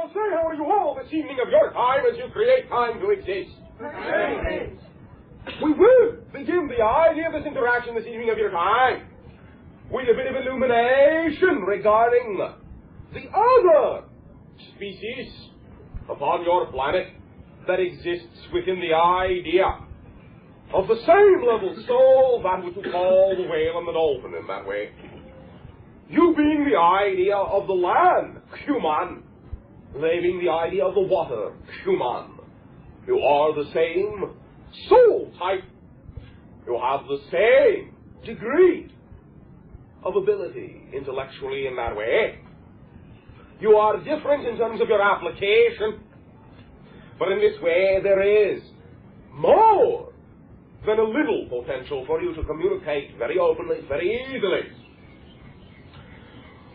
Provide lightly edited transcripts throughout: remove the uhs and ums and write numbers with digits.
Well, say, how are you all this evening of your time as you create time to exist? We will begin the idea of this interaction this evening of your time with a bit of illumination regarding the other species upon your planet that exists within the idea of the same level soul, that which we call the whale and the dolphin in that way. You being the idea of the land, human, they being the idea of the water, human. You are the same soul type. You have the same degree of ability intellectually in that way. You are different in terms of your application, but in this way there is more than a little potential for you to communicate very openly, very easily.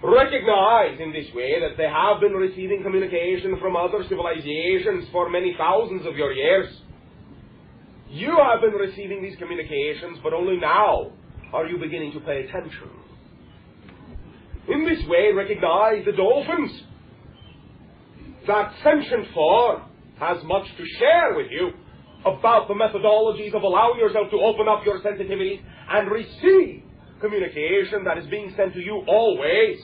Recognize in this way that they have been receiving communication from other civilizations for many thousands of your years. You have been receiving these communications, but only now are you beginning to pay attention. In this way, recognize the dolphins. That sentient form has much to share with you about the methodologies of allowing yourself to open up your sensitivity and receive communication that is being sent to you always.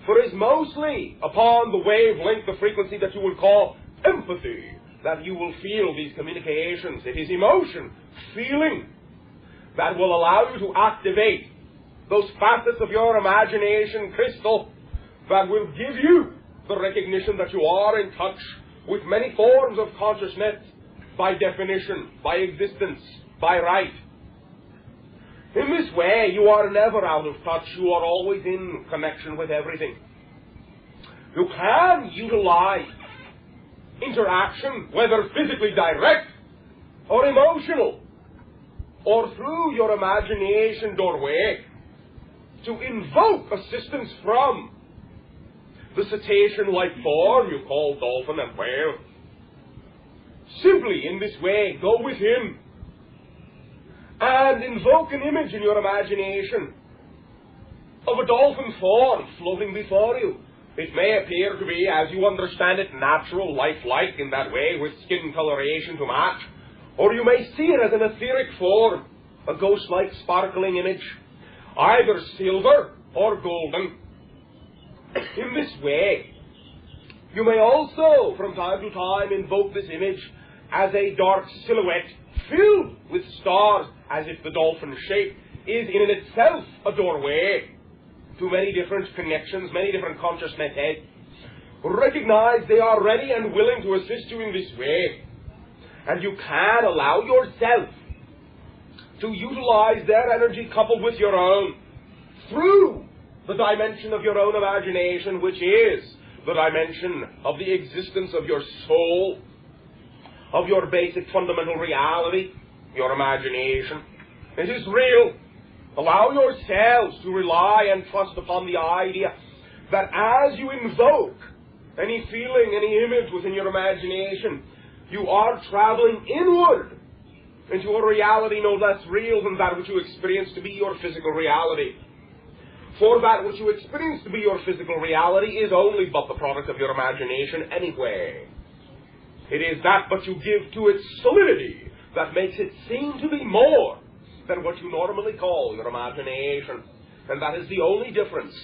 For it is mostly upon the wavelength, the frequency that you will call empathy, that you will feel these communications. It is emotion, feeling, that will allow you to activate those facets of your imagination crystal that will give you the recognition that you are in touch with many forms of consciousness by definition, by existence, by right. In this way, you are never out of touch. You are always in connection with everything. You can utilize interaction, whether physically direct or emotional, or through your imagination doorway, to invoke assistance from the cetacean-like form you call dolphin and whale. Simply in this way, go within and invoke an image in your imagination of a dolphin form floating before you. It may appear to be, as you understand it, natural, lifelike in that way, with skin coloration to match. Or you may see it as an etheric form, a ghost-like sparkling image, either silver or golden. In this way, you may also, from time to time, invoke this image as a dark silhouette filled with stars, as if the dolphin shape is in itself a doorway to many different connections, many different consciousness heads. Recognize they are ready and willing to assist you in this way. And you can allow yourself to utilize their energy coupled with your own through the dimension of your own imagination, which is the dimension of the existence of your soul, of your basic fundamental reality, your imagination. It is real. Allow yourselves to rely and trust upon the idea that as you invoke any feeling, any image within your imagination, you are traveling inward into a reality no less real than that which you experience to be your physical reality. For that which you experience to be your physical reality is only but the product of your imagination anyway. It is that but you give to its solidity that makes it seem to be more than what you normally call your imagination. And that is the only difference.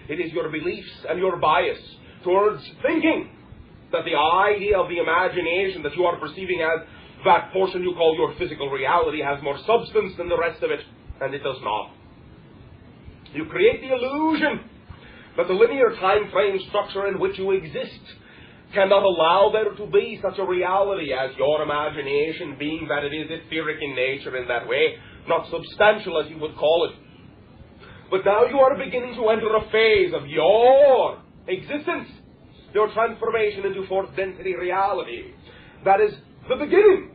It is your beliefs and your bias towards thinking that the idea of the imagination that you are perceiving as that portion you call your physical reality has more substance than the rest of it, and it does not. You create the illusion that the linear time frame structure in which you exist cannot allow there to be such a reality as your imagination, being that it is etheric in nature in that way, not substantial as you would call it. But now you are beginning to enter a phase of your existence, your transformation into fourth density reality. That is the beginning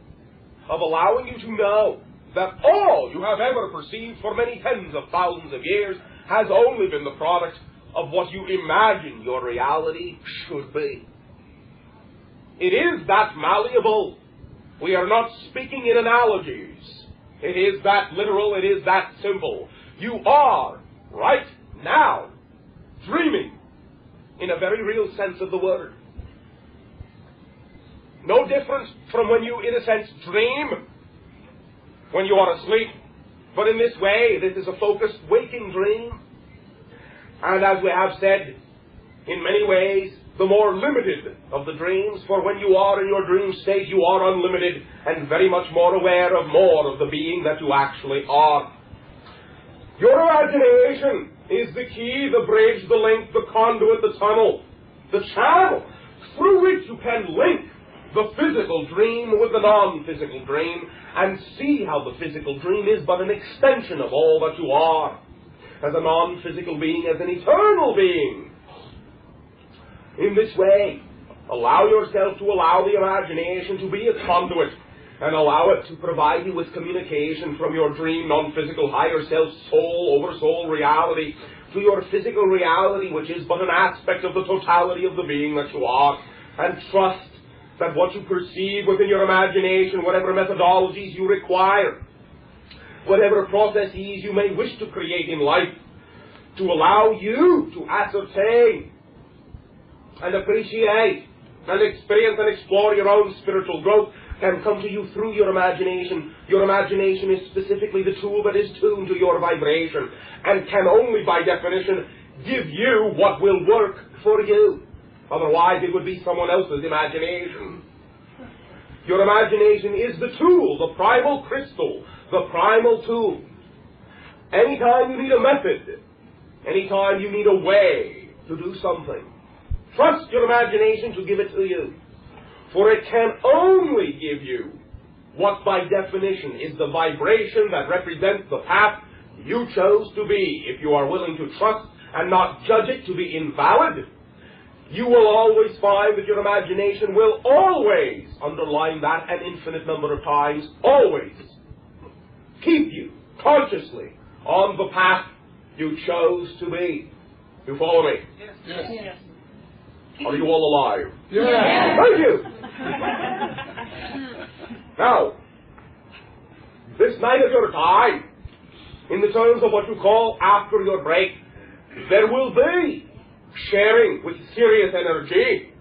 of allowing you to know that all you have ever perceived for many tens of thousands of years has only been the product of what you imagine your reality should be. It is that malleable. We are not speaking in analogies. It is that literal. It is that simple. You are, right now, dreaming in a very real sense of the word. No different from when you, in a sense, dream when you are asleep. But in this way, this is a focused waking dream. And as we have said, in many ways, the more limited of the dreams, for when you are in your dream state, you are unlimited and very much more aware of more of the being that you actually are. Your imagination is the key, the bridge, the link, the conduit, the tunnel, the channel through which you can link the physical dream with the non-physical dream and see how the physical dream is but an extension of all that you are, as a non-physical being, as an eternal being. In this way, allow yourself to allow the imagination to be a conduit and allow it to provide you with communication from your dream, non-physical, higher self, soul, over soul reality to your physical reality, which is but an aspect of the totality of the being that you are. And trust that what you perceive within your imagination, whatever methodologies you require, whatever processes you may wish to create in life, to allow you to ascertain and appreciate and experience and explore your own spiritual growth, can come to you through your imagination. Your imagination is specifically the tool that is tuned to your vibration and can only, by definition, give you what will work for you. Otherwise, it would be someone else's imagination. Your imagination is the tool, the primal crystal, the primal tool. Anytime you need a method, anytime you need a way to do something, trust your imagination to give it to you. For it can only give you what by definition is the vibration that represents the path you chose to be. If you are willing to trust and not judge it to be invalid, you will always find that your imagination will always, underline that an infinite number of times, always keep you consciously on the path you chose to be. You follow me? Yes. Yes. Yes. Are you all alive? Yes. Thank you. Now, this night of your time, in the terms of what you call after your break, there will be sharing with serious energy,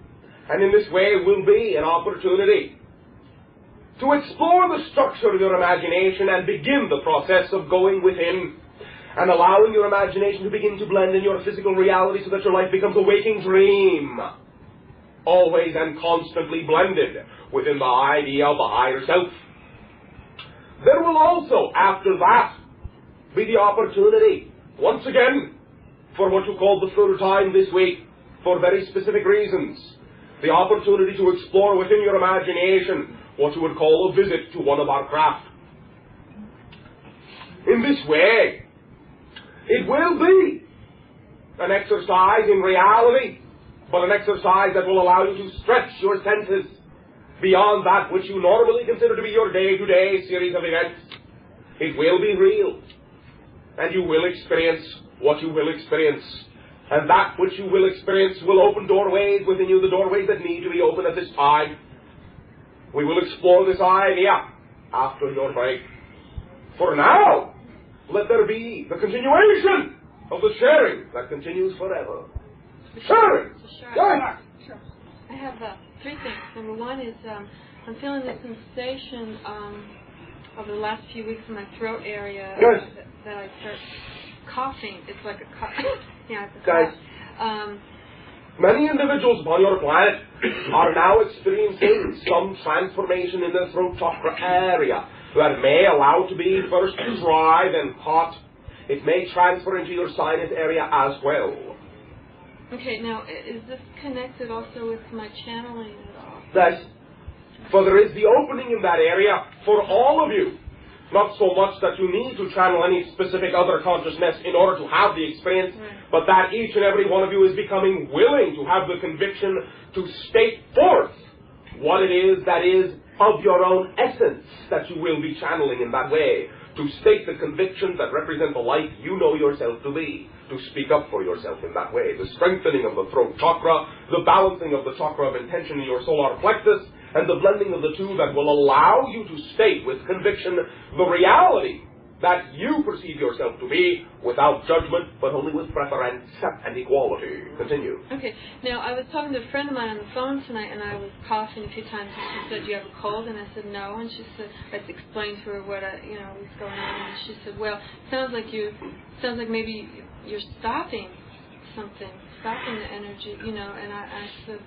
and in this way will be an opportunity to explore the structure of your imagination and begin the process of going within and allowing your imagination to begin to blend in your physical reality so that your life becomes a waking dream, always and constantly blended within the idea of the higher self. There will also, after that, be the opportunity, once again, for what you call the full time this week, for very specific reasons, the opportunity to explore within your imagination what you would call a visit to one of our craft. In this way, it will be an exercise in reality, but an exercise that will allow you to stretch your senses beyond that which you normally consider to be your day-to-day series of events. It will be real, and you will experience what you will experience. And that which you will experience will open doorways within you, the doorways that need to be opened at this time. We will explore this idea after your break. For now, let there be the continuation of the sharing that continues forever. Sharing! Sure. I have three things. Number one is I'm feeling the sensation over the last few weeks in my throat area that I start coughing. It's like a cough. Yeah, it's a Guys, cough. Many individuals upon your planet are now experiencing some transformation in their throat chakra area that may allow to be first dry, then hot. It may transfer into your sinus area as well. Okay, now, is this connected also with my channeling at all? Yes. For there is the opening in that area for all of you. Not so much that you need to channel any specific other consciousness in order to have the experience, but that each and every one of you is becoming willing to have the conviction to state forth what it is that is of your own essence that you will be channeling in that way. To state the convictions that represent the life you know yourself to be. To speak up for yourself in that way. The strengthening of the throat chakra, the balancing of the chakra of intention in your solar plexus, and the blending of the two that will allow you to state with conviction the reality that you perceive yourself to be, without judgment, but only with preference and equality. Continue. Okay. Now, I was talking to a friend of mine on the phone tonight, and I was coughing a few times, and she said, "Do you have a cold?" And I said, "No." And she said, I explained to her what was going on, and she said, "Well, sounds like maybe you're stopping something, stopping the energy, And I said,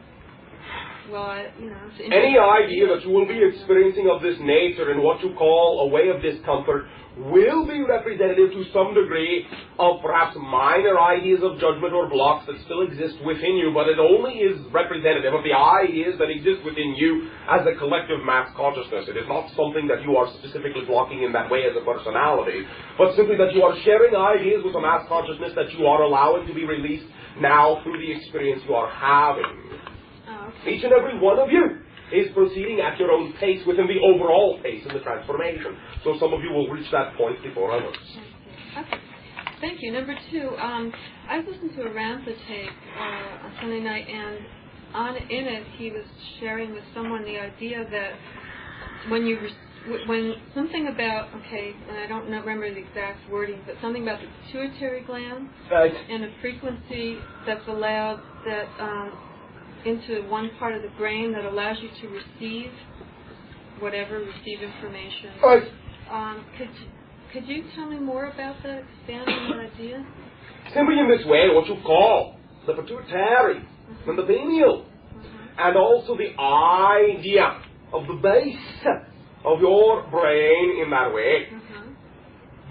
well, it's any idea that you will be experiencing of this nature in what you call a way of discomfort will be representative to some degree of perhaps minor ideas of judgment or blocks that still exist within you, but it only is representative of the ideas that exist within you as a collective mass consciousness. It is not something that you are specifically blocking in that way as a personality, but simply that you are sharing ideas with a mass consciousness that you are allowing to be released now through the experience you are having. Each and every one of you is proceeding at your own pace within the overall pace of the transformation. So some of you will reach that point before others. Okay. Thank you. Number 2, I listened to a Ramtha tape on Sunday night, and in it he was sharing with someone the idea that when something about, and I don't remember the exact wording, but something about the pituitary gland and a frequency that's allowed into one part of the brain that allows you to receive information. Could you tell me more about that, expand on that idea? Simply in this way, what you call the pituitary and the pineal, and also the idea of the base of your brain in that way,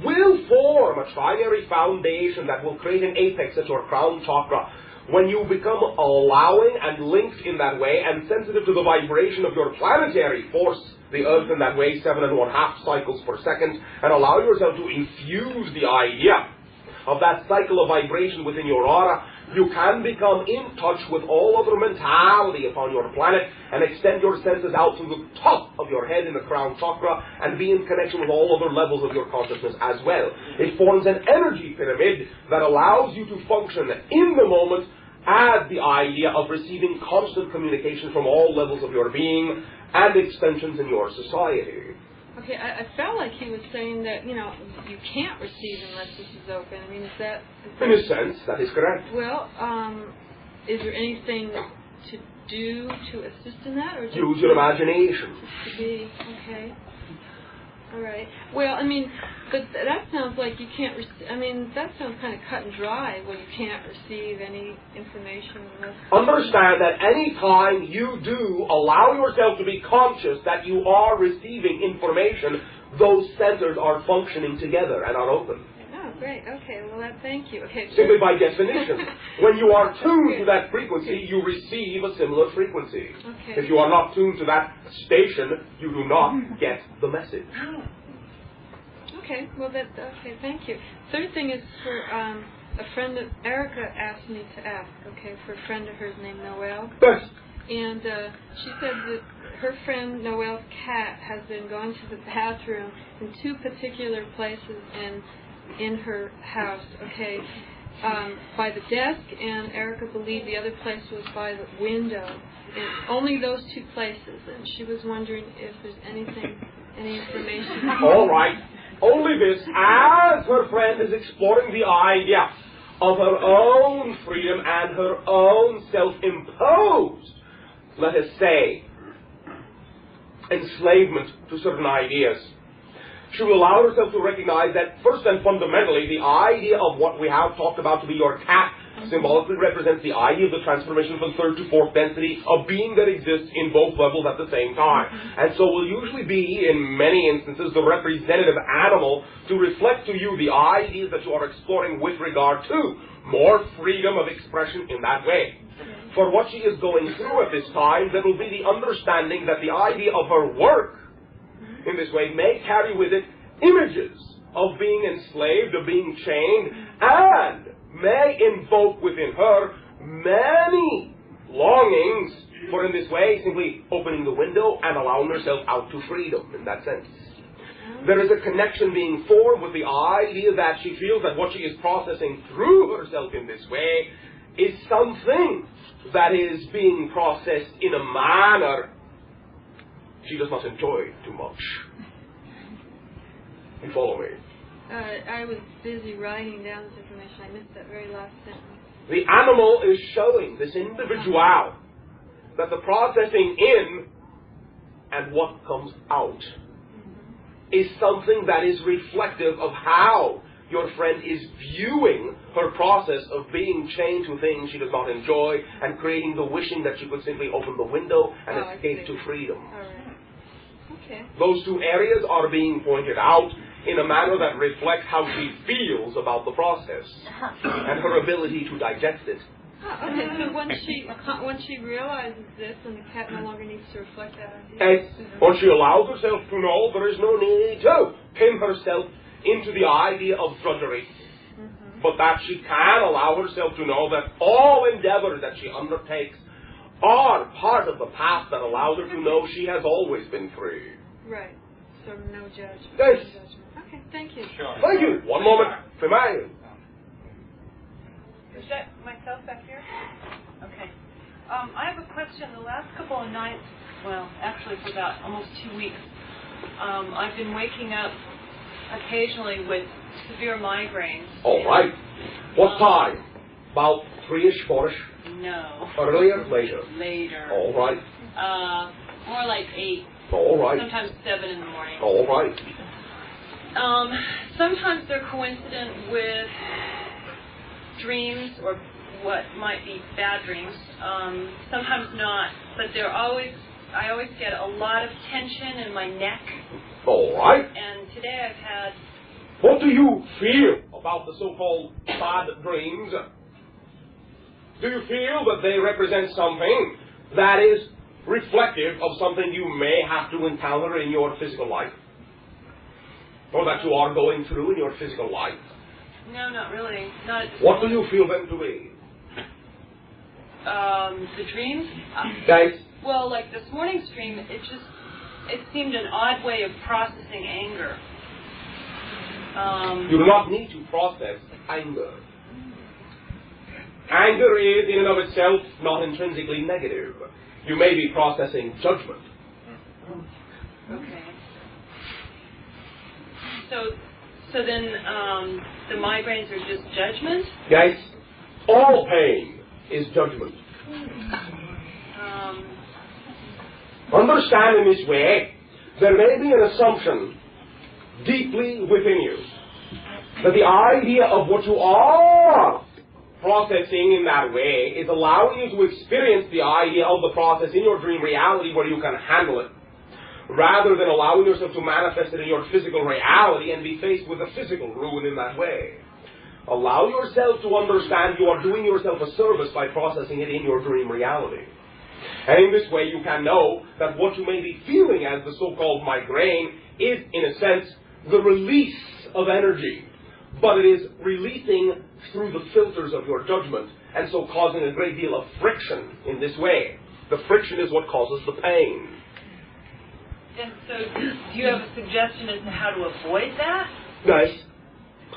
will form a trinary foundation that will create an apex at your crown chakra. When you become allowing and linked in that way and sensitive to the vibration of your planetary force, the Earth in that way, 7½ cycles per second, and allow yourself to infuse the idea of that cycle of vibration within your aura, you can become in touch with all other mentality upon your planet and extend your senses out to the top of your head in the crown chakra and be in connection with all other levels of your consciousness as well. It forms an energy pyramid that allows you to function in the moment as the idea of receiving constant communication from all levels of your being and extensions in your society. Okay, I felt like he was saying that, you can't receive unless this is open. I mean, is that... In a sense, that is correct. Well, is there anything to do to assist in that? Or use your imagination. To be, okay. All right. Well, but that sounds like you can't that sounds kind of cut and dry when you can't receive any information. Understand that any time you do allow yourself to be conscious that you are receiving information, those centers are functioning together and are open. Oh, great. Okay. Well, thank you. Okay. Simply by definition. When you are tuned to that frequency, you receive a similar frequency. Okay. If you are not tuned to that station, you do not get the message. Okay. Well, okay. Thank you. Third thing is for a friend that Erica asked me to ask. Okay, for a friend of hers named Noelle. Yes. And she said that her friend Noelle's cat has been going to the bathroom in 2 particular places in her house, by the desk, and Erica believed the other place was by the window. And only those 2 places, and she was wondering if there's any information. All right. Only this, as her friend is exploring the idea of her own freedom and her own self-imposed, let us say, enslavement to certain ideas. She will allow herself to recognize that first and fundamentally the idea of what we have talked about to be your cat symbolically represents the idea of the transformation from 3rd to 4th density of being that exists in both levels at the same time. And so will usually be, in many instances, the representative animal to reflect to you the ideas that you are exploring with regard to more freedom of expression in that way. For what she is going through at this time, there will be the understanding that the idea of her work in this way may carry with it images of being enslaved, of being chained, and may invoke within her many longings for in this way simply opening the window and allowing herself out to freedom in that sense. There is a connection being formed with the idea that she feels that what she is processing through herself in this way is something that is being processed in a manner she does not enjoy too much. You follow me? I was busy writing down this information. I missed that very last sentence. The animal is showing this individual that the processing in and what comes out is something that is reflective of how your friend is viewing her process of being chained to things she does not enjoy and creating the wishing that she could simply open the window and escape to freedom. All right. Okay. Those two areas are being pointed out in a manner that reflects how she feels about the process and her ability to digest it. Oh, okay, so once she realizes this, and the cat no longer needs to reflect that idea. And once she allows herself to know, there is no need to pin herself into the idea of drudgery, but that she can allow herself to know that all endeavors that she undertakes are part of the path that allows her to know she has always been free. Right. So no judgment. Yes. No judgment. Okay, thank you. Sure. Thank you. One moment. Female. Is that myself back here? Okay. I have a question. The last couple of nights, well, actually for about almost 2 weeks, I've been waking up occasionally with severe migraines. All right. What time? About 3-ish, 4-ish? No. Earlier? Later? Later. All right. More like 8. All right. Sometimes 7 in the morning. All right. Sometimes they're coincident with dreams or what might be bad dreams. Sometimes not, but I always get a lot of tension in my neck. All right. And today I've had... What do you feel about the so-called bad dreams? Do you feel that they represent something that is reflective of something you may have to encounter in your physical life? Or that you are going through in your physical life? No, not really. Not at this What do moment. you feel them to be? The dreams? Guys? Well, like this morning's dream, it seemed an odd way of processing anger. You do not need to process anger. Anger is, in and of itself, not intrinsically negative. You may be processing judgment. Okay. So then the migraines are just judgment? Guys, all pain is judgment. Understand in this way, there may be an assumption deeply within you that the idea of what you are processing in that way is allowing you to experience the idea of the process in your dream reality where you can handle it, rather than allowing yourself to manifest it in your physical reality and be faced with a physical ruin in that way. Allow yourself to understand you are doing yourself a service by processing it in your dream reality. And in this way you can know that what you may be feeling as the so-called migraine is, in a sense, the release of energy. But it is releasing through the filters of your judgment, and so causing a great deal of friction in this way. The friction is what causes the pain. And so do you have a suggestion as to how to avoid that? Nice.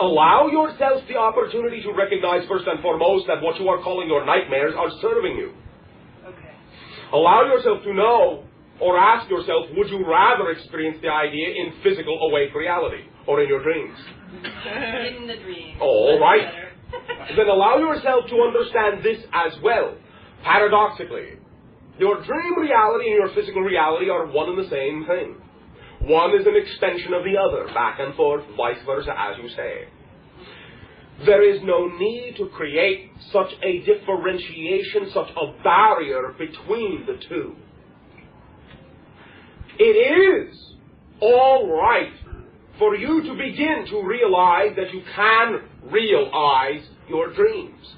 Allow yourself the opportunity to recognize first and foremost that what you are calling your nightmares are serving you. Okay. Allow yourself to know, or ask yourself, would you rather experience the idea in physical awake reality, or in your dreams? In the dream. All right. Better. Then allow yourself to understand this as well. Paradoxically, your dream reality and your physical reality are one and the same thing. One is an extension of the other, back and forth, vice versa, as you say. There is no need to create such a differentiation, such a barrier between the two. It is all right for you to begin to realize that you can realize your dreams,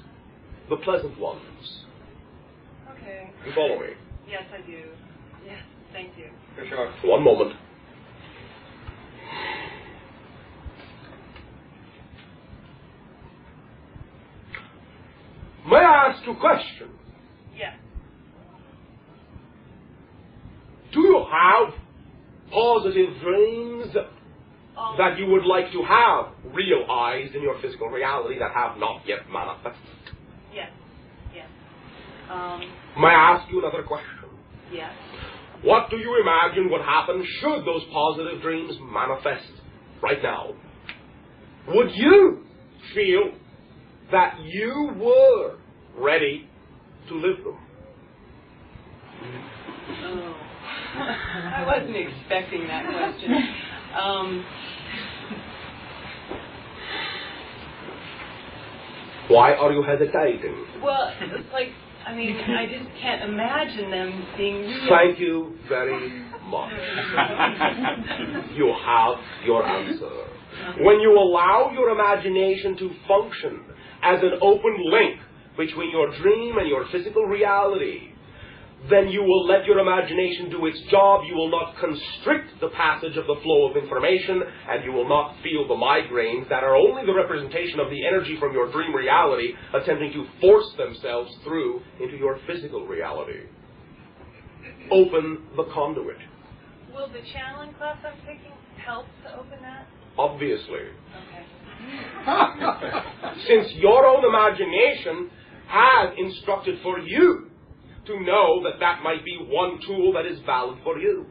the pleasant ones. Okay. You follow me? Yes, I do. Yes, thank you. For sure. One moment. May I ask you a question? Yes. Do you have positive dreams that you would like to have realized in your physical reality that have not yet manifested? Yes. Yes. May I ask you another question? Yes. What do you imagine would happen should those positive dreams manifest right now? would you feel that you were ready to live them? Oh, I wasn't expecting that question. Why are you hesitating? Well, it's like, I mean, I just can't imagine them being real. Thank you very much. You have your answer. When you allow your imagination to function as an open link between your dream and your physical reality, then you will let your imagination do its job. You will not constrict the passage of the flow of information, and you will not feel the migraines that are only the representation of the energy from your dream reality attempting to force themselves through into your physical reality. Open the conduit. Will the channeling class I'm taking help to open that? Obviously. Okay. Since your own imagination has instructed for you to know that that might be one tool that is valid for you.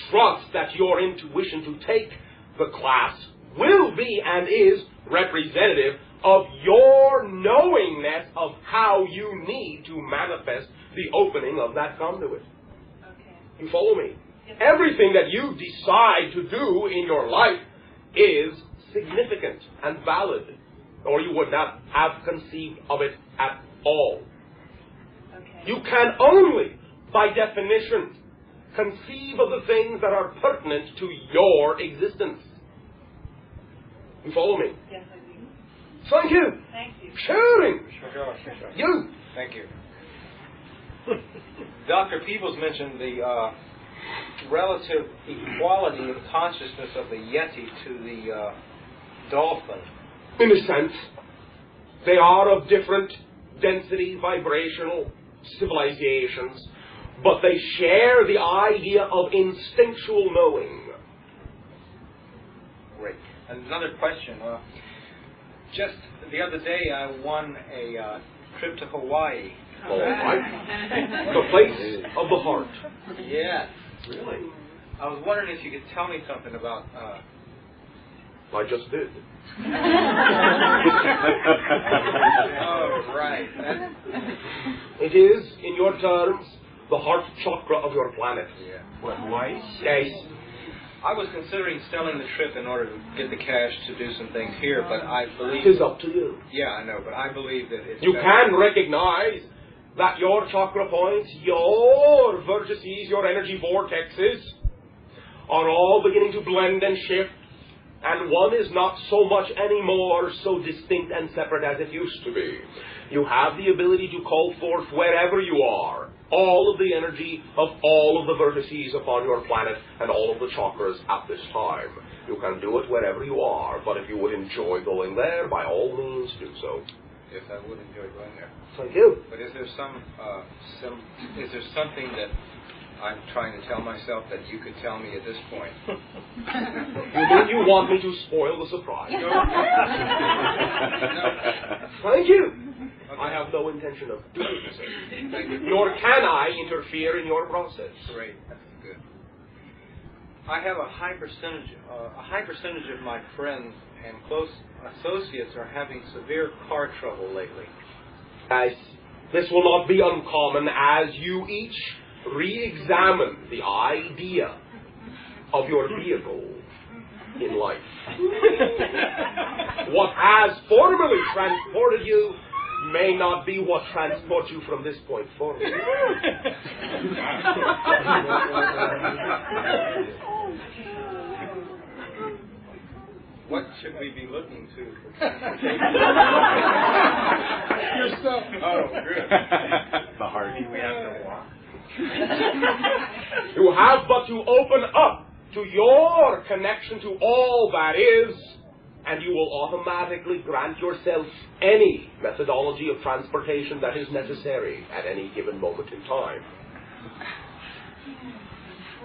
Trust that your intuition to take the class will be and is representative of your knowingness of how you need to manifest the opening of that conduit. Okay. You follow me? Yes. Everything that you decide to do in your life is significant and valid, or you would not have conceived of it at all. You can only, by definition, conceive of the things that are pertinent to your existence. You follow me? Yes, I do. Thank you. Thank you. Sharing. Sure. You. Thank you. Dr. Peebles mentioned the relative equality of consciousness of the Yeti to the dolphin. In a sense, they are of different density, vibrational civilizations, but they share the idea of instinctual knowing. Great. Another question. Just the other day, I won a trip to Hawaii. All right. The place of the heart. Yes. Really? I was wondering if you could tell me something about... I just did. Oh, right. It is, in your terms, the heart chakra of your planet. Yeah. What, Hawaii? Yes. I was considering selling the trip in order to get the cash to do some things here, but I believe... It is up to you. Yeah, I know, but I believe that it's... You can recognize that your chakra points, your vertices, your energy vortexes, are all beginning to blend and shift, and one is not so much anymore so distinct and separate as it used to be. You have the ability to call forth wherever you are all of the energy of all of the vertices upon your planet and all of the chakras at this time. You can do it wherever you are, but if you would enjoy going there, by all means do so. Yes, I would enjoy going there. Thank you. But is there is there something that I'm trying to tell myself that you could tell me at this point? You mean you want me to spoil the surprise? No. Thank you. Okay. I have no intention of doing so. Thank you. Nor can I interfere in your process. Great. That's good. I have a high percentage of my friends and close associates are having severe car trouble lately. This will not be uncommon as you each re-examine the idea of your vehicle in life. What has formerly transported you may not be what transports you from this point forward. What should we be looking to? Yourself. Oh, good. The heart. We have to walk. You have but to open up to your connection to all that is, and you will automatically grant yourself any methodology of transportation that is necessary at any given moment in time.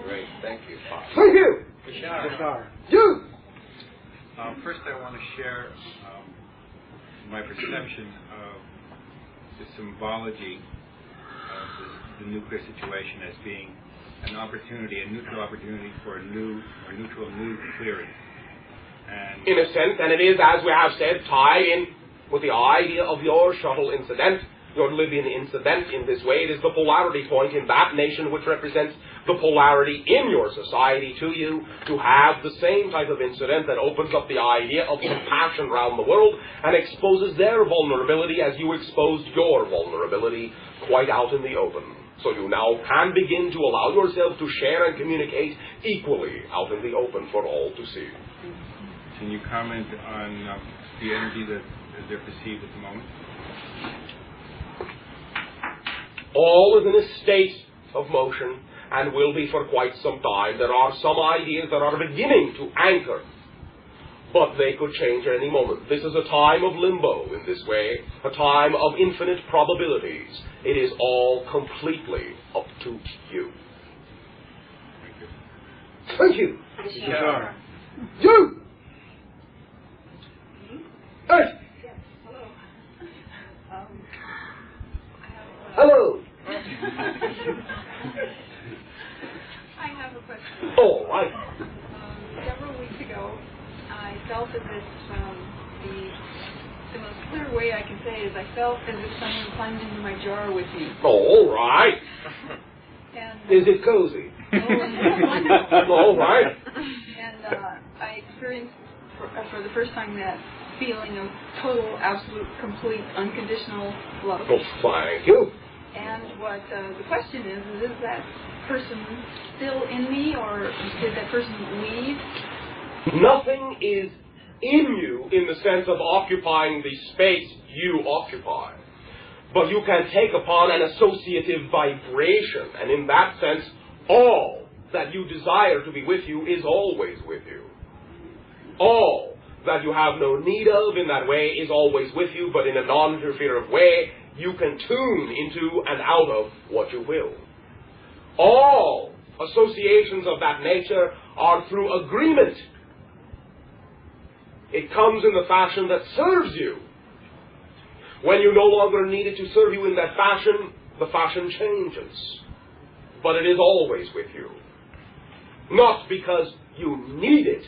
Great, thank you. Thank you. Bashar. You. First, I want to share my perception of the symbology of the nuclear situation as being an opportunity, a neutral opportunity for a neutral nude clearing. And in a sense, and it is, as we have said, tied in with the idea of your shuttle incident, your Libyan incident in this way. It is the polarity point in that nation which represents the polarity in your society to you, to have the same type of incident that opens up the idea of compassion around the world and exposes their vulnerability as you exposed your vulnerability quite out in the open. So you now can begin to allow yourself to share and communicate equally out in the open for all to see. can you comment on the energy that they're perceived at the moment? All is in a state of motion and will be for quite some time. There are some ideas that are beginning to anchor, but they could change at any moment. This is a time of limbo in this way, a time of infinite probabilities. It is all completely up to you. Thank you. Bashar. You! Hey! Yes, hello. Hello! I have a question. All right. Several weeks ago, I felt as if the most clear way I can say is I felt as if someone climbed into my jar with me. All right. And, Is it cozy? All right. And I experienced for the first time that feeling of total, absolute, complete, unconditional love. Well, thank you. And what the question is that person still in me, or did that person leave? Nothing is in you in the sense of occupying the space you occupy. But you can take upon an associative vibration, and in that sense, all that you desire to be with you is always with you. All that you have no need of in that way is always with you, but in a non-interfering way, you can tune into and out of what you will. All associations of that nature are through agreement. It comes in the fashion that serves you. When you no longer need it to serve you in that fashion, the fashion changes. But it is always with you. Not because you need it,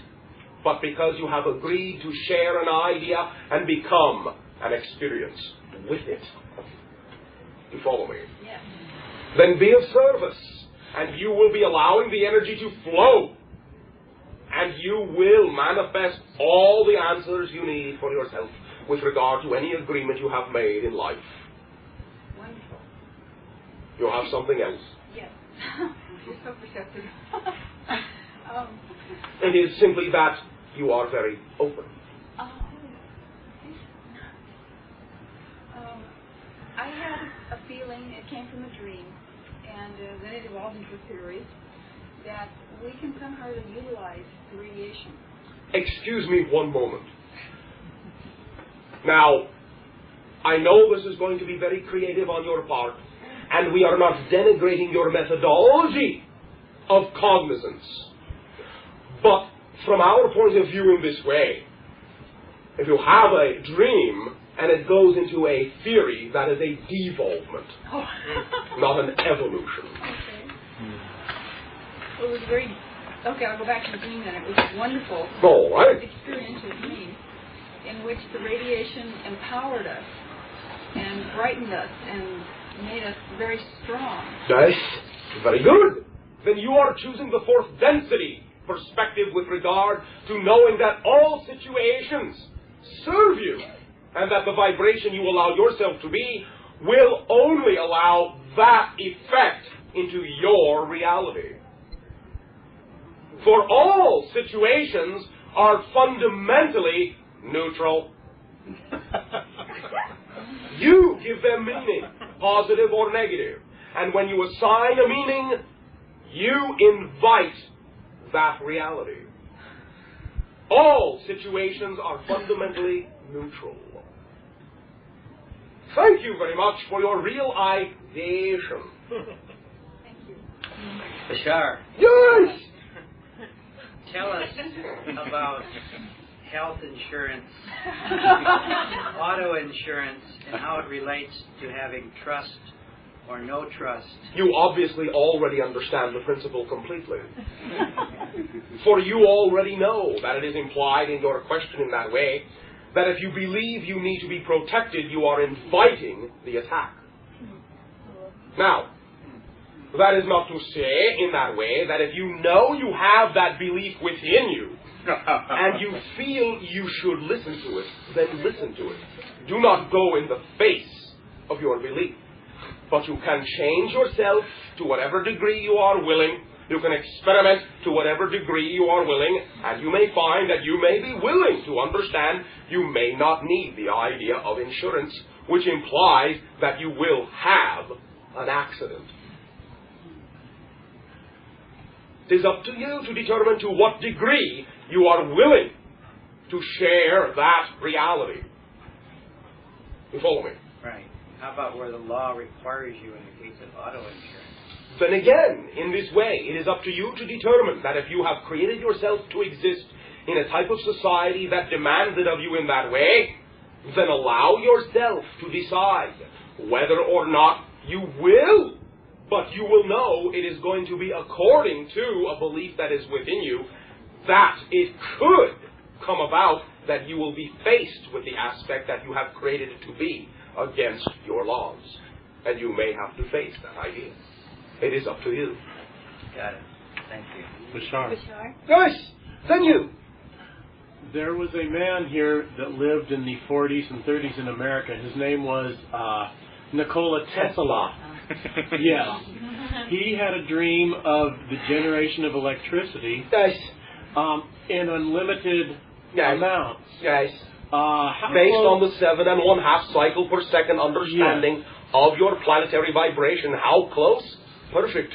but because you have agreed to share an idea and become an experience with it. You follow me? Yes. Then be of service, and you will be allowing the energy to flow. And you will manifest all the answers you need for yourself with regard to any agreement you have made in life. Wonderful. You have something else. Yes. You're so perceptive. It is simply that you are very open. I had a feeling, it came from a dream, and then it evolved into a theory, that we can somehow utilize the radiation. Excuse me one moment. Now, I know this is going to be very creative on your part, and we are not denigrating your methodology of cognizance. But from our point of view in this way, if you have a dream and it goes into a theory, that is a devolvement, not an evolution. Okay. Well, it was very... Okay, I'll go back to the dream then. It was a wonderful All right. experiential dream in which the radiation empowered us and brightened us and made us very strong. Yes, very good. Then you are choosing the fourth density perspective with regard to knowing that all situations serve you, and that the vibration you allow yourself to be will only allow that effect into your reality. For all situations are fundamentally neutral. You give them meaning, positive or negative. And when you assign a meaning, you invite that reality. All situations are fundamentally neutral. Thank you very much for your real ideation. Thank you. Bashar, Yes! tell us about health insurance, auto insurance, and how it relates to having trust or no trust. You obviously already understand the principle completely. For you already know that it is implied in your question in that way that if you believe you need to be protected, you are inviting the attack. Now, that is not to say in that way that if you know you have that belief within you and you feel you should listen to it, then listen to it. Do not go in the face of your belief. But you can change yourself to whatever degree you are willing. You can experiment to whatever degree you are willing, and you may find that you may be willing to understand you may not need the idea of insurance, which implies that you will have an accident. It is up to you to determine to what degree you are willing to share that reality. You follow me? Right. How about where the law requires you in the case of auto insurance? Then again, in this way, it is up to you to determine that if you have created yourself to exist in a type of society that demands it of you in that way, then allow yourself to decide whether or not you will. But you will know it is going to be according to a belief that is within you that it could come about that you will be faced with the aspect that you have created it to be against your laws. And you may have to face that idea. It is up to you. Got it. Thank you. Bashar. Yes, then you. There was a man here that lived in the 40s and 30s in America. His name was Nikola Tesla. Yes. He had a dream of the generation of electricity Yes. in unlimited Yes. amounts. Yes. How Based close- on the 7 1/2 cycle per second understanding of your planetary vibration. How close? Perfect.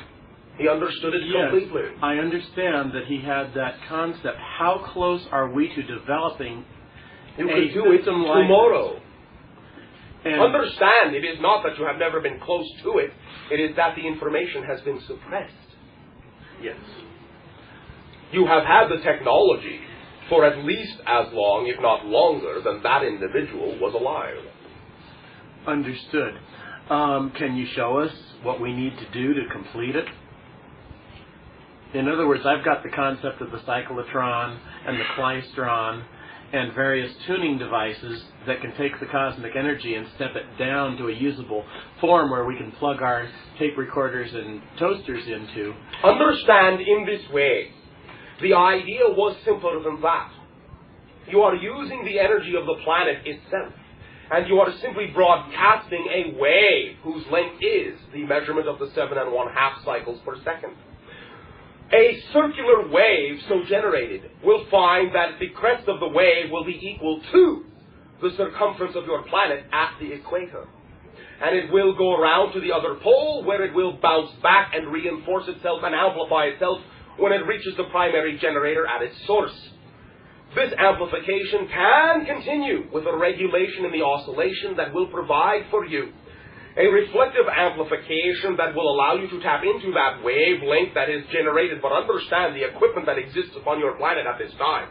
He understood it Yes, completely. I understand that he had that concept. How close are we to developing You a could do it system like tomorrow. this? And Understand, it is not that you have never been close to it. It is that the information has been suppressed. yes. You have had the technology for at least as long, if not longer, than that individual was alive. Understood. Can you show us what we need to do to complete it? In other words, I've got the concept of the cyclotron and the klystron and various tuning devices that can take the cosmic energy and step it down to a usable form where we can plug our tape recorders and toasters into. Understand in this way, the idea was simpler than that. You are using the energy of the planet itself, and you are simply broadcasting a wave whose length is the measurement of the 7 1/2 cycles per second. A circular wave so generated will find that the crest of the wave will be equal to the circumference of your planet at the equator. And it will go around to the other pole where it will bounce back and reinforce itself and amplify itself when it reaches the primary generator at its source. This amplification can continue with a regulation in the oscillation that will provide for you a reflective amplification that will allow you to tap into that wavelength that is generated. But understand, the equipment that exists upon your planet at this time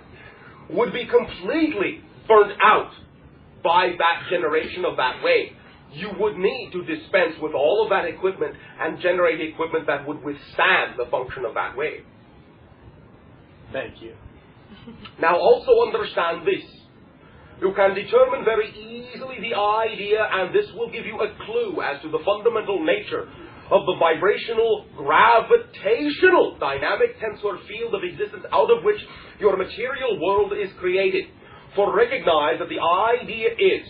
would be completely burnt out by that generation of that wave. You would need to dispense with all of that equipment and generate equipment that would withstand the function of that wave. Thank you. Now also understand this. You can determine very easily the idea, and this will give you a clue as to the fundamental nature of the vibrational, gravitational, dynamic tensor field of existence out of which your material world is created. For recognize that the idea is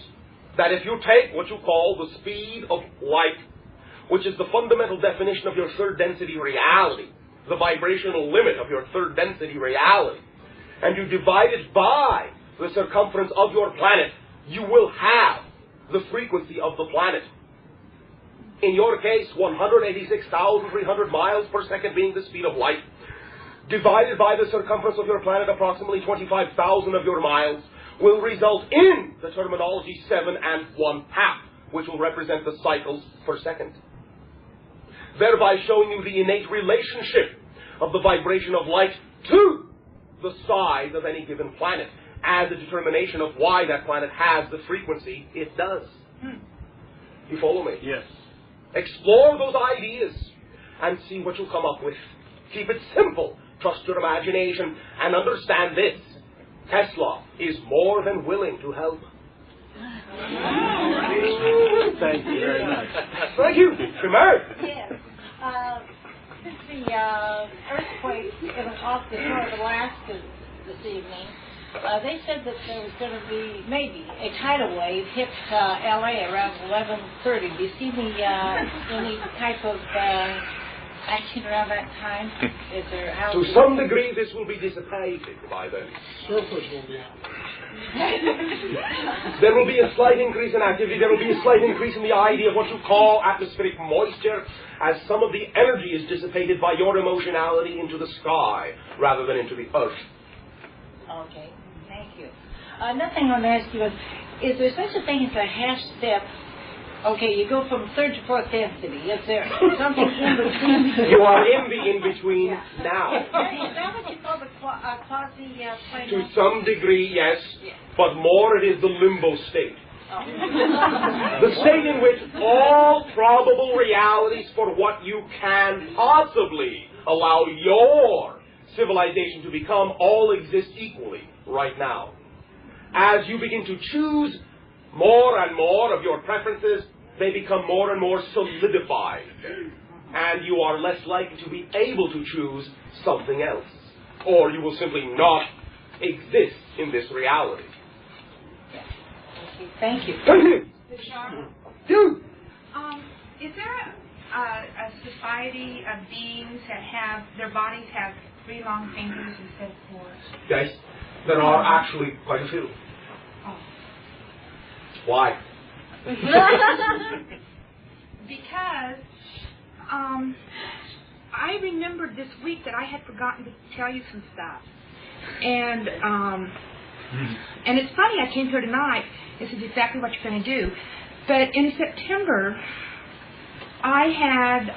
that if you take what you call the speed of light, which is the fundamental definition of your third density reality, the vibrational limit of your third density reality, and you divide it by the circumference of your planet, you will have the frequency of the planet. In your case, 186,300 miles per second being the speed of light, divided by the circumference of your planet, approximately 25,000 of your miles, will result in the terminology 7 1/2, which will represent the cycles per second. Thereby showing you the innate relationship of the vibration of light to the size of any given planet, as a determination of why that planet has the frequency it does. You follow me? Yes. Explore those ideas and see what you'll come up with. Keep it simple. Trust your imagination and understand this. Tesla is more than willing to help. Thank you very much. Thank you. Shemar. Yes. Since the earthquake off the shore of Alaska this evening, they said that there was going to be maybe a tidal wave hit L.A. around 11:30. Do you see any type of action around that time? Is there to some degree, this will be dissipated by then. Surface will be out. There will be a slight increase in activity. There will be a slight increase in the idea of what you call atmospheric moisture, as some of the energy is dissipated by your emotionality into the sky rather than into the earth. Okay, thank you. Another thing I want to ask you is there such a thing as a half step? Okay, you go from third to fourth density. Is there something in between? You are in the in-between now. Is that what you call the quasi-planar? To some degree, yes, but more it is the limbo state. The state in which all probable realities for what you can possibly allow your civilization to become all exist equally right now. As you begin to choose more and more of your preferences, they become more and more solidified, and you are less likely to be able to choose something else, or you will simply not exist in this reality. Thank you. Thank you. Bashar, Dude. is there a society of beings that have, their bodies have 3 long fingers instead of 4? Yes, there are actually quite a few. Oh. Why? Because I remembered this week that I had forgotten to tell you some stuff. And it's funny, I came here tonight. This is exactly what you're going to do. But in September, I had,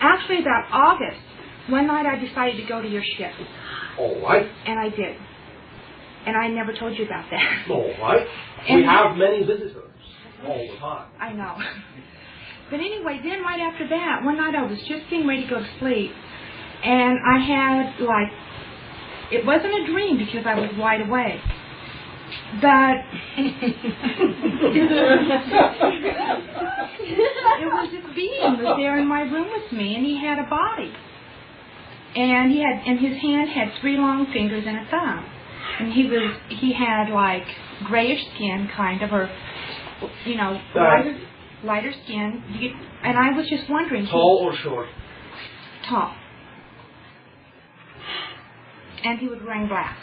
actually about August, one night I decided to go to your ship. All right. And I did. And I never told you about that. All right. And we have many visitors all the time. I know. But anyway, then right after that, one night I was just getting ready to go to sleep. And I had, like, it wasn't a dream because I was wide awake. But it was this being was there in my room with me, and he had a body. And his hand had 3 long fingers and a thumb. And he had like grayish skin, kind of, or lighter skin. And I was just wondering. Tall or short? Tall. And he was wearing black.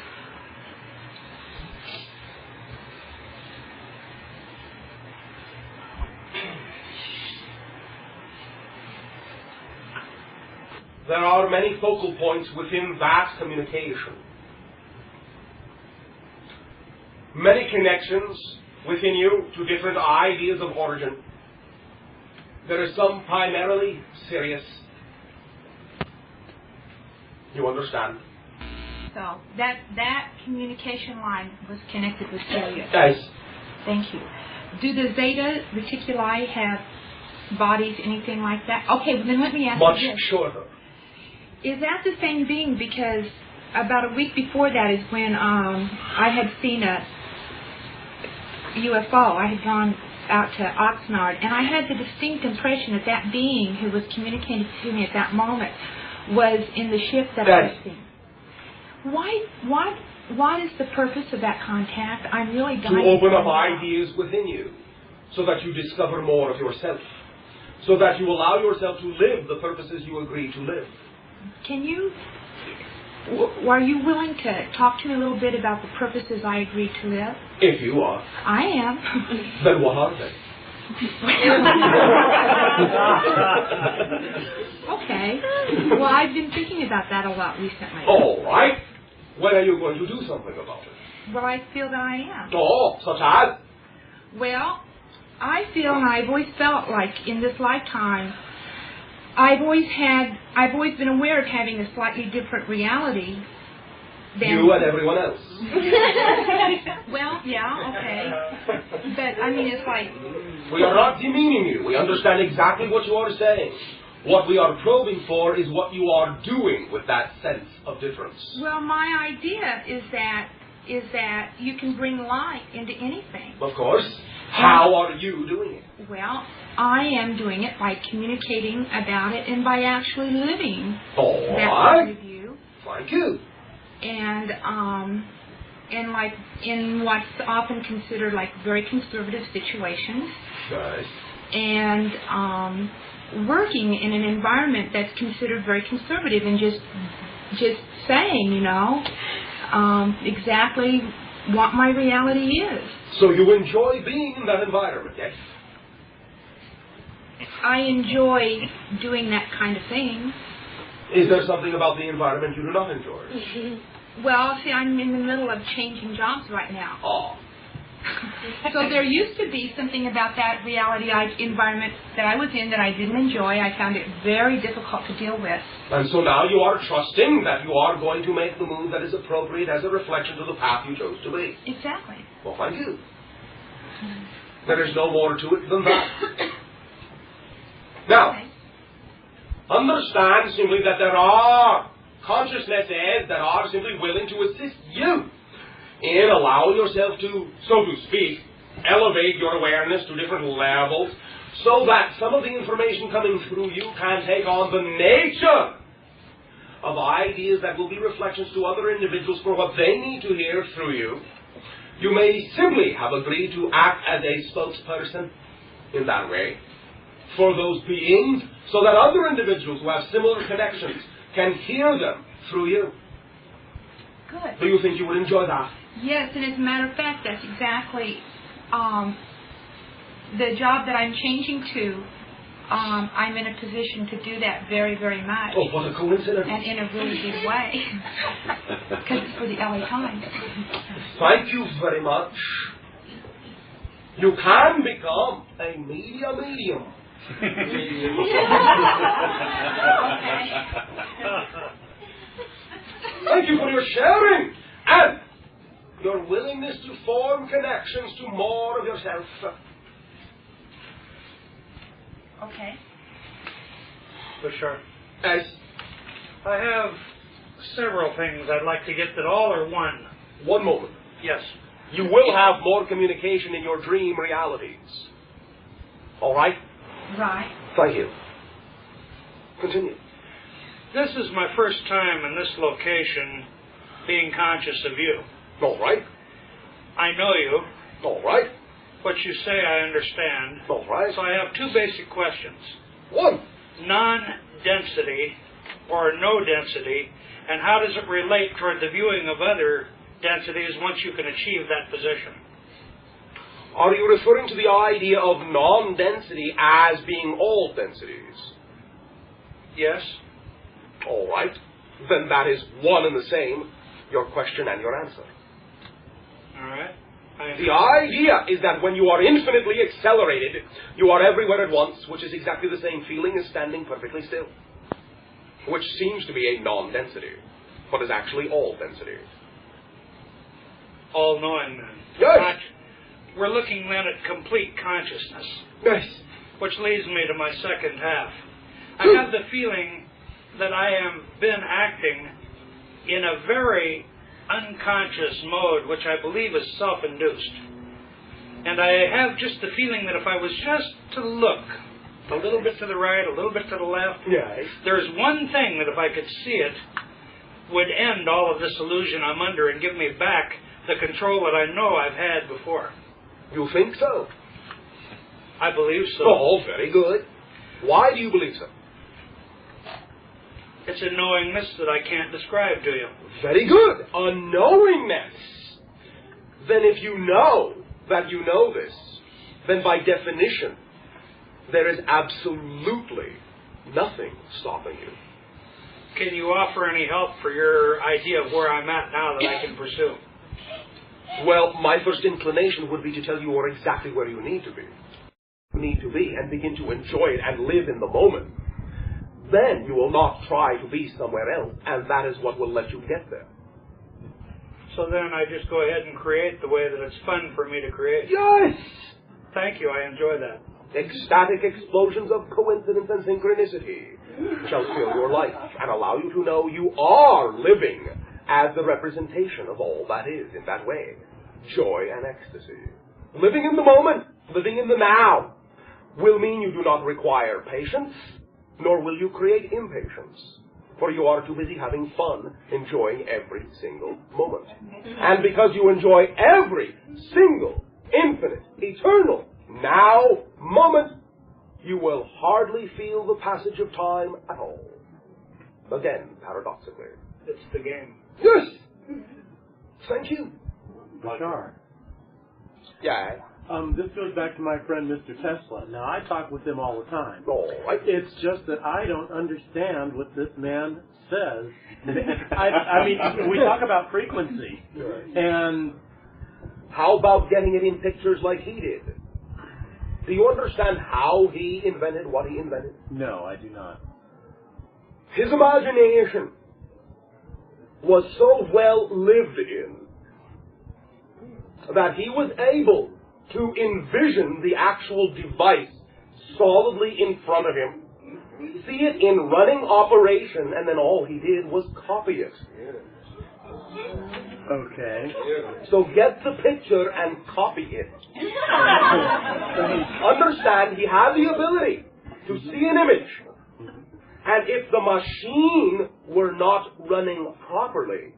There are many focal points within that communication. Many connections within you to different ideas of origin. There is some primarily serious. You understand? So that communication line was connected with serious. Yes. Thank you. Do the Zeta Reticuli have bodies, anything like that? Okay, well then let me ask Much you this. shorter. Is that the same being? Because about a week before that is when I had seen a UFO. I had gone out to Oxnard, and I had the distinct impression that that being who was communicating to me at that moment was in the ship that I was seeing. What is the purpose of that contact? I'm really dying to open up ideas within you, so that you discover more of yourself, so that you allow yourself to live the purposes you agree to live. Are you willing to talk to me a little bit about the purposes I agreed to live? If you are. I am. Then what are they? Okay. Well, I've been thinking about that a lot recently. All right. When are you going to do something about it? Well, I feel that I am. Oh, such as? Well, I feel, and I've always felt like in this lifetime, I've always been aware of having a slightly different reality then... You and everyone else. Well, yeah, okay. But, I mean, it's like... We are not demeaning you. We understand exactly what you are saying. What we are probing for is what you are doing with that sense of difference. Well, my idea is that you can bring light into anything. Of course. How are you doing it? Well, I am doing it by communicating about it and by actually living All that right. point of view. Thank you. And like in what's often considered like very conservative situations. Nice. And working in an environment that's considered very conservative and just saying, you know, exactly what my reality is. So you enjoy being in that environment, yes? I enjoy doing that kind of thing. Is there something about the environment you do not enjoy? Well, see, I'm in the middle of changing jobs right now. Oh. So there used to be something about that reality environment that I was in that I didn't enjoy. I found it very difficult to deal with. And so now you are trusting that you are going to make the move that is appropriate as a reflection to the path you chose to be. Exactly. Well, thank you. There is no more to it than that. Now, understand simply that there are consciousnesses that are simply willing to assist you in allowing yourself to, so to speak, elevate your awareness to different levels so that some of the information coming through you can take on the nature of ideas that will be reflections to other individuals for what they need to hear through you. You may simply have agreed to act as a spokesperson in that way for those beings so that other individuals who have similar connections can hear them through you. Good. Do you think you would enjoy that? Yes, and as a matter of fact, that's exactly the job that I'm changing to. I'm in a position to do that very, very much. Oh, what a coincidence. And in a really big way. Because it's for the LA Times. Thank you very much. You can become a media medium. Thank you for your sharing and your willingness to form connections to more of yourself. Okay. Bashar, Yes. I have several things I'd like to get that all are one. One moment. Yes. You will have more communication in your dream realities. All right? Right. Thank you. Continue. This is my first time in this location being conscious of you. All right. I know you. All right. What you say I understand. All right. So I have two basic questions. One. Non-density or no density, and how does it relate toward the viewing of other densities once you can achieve that position? Are you referring to the idea of non-density as being all densities? Yes. All right. Then that is one and the same, your question and your answer. All right. The idea is that when you are infinitely accelerated, you are everywhere at once, which is exactly the same feeling as standing perfectly still, which seems to be a non-density, but is actually all density. All-knowing then. Yes. We're looking then at complete consciousness. Yes. Which leads me to my second half. I have the feeling that I have been acting in a very unconscious mode, which I believe is self-induced. And I have just the feeling that if I was just to look a little bit to the right, a little bit to the left, Yes. there's one thing that if I could see it would end all of this illusion I'm under and give me back the control that I know I've had before. You think so? I believe so. Oh, very good. Why do you believe so? It's a knowingness that I can't describe to you. Very good. A knowingness. Then if you know that you know this, then by definition, there is absolutely nothing stopping you. Can you offer any help for your idea of where I'm at now that I can pursue? Well, my first inclination would be to tell you you're exactly where you need to be. And begin to enjoy it and live in the moment. Then you will not try to be somewhere else, and that is what will let you get there. So then I just go ahead and create the way that it's fun for me to create. Yes! Thank you, I enjoy that. Ecstatic explosions of coincidence and synchronicity shall fill your life and allow you to know you are living as the representation of all that is in that way. Joy and ecstasy. Living in the moment, living in the now, will mean you do not require patience, nor will you create impatience. For you are too busy having fun, enjoying every single moment. And because you enjoy every single, infinite, eternal, now moment, you will hardly feel the passage of time at all. Again, paradoxically. It's the game. Yes! Thank you. Bashar. Yeah. This goes back to my friend Mr. Tesla. Now, I talk with him all the time. Oh, It's just that I don't understand what this man says. I mean, we talk about frequency. And how about getting it in pictures like he did? Do you understand how he invented what he invented? No, I do not. His imagination was so well lived in that he was able to envision the actual device solidly in front of him, see it in running operation, and then all he did was copy it. Okay. So get the picture and copy it. Understand, he had the ability to see an image. And if the machine were not running properly,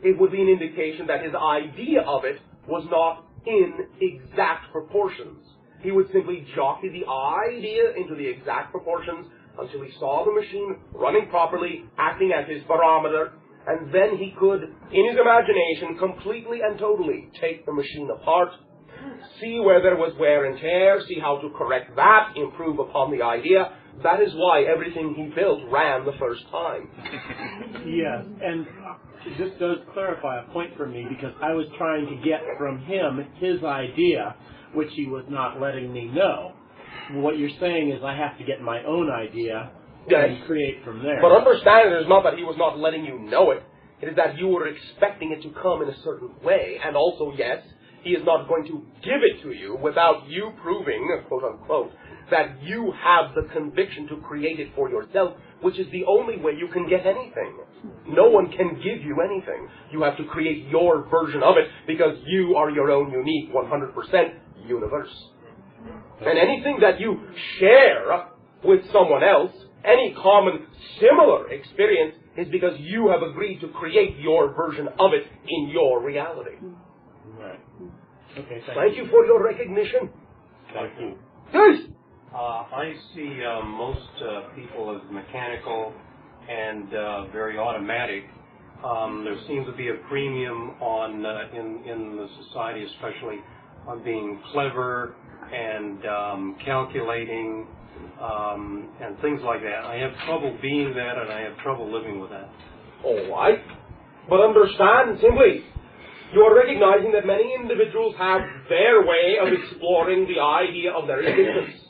it would be an indication that his idea of it was not in exact proportions. He would simply jockey the idea into the exact proportions until he saw the machine running properly, acting as his barometer, and then he could, in his imagination, completely and totally take the machine apart, see where there was wear and tear, see how to correct that, improve upon the idea. That is why everything he built ran the first time. Yes, and this does clarify a point for me, because I was trying to get from him his idea, which he was not letting me know. What you're saying is I have to get my own idea and create from there. But understand, it is not that he was not letting you know it. It is that you were expecting it to come in a certain way. And also, yes, he is not going to give it to you without you proving, quote unquote, that you have the conviction to create it for yourself, which is the only way you can get anything. No one can give you anything. You have to create your version of it because you are your own unique 100% universe. And anything that you share with someone else, any common similar experience, is because you have agreed to create your version of it in your reality. Right. Okay, thank you for your recognition. Thank you. Yes! I see most people as mechanical and very automatic. There seems to be a premium on in the society, especially on being clever and calculating and things like that. I have trouble being that, and I have trouble living with that. All right. But understand simply, you are recognizing that many individuals have their way of exploring the idea of their existence.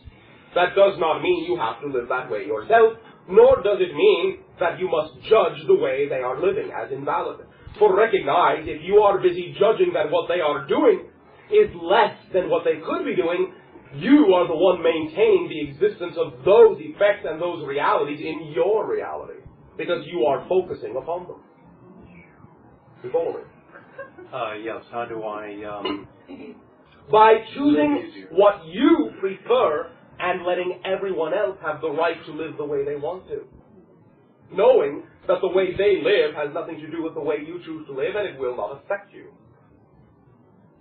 That does not mean you have to live that way yourself, nor does it mean that you must judge the way they are living as invalid. For recognize, if you are busy judging that what they are doing is less than what they could be doing, you are the one maintaining the existence of those effects and those realities in your reality, because you are focusing upon them. You follow me? Yes. How do I? By choosing what you prefer and letting everyone else have the right to live the way they want to. Knowing that the way they live has nothing to do with the way you choose to live, and it will not affect you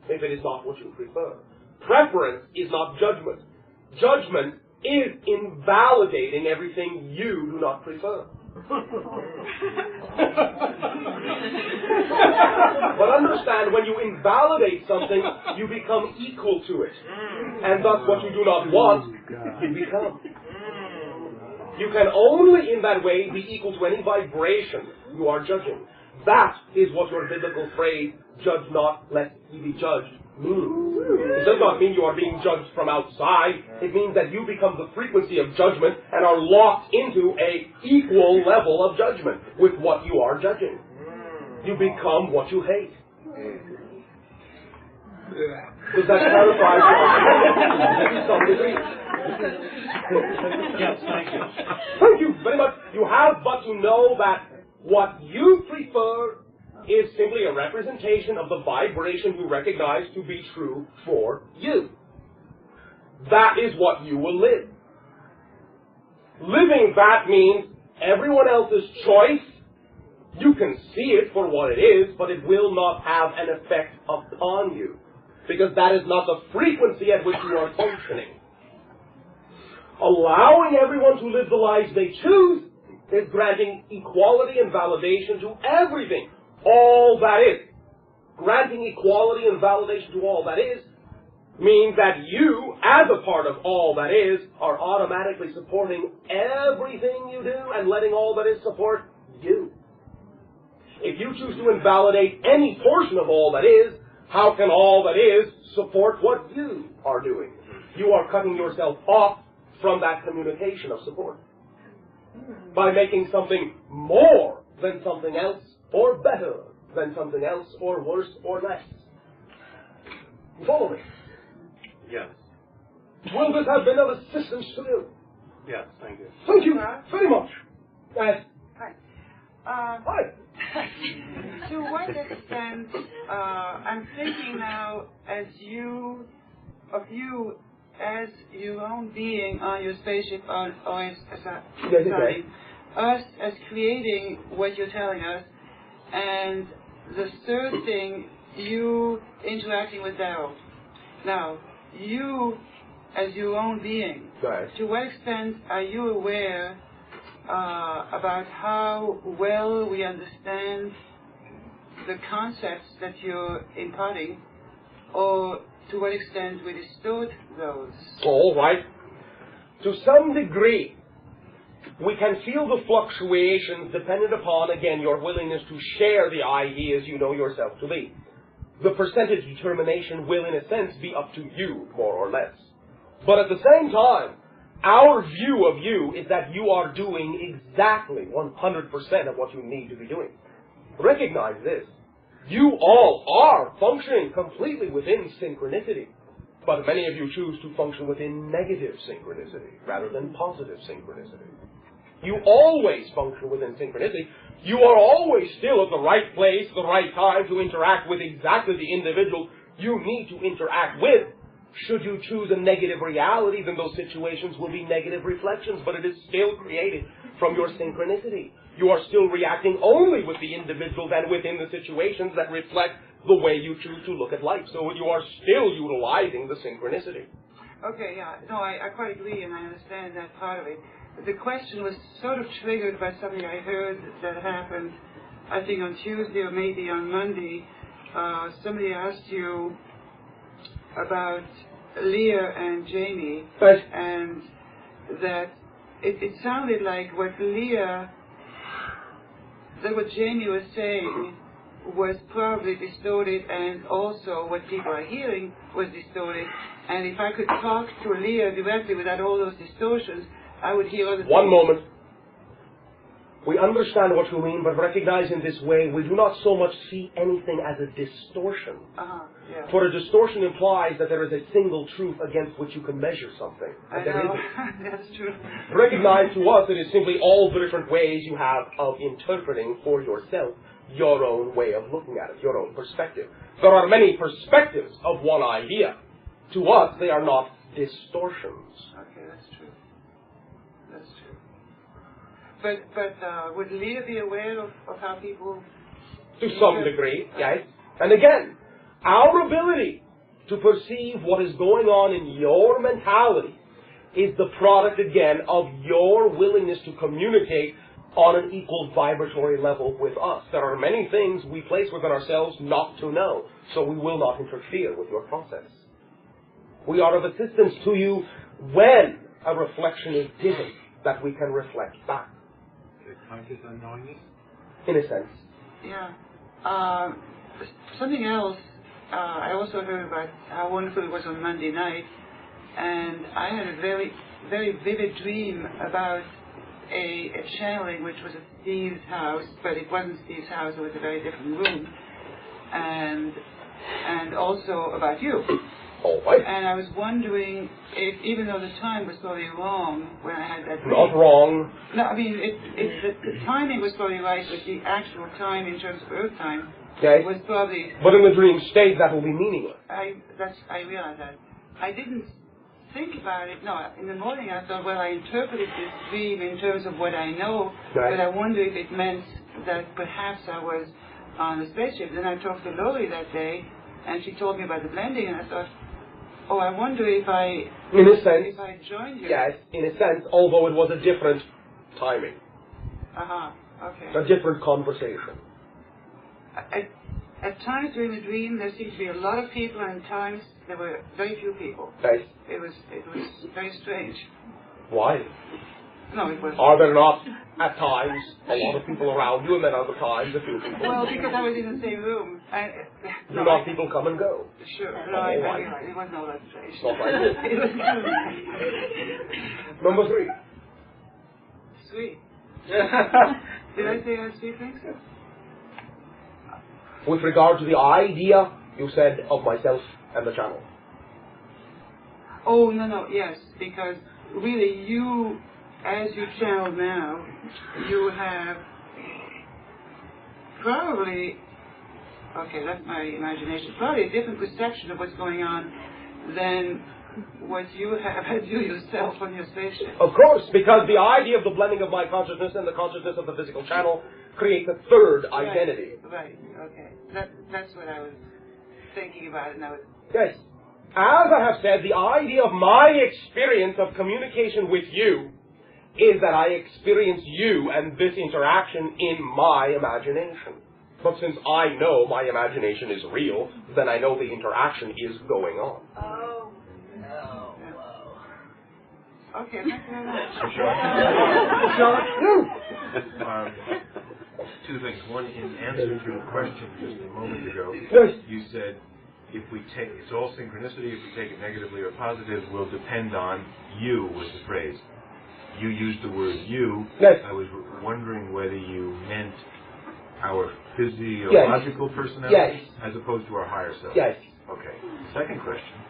if it is not what you prefer. Preference is not judgment. Judgment is invalidating everything you do not prefer. But understand, when you invalidate something, you become equal to it. And thus what you do not want, you become. You can only in that way be equal to any vibration you are judging. That is what your biblical phrase, judge not lest ye be judged, means. It does not mean you are being judged from outside. It means that you become the frequency of judgment and are locked into a equal level of judgment with what you are judging. You become what you hate. Does that clarify? Yes, thank you. Thank you very much. You have but to know that what you prefer is simply a representation of the vibration you recognize to be true for you. That is what you will live. Living that means everyone else's choice. You can see it for what it is, but it will not have an effect upon you, because that is not the frequency at which you are functioning. Allowing everyone to live the lives they choose is granting equality and validation to everything, all that is. Granting equality and validation to all that is means that you, as a part of all that is, are automatically supporting everything you do and letting all that is support you. If you choose to invalidate any portion of all that is, how can all that is support what you are doing? You are cutting yourself off from that communication of support by making something more than something else, or better than something else, or worse or less. You follow me? Yes. Will this have been of assistance to you? Yes, thank you. Thank you very much. Yes. Hi. Hi. To what extent, I'm thinking now as you as your own being on your spaceship on society, us as creating what you're telling us, and the third thing, you interacting with Daryl. Now, you as your own being, to what extent are you aware about how well we understand the concepts that you're imparting, or to what extent we distort those? All right. To some degree, we can feel the fluctuations dependent upon, again, your willingness to share the ideas you know yourself to be. The percentage determination will, in a sense, be up to you, more or less. But at the same time, our view of you is that you are doing exactly 100% of what you need to be doing. Recognize this. You all are functioning completely within synchronicity, but many of you choose to function within negative synchronicity rather than positive synchronicity. You always function within synchronicity. You are always still at the right place, the right time to interact with exactly the individual you need to interact with. Should you choose a negative reality, then those situations will be negative reflections, but it is still created from your synchronicity. You are still reacting only with the individuals and within the situations that reflect the way you choose to look at life. So you are still utilizing the synchronicity. Okay, yeah. No, I quite agree, and I understand that part of it. The question was sort of triggered by something I heard that happened, I think on Tuesday or maybe on Monday. Somebody asked you about Leah and Jamie, and that it sounded like what Jamie was saying was probably distorted, and also what people are hearing was distorted. And if I could talk to Leah directly without all those distortions, I would hear other things. One moment. We understand what you mean, but recognize in this way, we do not so much see anything as a distortion. Yeah. For a distortion implies that there is a single truth against which you can measure something. I know. That's true. Recognize to us it is simply all the different ways you have of interpreting for yourself your own way of looking at it, your own perspective. There are many perspectives of one idea. To us, they are not distortions. Okay, that's true. That's true. But would Leah be aware of how people... To some degree, yes. And again, our ability to perceive what is going on in your mentality is the product, again, of your willingness to communicate on an equal vibratory level with us. There are many things we place within ourselves not to know, so we will not interfere with your process. We are of assistance to you when a reflection is given that we can reflect back. Conscious unknowingness? In a sense. Yeah. Something else, I also heard about how wonderful it was on Monday night, and I had a very, very vivid dream about a channeling which was at Steve's house, but it wasn't Steve's house, it was a very different room. And and also about you. All right. And I was wondering if, even though the time was probably wrong when I had that dream. Not wrong. No, I mean, the timing was probably right, but the actual time in terms of Earth time was probably... But in the dream state, that will be meaningless. I realized that. I didn't think about it. No, in the morning I thought, well, I interpreted this dream in terms of what I know, but I wonder if it meant that perhaps I was on a spaceship. Then I talked to Lori that day, and she told me about the blending, and I thought, oh, I wonder if I joined you. Yes, in a sense, although it was a different timing. Okay. A different conversation. At times during the dream, there seemed to be a lot of people, and at times there were very few people. Yes. It was very strange. Why? No, it was. Are there not, at times, a lot of people around you, and then other times a few people? Well, because I was in the same room. Do not people come and go? Sure. No, I realized it was not that strange. Not like this. It was Number 3. Sweet. Did I say I had sweet things? With regard to the idea, you said, of myself and the channel. Oh, no, yes, because really you, as you channel now, you have probably, okay, that's my imagination, probably a different perception of what's going on than what you have as you yourself on your spaceship. Of course, because the idea of the blending of my consciousness and the consciousness of the physical channel creates a third identity. Right, okay. That's what I was thinking about, and I was... Yes. As I have said, the idea of my experience of communication with you is that I experience you and this interaction in my imagination. But since I know my imagination is real, then I know the interaction is going on. Oh, no. Okay, thank you very much. Two things. One, in answer to a question just a moment ago, you said, if we take, it's all synchronicity, if we take it negatively or positive, will depend on you, was the phrase. You used the word you. Yes. I was wondering whether you meant our physiological personality as opposed to our higher self. Yes. Okay. Second question.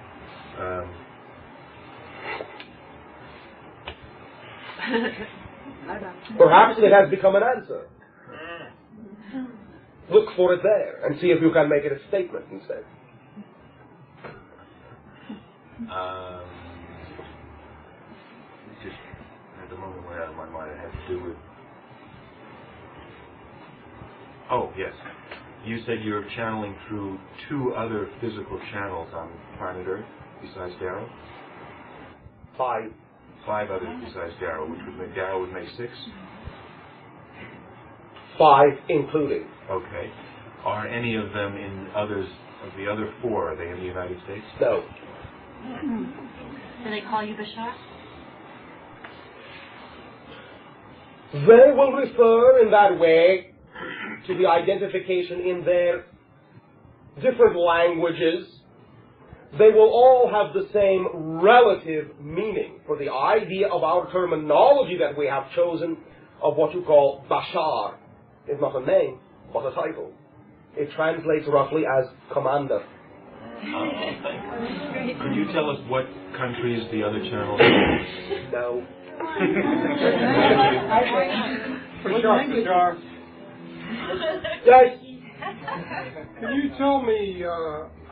Perhaps it has become an answer. Look for it there and see if you can make it a statement instead. Just at the moment went out of my mind, it had to do with... Oh, yes. You said you're channeling through 2 other physical channels on planet Earth besides Darrow? 5. 5 others besides Darrow, which would make Darrow would make 6? 5 including. Okay. Are any of them in others, of the other 4, are they in the United States? No. Do they call you Bashar? They will refer in that way to the identification in their different languages. They will all have the same relative meaning, for the idea of our terminology that we have chosen of what you call Bashar is not a name, but a title. It translates roughly as commander. Could you tell us what countries the other channels are? No. Bashar. Yes. Can you tell me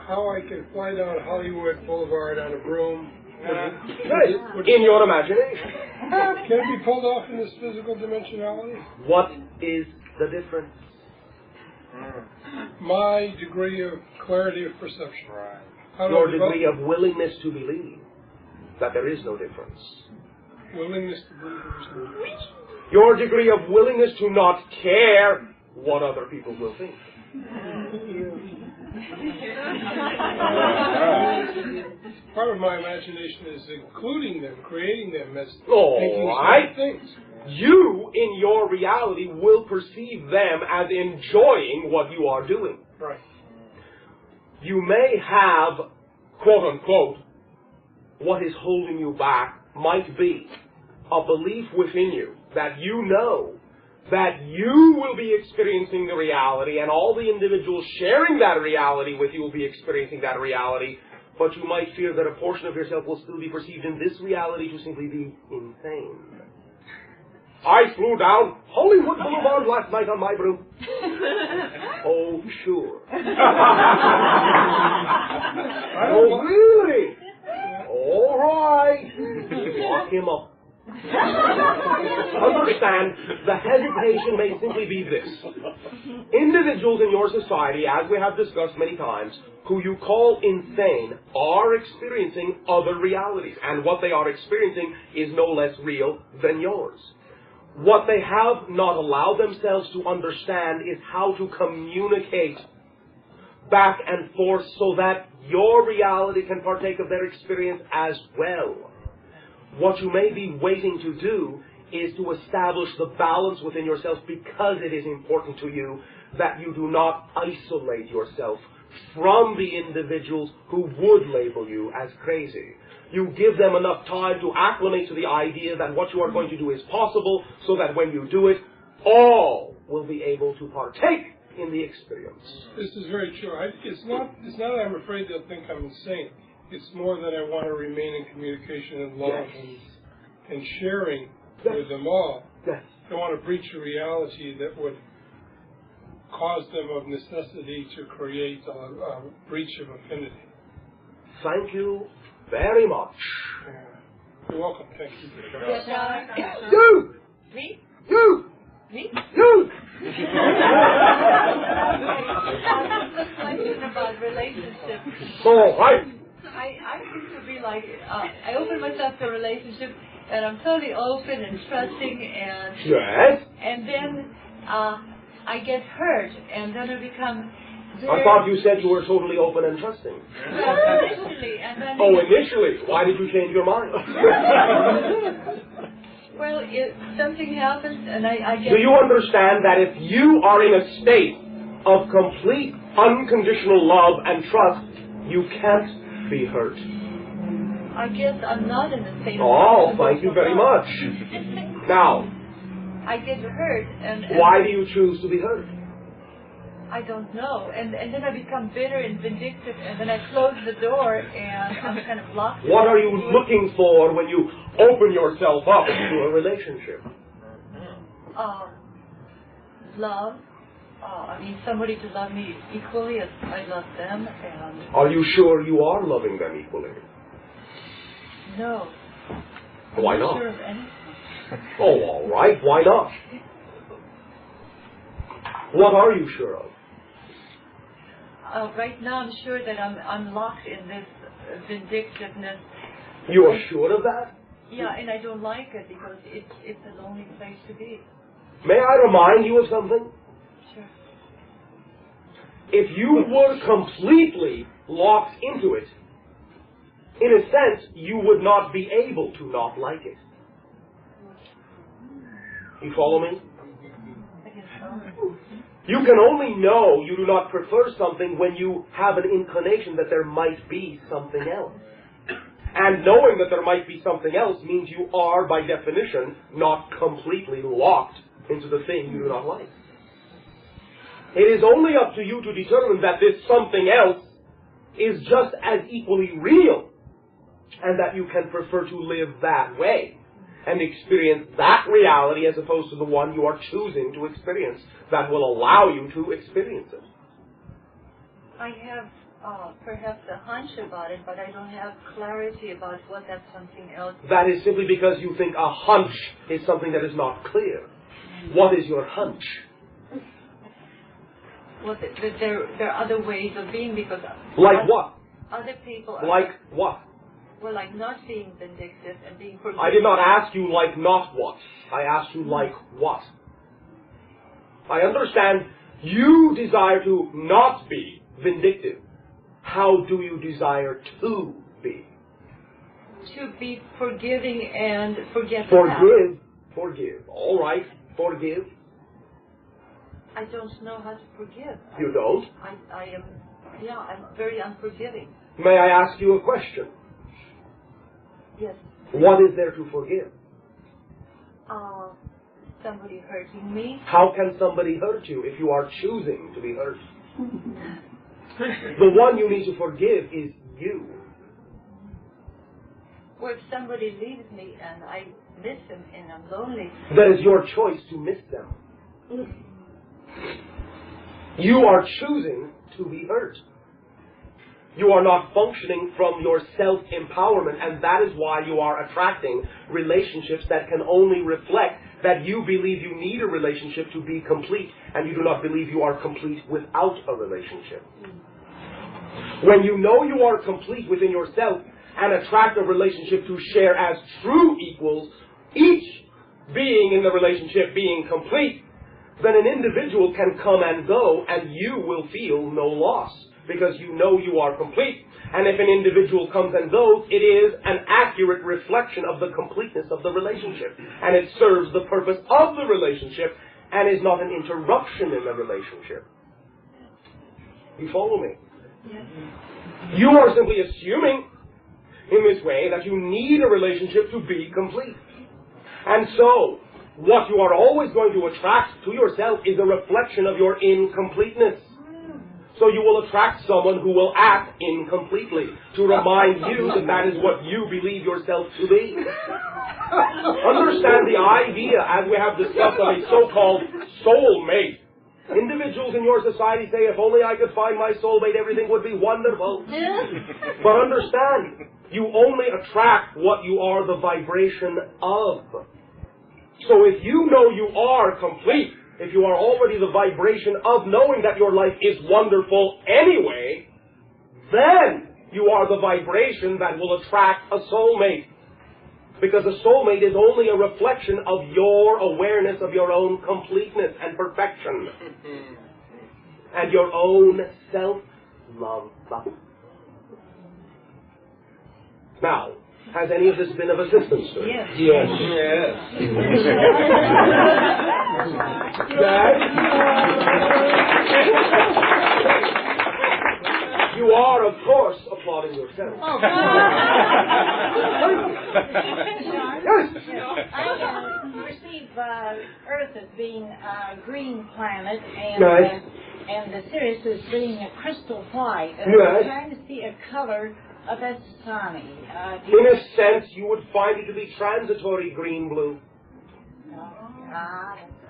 how I can fly down Hollywood Boulevard on a broom? In your imagination. Can it be pulled off in this physical dimensionality? What is the difference? My degree of clarity of perception. Right. Your degree of willingness to believe that there is no difference. Willingness to believe there is no difference. Your degree of willingness to not care what other people will think. Part of my imagination is including them, creating them as thinking things. You, in your reality, will perceive them as enjoying what you are doing. Right. You may have, quote unquote, what is holding you back might be a belief within you that you know that you will be experiencing the reality, and all the individuals sharing that reality with you will be experiencing that reality, but you might fear that a portion of yourself will still be perceived in this reality to simply be insane. I flew down Hollywood Boulevard last night on my broom. Oh, sure. Oh, really? All right. Lock him up. Understand, the hesitation may simply be this. Individuals in your society, as we have discussed many times, who you call insane, are experiencing other realities. And what they are experiencing is no less real than yours. What they have not allowed themselves to understand is how to communicate back and forth so that your reality can partake of their experience as well. What you may be waiting to do is to establish the balance within yourself, because it is important to you that you do not isolate yourself from the individuals who would label you as crazy. You give them enough time to acclimate to the idea that what you are going to do is possible, so that when you do it, all will be able to partake in the experience. This is very true. It's not that I'm afraid they'll think I'm insane. It's more that I want to remain in communication and love and sharing with them all. Yes. I want to breach a reality that would cause them of necessity to create a breach of affinity. Thank you very much. You're welcome. Thank you. You! Me? You! Me? You! The question about relationships. All right. I seem to be like, I open myself to a relationship, and I'm totally open and trusting, and Yes? and then I get hurt, and then I become I thought you said you were totally open and trusting. Well, initially, and then... Oh, initially? Why did you change your mind? Well, something happens, and I get... Do you understand that if you are in a state of complete unconditional love and trust, you can't be hurt? I guess I'm not in the state of... Oh, thank you very much. Now... I get hurt, and why do you choose to be hurt? I don't know. And then I become bitter and vindictive, and then I close the door, and I'm kind of locked. What are you looking for when you open yourself up to a relationship? Love. I mean, somebody to love me equally as I love them, and... Are you sure you are loving them equally? No. Why I'm not? sure of anything. Oh, all right. Why not? What are you sure of? Right now, I'm sure that I'm locked in this vindictiveness. You are sure of that? Yeah, and I don't like it because it's a lonely place to be. May I remind you of something? Sure. If you were completely locked into it, in a sense, you would not be able to not like it. You follow me? You can only know you do not prefer something when you have an inclination that there might be something else. And knowing that there might be something else means you are, by definition, not completely locked into the thing you do not like. It is only up to you to determine that this something else is just as equally real, and that you can prefer to live that way and experience that reality as opposed to the one you are choosing to experience that will allow you to experience it. I have perhaps a hunch about it, but I don't have clarity about what that something else is. That is simply because you think a hunch is something that is not clear. What is your hunch? Well, there are other ways of being because... Like what? Other people... Like what? Well, like not being vindictive and being forgiving. I did not ask you like not what. I asked you like what. I understand you desire to not be vindictive. How do you desire to be? To be forgiving and forget the past. Forgive. All right, forgive. I don't know how to forgive. You don't? I'm very unforgiving. May I ask you a question? Yes. What is there to forgive? somebody hurting me. How can somebody hurt you if you are choosing to be hurt? The one you need to forgive is you. Well, if somebody leaves me and I miss him and I'm lonely. That is your choice to miss them. You are choosing to be hurt. You are not functioning from your self-empowerment, and that is why you are attracting relationships that can only reflect that you believe you need a relationship to be complete, and you do not believe you are complete without a relationship. When you know you are complete within yourself and attract a relationship to share as true equals, each being in the relationship being complete, then an individual can come and go and you will feel no loss because you know you are complete. And if an individual comes and goes, it is an accurate reflection of the completeness of the relationship. And it serves the purpose of the relationship and is not an interruption in the relationship. You follow me? Yes. You are simply assuming in this way that you need a relationship to be complete. And so, what you are always going to attract to yourself is a reflection of your incompleteness. So you will attract someone who will act incompletely to remind you that that is what you believe yourself to be. Understand the idea, as we have discussed, of a so-called soulmate. Individuals in your society say, if only I could find my soulmate, everything would be wonderful. But understand, you only attract what you are the vibration of. So if you know you are complete, if you are already the vibration of knowing that your life is wonderful anyway, then you are the vibration that will attract a soulmate. Because a soulmate is only a reflection of your awareness of your own completeness and perfection. And your own self-love. Now, has any of this been of assistance to you? Yes. You are, of course, applauding yourself. Oh, I perceive Earth as being a green planet and the Sirius as being a crystal white. And I'm trying to see a color of Esthani. In a sense, you would find it to be transitory green-blue.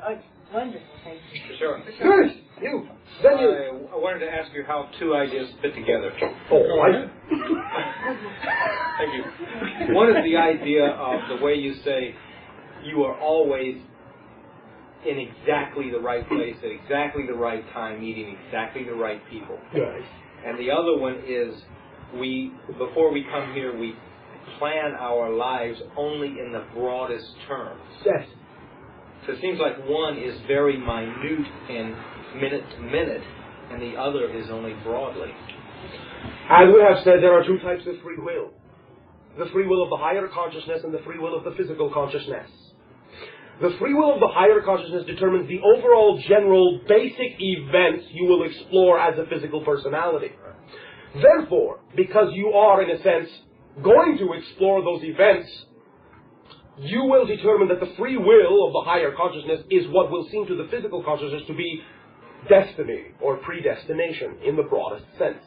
It's wonderful. Thank you. Sure. Good. You. Then you. I wanted to ask you how two ideas fit together. Oh, I... Thank you. One is the idea of the way you say you are always in exactly the right place at exactly the right time, meeting exactly the right people. Yes. And the other one is before we come here, we plan our lives only in the broadest terms. Yes. So it seems like one is very minute and minute to minute, and the other is only broadly. As we have said, there are two types of free will. The free will of the higher consciousness and the free will of the physical consciousness. The free will of the higher consciousness determines the overall general basic events you will explore as a physical personality. Therefore, because you are, in a sense, going to explore those events, you will determine that the free will of the higher consciousness is what will seem to the physical consciousness to be destiny or predestination in the broadest sense.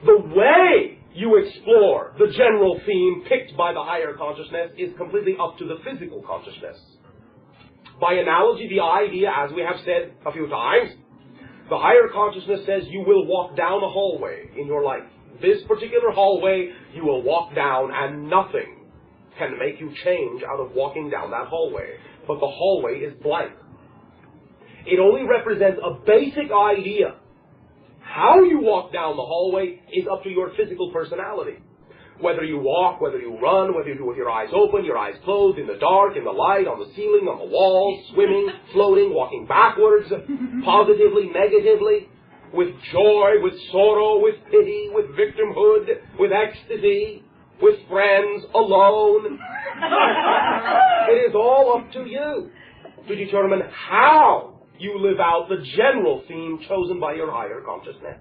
The way you explore the general theme picked by the higher consciousness is completely up to the physical consciousness. By analogy, the idea, as we have said a few times, the higher consciousness says you will walk down a hallway in your life. This particular hallway you will walk down, and nothing can make you change out of walking down that hallway. But the hallway is blank. It only represents a basic idea. How you walk down the hallway is up to your physical personality. Whether you walk, whether you run, whether you do it with your eyes open, your eyes closed, in the dark, in the light, on the ceiling, on the walls, swimming, floating, walking backwards, positively, negatively, with joy, with sorrow, with pity, with victimhood, with ecstasy, with friends, alone. It is all up to you to determine how you live out the general theme chosen by your higher consciousness.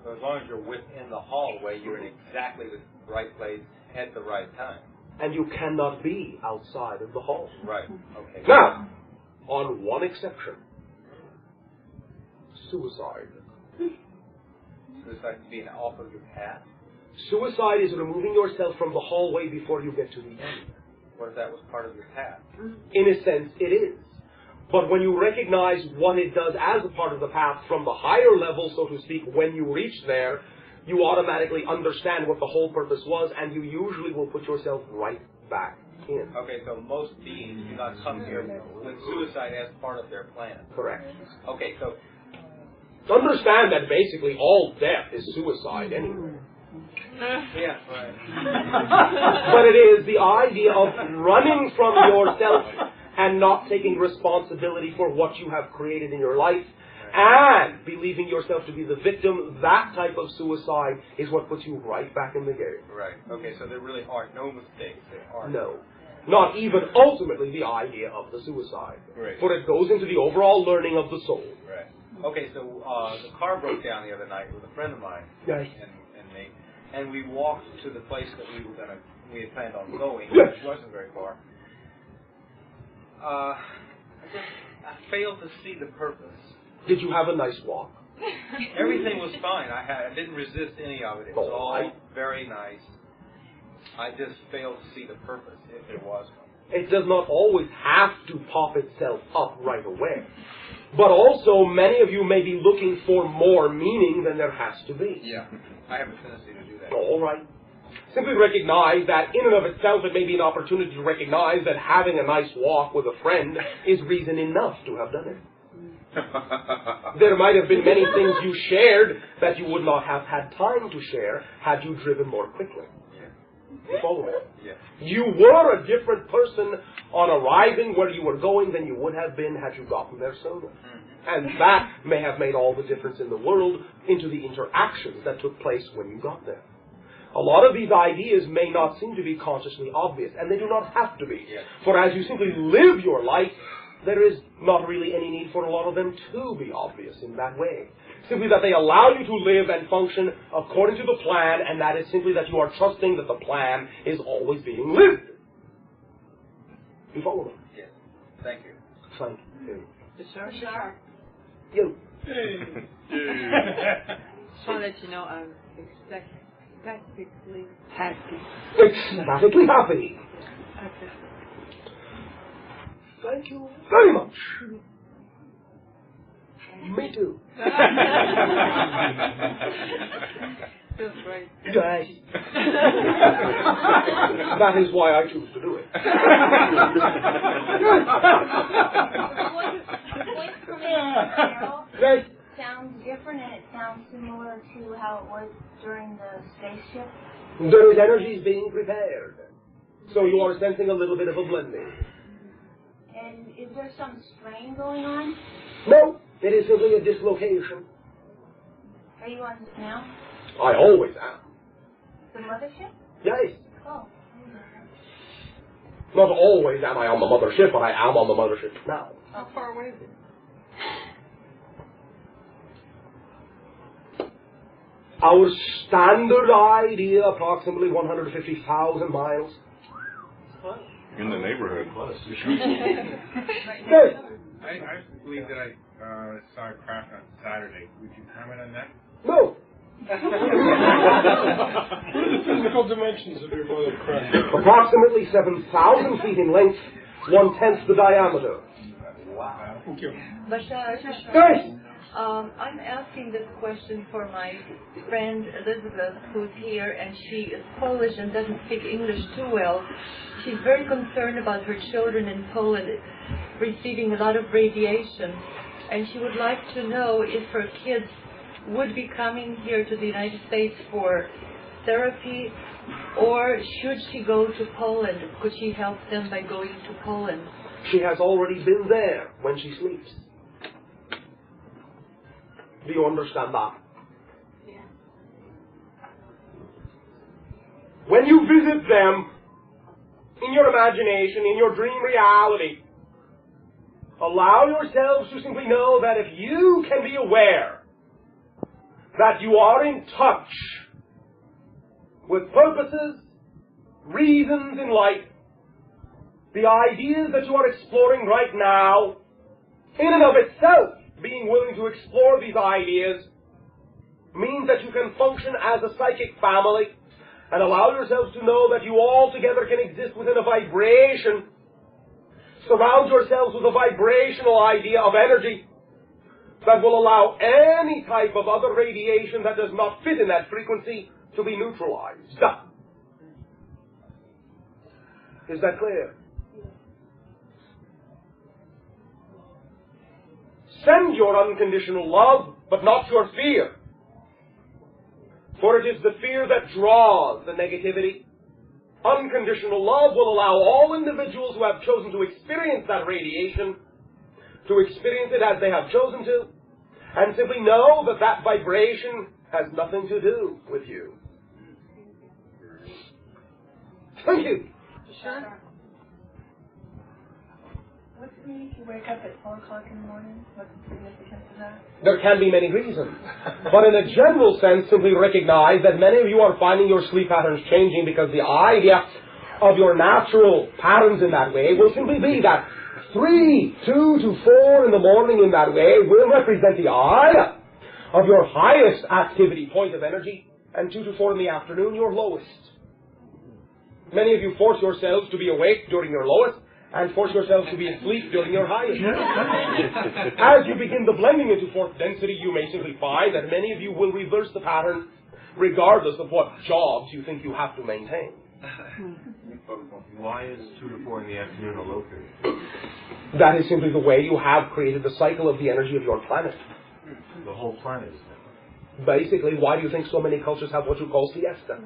So as long as you're within the hallway, you're in exactly the right place at the right time. and you cannot be outside of the hall. Right. Okay. Now, on one exception, suicide. Suicide being off of your path? Suicide is removing yourself from the hallway before you get to the end. What if that was part of your path? In a sense, it is. But when you recognize what it does as a part of the path from the higher level, so to speak, when you reach there, you automatically understand what the whole purpose was, and you usually will put yourself right back in. Okay, so most beings do not come here with suicide as part of their plan. Correct. Okay, so... Understand that basically all death is suicide anyway. Yeah, right. But it is the idea of running from yourself and not taking responsibility for what you have created in your life and believing yourself to be the victim. That type of suicide is what puts you right back in the game. Right. Okay, so there really are no mistakes. There are no. Not even ultimately the idea of the suicide. Right. For it goes into the overall learning of the soul. Right. Okay, so the car broke down the other night with a friend of mine. Yes. And me. And we walked to the place that we had planned on going, yes. which wasn't very far. I failed to see the purpose. Did you have a nice walk? Everything was fine. I didn't resist any of it. It was all very nice. I just failed to see the purpose, if there was one. It does not always have to pop itself up right away. But also, many of you may be looking for more meaning than there has to be. Yeah, I have a tendency to do that. All right. Simply recognize that in and of itself it may be an opportunity to recognize that having a nice walk with a friend is reason enough to have done it. There might have been many things you shared that you would not have had time to share had you driven more quickly. You follow me? Yeah. You were a different person on arriving where you were going than you would have been had you gotten there sooner. And that may have made all the difference in the world into the interactions that took place when you got there. A lot of these ideas may not seem to be consciously obvious, and they do not have to be. Yeah. For as you simply live your life, there is not really any need for a lot of them to be obvious in that way. Simply that they allow you to live and function according to the plan, and that is simply that you are trusting that the plan is always being lived. You follow me? Yes. Thank you. Thank you. Bashar. You. Hey. Just want to let you know I'm ecstatically happy. Ecstatically happy. Okay. Thank you very much. Me too. Feels great. Yes. That is why I choose to do it. The voice coming from Carol sounds different, and it sounds similar to how it was during the spaceship. There is energies being prepared. So you are sensing a little bit of a blending. And is there some strain going on? No, it is simply a dislocation. Are you on now? I always am. The mothership? Yes. Oh. Not always am I on the mothership, but I am on the mothership now. How far away is it? Our standard idea, approximately 150,000 miles. In the neighborhood. Yes. I believe that I saw a craft on Saturday. Would you comment on that? No. What are the physical dimensions of your mothercraft? Approximately 7,000 feet in length, 1/10 the diameter. Wow. Thank you. Bashar, Yes. I'm asking this question for my friend Elizabeth, who's here, and she is Polish and doesn't speak English too well. She's very concerned about her children in Poland receiving a lot of radiation, and she would like to know if her kids would be coming here to the United States for therapy, or should she go to Poland? Could she help them by going to Poland? She has already been there when she sleeps. Do you understand that? Yeah. When you visit them, in your imagination, in your dream reality, allow yourselves to simply know that if you can be aware that you are in touch with purposes reasons in life, the ideas that you are exploring right now, in and of itself, being willing to explore these ideas, means that you can function as a psychic family and allow yourselves to know that you all together can exist within a vibration. Surround yourselves with a vibrational idea of energy that will allow any type of other radiation that does not fit in that frequency to be neutralized. Is that clear? Send your unconditional love, but not your fear. For it is the fear that draws the negativity. Unconditional love will allow all individuals who have chosen to experience that radiation to experience it as they have chosen to, and simply know that that vibration has nothing to do with you. Thank you. Sure. What's the meaning if you wake up at 4 o'clock in the morning? What's the significance of that? There can be many reasons. But in a general sense, simply recognize that many of you are finding your sleep patterns changing because the idea of your natural patterns in that way will simply be that 2 to 4 in the morning in that way will represent the idea of your highest activity point of energy, and 2 to 4 in the afternoon, your lowest. Many of you force yourselves to be awake during your lowest, and force yourselves to be asleep during your highest. As you begin the blending into fourth density, you may simply find that many of you will reverse the pattern regardless of what jobs you think you have to maintain. Why is 2 to 4 in the afternoon a low period? That is simply the way you have created the cycle of the energy of your planet. The whole planet is that. Basically, why do you think so many cultures have what you call siesta?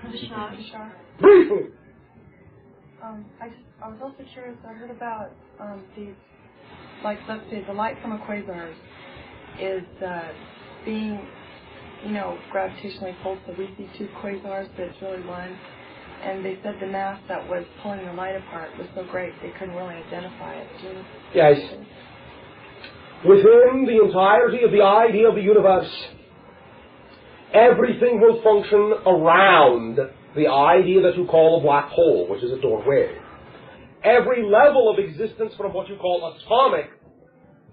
Bashar. Briefly. I was also curious. I heard about these, like, let's say, the light from a quasars is being, gravitationally pulled. So we see 2 quasars, but it's really one. And they said the mass that was pulling the light apart was so great they couldn't really identify it. Yes. Within the entirety of the idea of the universe, everything will function around the idea that you call a black hole, which is a doorway. Every level of existence, from what you call atomic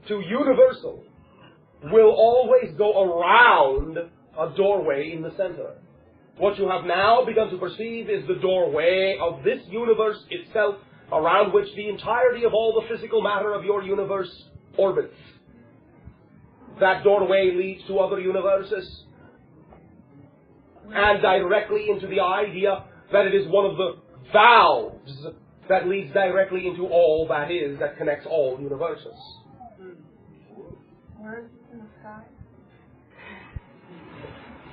to universal, will always go around a doorway in the center. What you have now begun to perceive is the doorway of this universe itself, around which the entirety of all the physical matter of your universe orbits. That doorway leads to other universes, and directly into the idea that it is one of the valves that leads directly into all that is, that connects all universes. Where is it in the sky?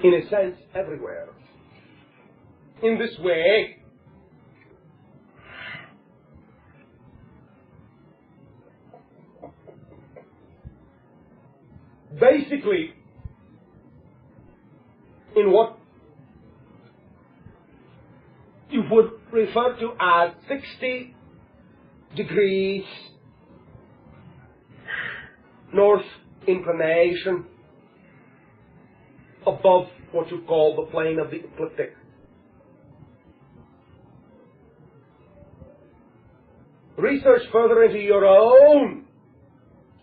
In a sense, everywhere. In this way, basically, in what you would refer to as 60 degrees north inclination above what you call the plane of the ecliptic. Research further into your own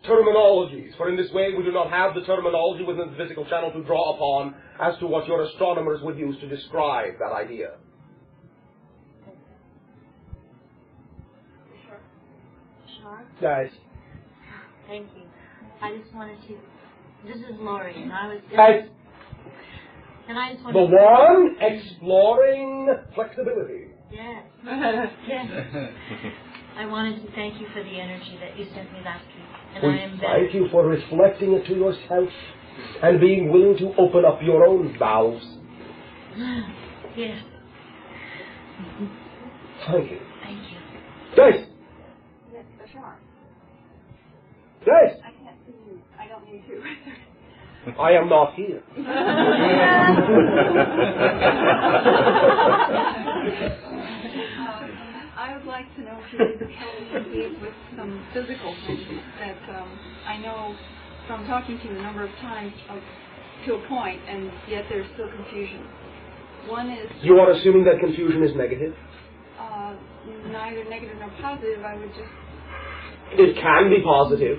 terminologies, for in this way we do not have the terminology within the physical channel to draw upon as to what your astronomers would use to describe that idea. Sure. Guys. Thank you. I just wanted to. This is Lori, and I was. Guys. And I just The wanted one exploring flexibility. Yes. Yes. I wanted to thank you for the energy that you sent me last week, and I am better. Thank you for reflecting it to yourself and being willing to open up your own valves. Yes. Thank you. Thank you. Guys. Yes, Bashar. Guys. I can't see you. I don't need to. I am not here. I would like to know if you could help me with some physical things that I know from talking to you a number of times of to a point, and yet there's still confusion. One is... You are assuming that confusion is negative? Neither negative nor positive. I would just... It can be positive.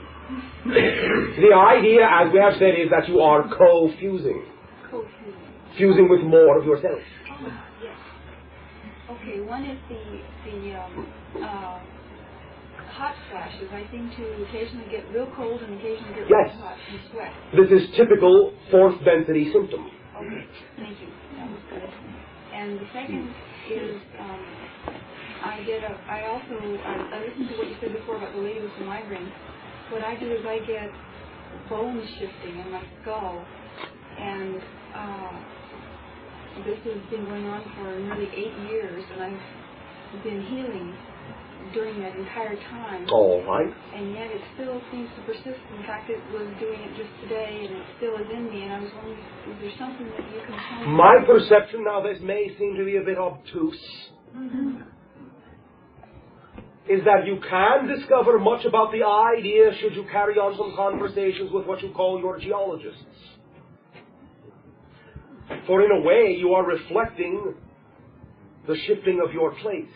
The idea, as we have said, is that you are co-fusing. Co-fusing. Fusing with more of yourself. Oh, yes. Okay, one is the hot flashes. I seem to occasionally get real cold and occasionally get real hot and sweat. This is typical fourth density symptom. Okay, thank you. That was good. And the second is I listened to what you said before about the lady with the migraine. What I do is I get bone shifting in my skull, and this has been going on for nearly 8 years, and I've been healing during that entire time. All right. And yet it still seems to persist. In fact, it was doing it just today, and it still is in me, and I was wondering, is there something that you can tell me? My perception, now this may seem to be a bit obtuse, is that you can discover much about the idea should you carry on some conversations with what you call your geologists. For in a way, you are reflecting the shifting of your place.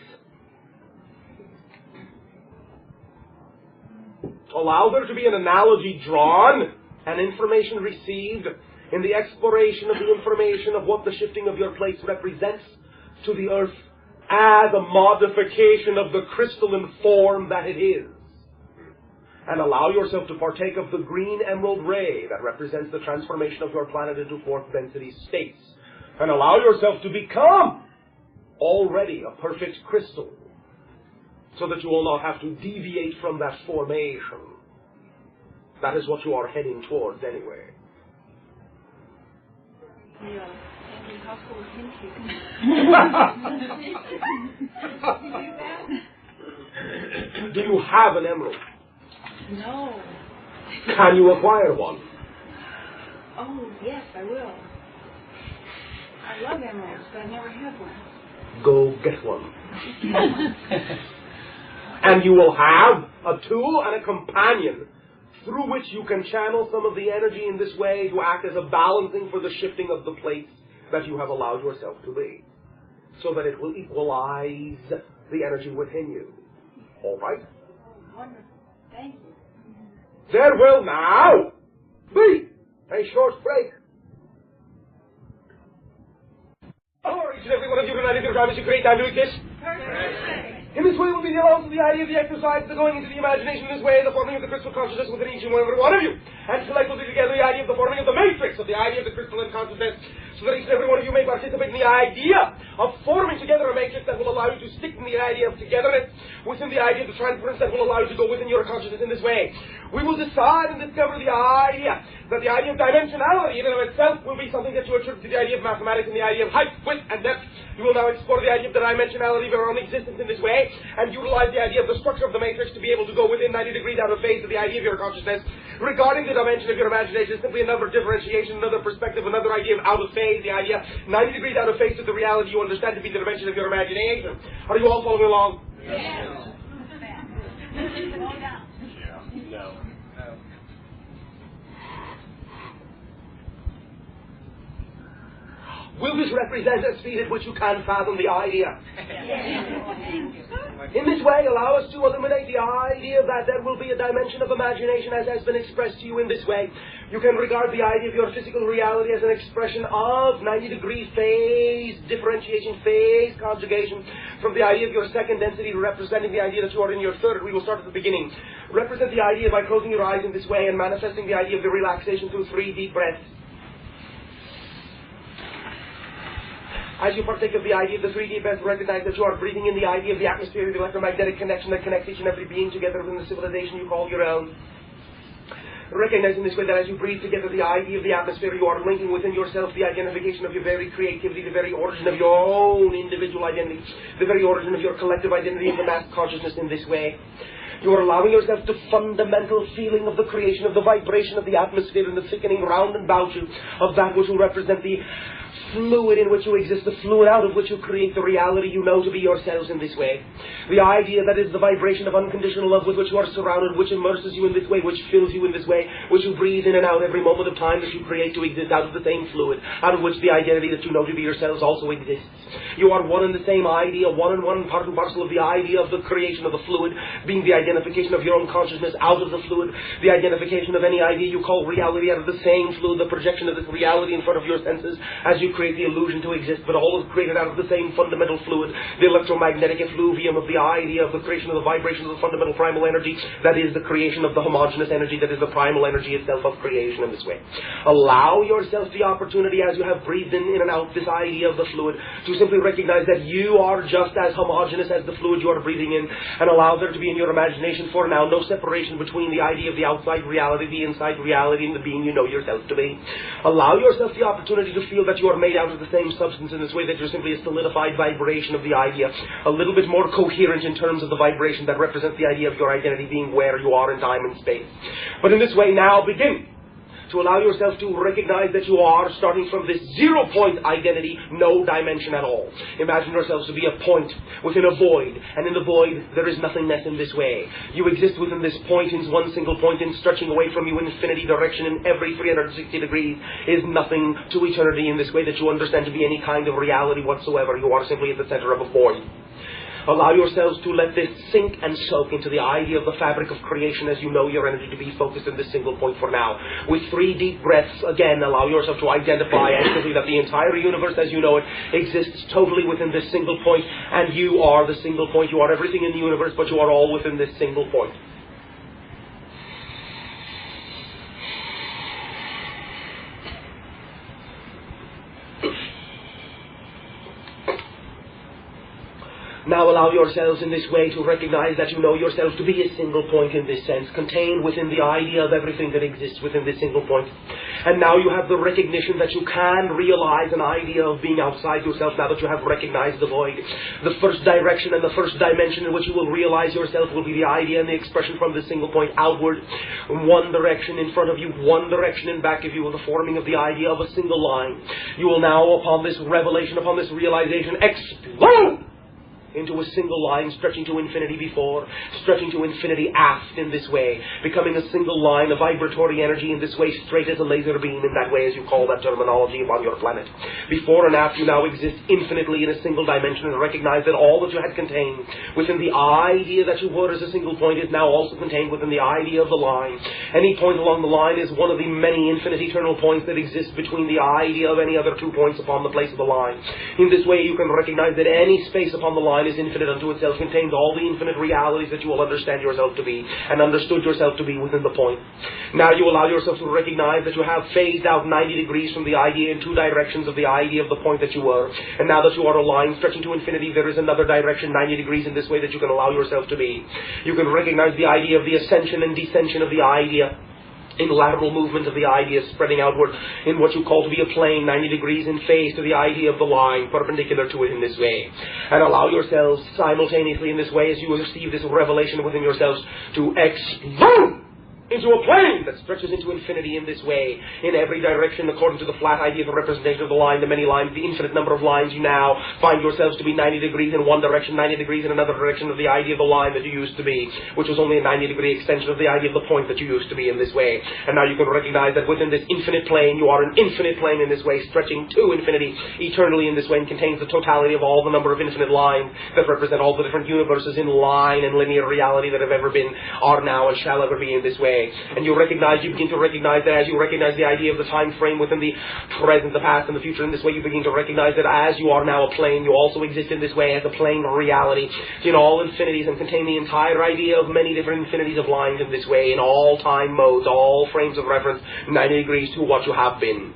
Allow there to be an analogy drawn and information received in the exploration of the information of what the shifting of your place represents to the earth as a modification of the crystalline form that it is. And allow yourself to partake of the green emerald ray that represents the transformation of your planet into fourth density states. And allow yourself to become already a perfect crystal, so that you will not have to deviate from that formation. That is what you are heading towards anyway. Yeah. Do you have an emerald? No. Can you acquire one? Oh, yes, I will. I love emeralds, but I never had one. Go get one. And you will have a tool and a companion through which you can channel some of the energy in this way to act as a balancing for the shifting of the plates that you have allowed yourself to be, so that it will equalize the energy within you. All right? Wonderful. Thank you. There will now be a short break. For each and every one of you tonight, if your time is a great time to exist. In this way will be the allowance of the idea of the exercise, the going into the imagination in this way, the forming of the crystal consciousness within each and every one of you. And collectively together the idea of the forming of the matrix of the idea of the crystalline consciousness, so that each and every one of you may participate in the idea of forming together a matrix that will allow you to stick in the idea of togetherness within the idea of the transference that will allow you to go within your consciousness in this way. We will decide and discover the idea that the idea of dimensionality in and of itself will be something that you attribute to the idea of mathematics and the idea of height, width, and depth. We will now explore the idea of the dimensionality of our own existence in this way, and utilize the idea of the structure of the matrix to be able to go within 90 degrees out of phase of the idea of your consciousness. Regarding the dimension of your imagination, simply another differentiation, another perspective, another idea of out of phase, the idea 90 degrees out of phase of the reality you understand to be the dimension of your imagination. Are you all following along? Yes. No. Will this represent a speed at which you can fathom the idea? In this way, allow us to eliminate the idea that there will be a dimension of imagination as has been expressed to you in this way. You can regard the idea of your physical reality as an expression of 90-degree phase, differentiation, phase, conjugation, from the idea of your second density representing the idea that you are in your third. We will start at the beginning. Represent the idea by closing your eyes in this way and manifesting the idea of the relaxation through 3 deep breaths. As you partake of the idea of the 3D breath, recognize that you are breathing in the idea of the atmosphere, the electromagnetic connection that connects each and every being together within the civilization you call your own. Recognize in this way that as you breathe together the idea of the atmosphere, you are linking within yourself the identification of your very creativity, the very origin of your own individual identity, the very origin of your collective identity in the mass consciousness in this way. You are allowing yourself to fundamental feeling of the creation, of the vibration of the atmosphere and the thickening round and about you of that which will represent the fluid in which you exist, the fluid out of which you create the reality you know to be yourselves in this way. The idea that is the vibration of unconditional love with which you are surrounded, which immerses you in this way, which fills you in this way, which you breathe in and out every moment of time that you create to exist out of the same fluid, out of which the identity that you know to be yourselves also exists. You are one and the same idea, one and one, part and parcel of the idea of the creation of the fluid, being the identification of your own consciousness out of the fluid, the identification of any idea you call reality out of the same fluid, the projection of this reality in front of your senses as you create the illusion to exist, but all is created out of the same fundamental fluid, the electromagnetic effluvium of the idea of the creation of the vibration of the fundamental primal energy, that is the creation of the homogeneous energy, that is the primal energy itself of creation in this way. Allow yourself the opportunity as you have breathed in and out this idea of the fluid to simply recognize that you are just as homogeneous as the fluid you are breathing in, and allow there to be in your imagination for now no separation between the idea of the outside reality, the inside reality, and the being you know yourself to be. Allow yourself the opportunity to feel that you are made out of the same substance in this way, that you're simply a solidified vibration of the idea, a little bit more coherent in terms of the vibration that represents the idea of your identity being where you are in time and space. But in this way now begin to allow yourself to recognize that you are starting from this 0 point identity, no dimension at all. Imagine yourselves to be a point within a void, and in the void there is nothingness in this way. You exist within this point in one single point, and stretching away from you in infinity direction in every 360 degrees is nothing to eternity in this way that you understand to be any kind of reality whatsoever. You are simply at the center of a void. Allow yourselves to let this sink and soak into the idea of the fabric of creation as you know your energy to be focused in this single point for now. With 3 deep breaths, again, allow yourself to identify actively that the entire universe as you know it exists totally within this single point, and you are the single point. You are everything in the universe, but you are all within this single point. Now allow yourselves in this way to recognize that you know yourselves to be a single point in this sense, contained within the idea of everything that exists within this single point. And now you have the recognition that you can realize an idea of being outside yourself now that you have recognized the void. The first direction and the first dimension in which you will realize yourself will be the idea and the expression from this single point outward. One direction in front of you, one direction in back of you, the forming of the idea of a single line. You will now, upon this revelation, upon this realization, explode into a single line stretching to infinity before, stretching to infinity aft in this way, becoming a single line of vibratory energy in this way, straight as a laser beam in that way, as you call that terminology upon your planet. Before and after you now exist infinitely in a single dimension, and recognize that all that you had contained within the idea that you were as a single point is now also contained within the idea of the line. Any point along the line is one of the many infinite eternal points that exist between the idea of any other 2 points upon the place of the line. In this way you can recognize that any space upon the line is infinite unto itself, contains all the infinite realities that you will understand yourself to be and understood yourself to be within the point. Now you allow yourself to recognize that you have phased out 90 degrees from the idea in 2 directions of the idea of the point that you were, and now that you are a line stretching to infinity, there is another direction 90 degrees in this way that you can allow yourself to be. You can recognize the idea of the ascension and descension of the idea in lateral movement of the idea spreading outward in what you call to be a plane 90 degrees in phase to the idea of the line perpendicular to it in this way. And allow yourselves simultaneously in this way as you receive this revelation within yourselves to explode into a plane that stretches into infinity in this way, in every direction according to the flat idea of the representation of the line, the many lines, the infinite number of lines. You now find yourselves to be 90 degrees in one direction, 90 degrees in another direction of the idea of the line that you used to be, which was only a 90 degree extension of the idea of the point that you used to be in this way. And now you can recognize that within this infinite plane, you are an infinite plane in this way, stretching to infinity eternally in this way, and contains the totality of all the number of infinite lines that represent all the different universes in line and linear reality that have ever been, are now, and shall ever be in this way. And you begin to recognize that as you recognize the idea of the time frame within the present, the past, and the future in this way, you begin to recognize that as you are now a plane, you also exist in this way as a plane reality in all infinities, and contain the entire idea of many different infinities of lines in this way, in all time modes, all frames of reference, 90 degrees to what you have been.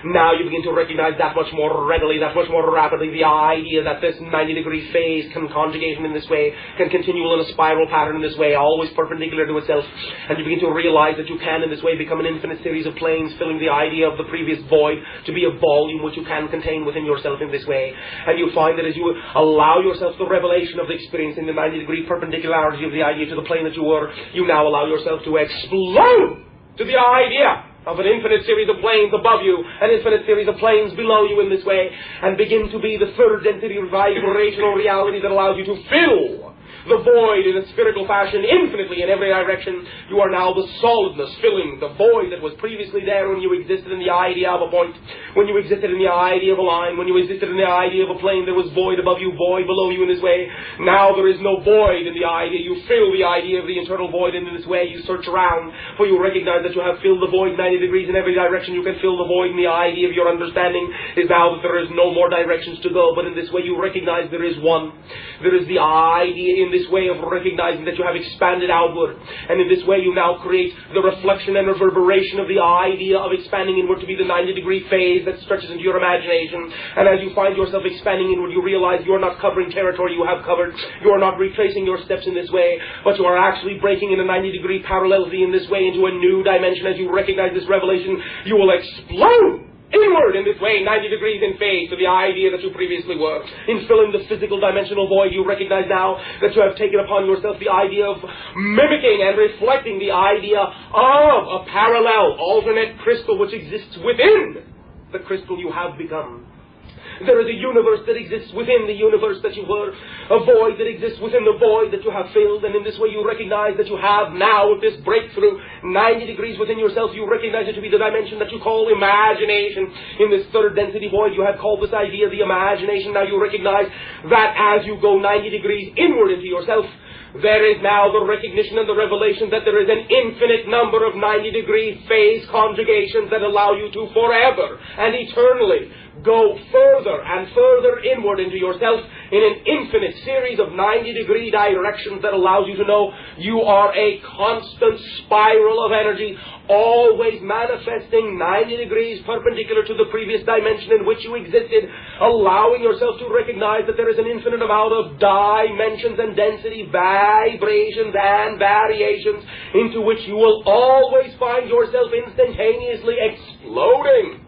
Now you begin to recognize that much more readily, that much more rapidly, the idea that this 90-degree phase conjugation in this way can continue in a spiral pattern in this way, always perpendicular to itself. And you begin to realize that you can in this way become an infinite series of planes, filling the idea of the previous void to be a volume which you can contain within yourself in this way. And you find that as you allow yourself the revelation of the experience in the 90-degree perpendicularity of the idea to the plane that you were, you now allow yourself to explode to the idea of an infinite series of planes above you, an infinite series of planes below you in this way, and begin to be the third density vibrational reality that allows you to fill the void in a spherical fashion infinitely in every direction. You are now the solidness filling the void that was previously there when you existed in the idea of a point, when you existed in the idea of a line, when you existed in the idea of a plane. There was void above you, void below you in this way. Now there is no void in the idea. You fill the idea of the internal void in this way. You search around, for you recognize that you have filled the void 90 degrees in every direction. You can fill the void, and the idea of your understanding is now that there is no more directions to go, but in this way you recognize there is one. There is the idea in this way of recognizing that you have expanded outward, and in this way you now create the reflection and reverberation of the idea of expanding inward to be the 90-degree phase that stretches into your imagination. And as you find yourself expanding inward, you realize you are not covering territory you have covered. You are not retracing your steps in this way, but you are actually breaking in a 90-degree parallelity in this way into a new dimension. As you recognize this revelation, you will explode inward in this way, 90 degrees in phase to the idea that you previously were. In filling the physical dimensional void, you recognize now that you have taken upon yourself the idea of mimicking and reflecting the idea of a parallel, alternate crystal which exists within the crystal you have become. There is a universe that exists within the universe that you were, a void that exists within the void that you have filled, and in this way you recognize that you have now, with this breakthrough, 90 degrees within yourself, you recognize it to be the dimension that you call imagination. In this third density void, you have called this idea the imagination. Now you recognize that as you go 90 degrees inward into yourself, there is now the recognition and the revelation that there is an infinite number of 90-degree phase conjugations that allow you to forever and eternally go further and further inward into yourself in an infinite series of 90-degree directions that allows you to know you are a constant spiral of energy, always manifesting 90 degrees perpendicular to the previous dimension in which you existed, allowing yourself to recognize that there is an infinite amount of dimensions and density, vibrations and variations into which you will always find yourself instantaneously exploding.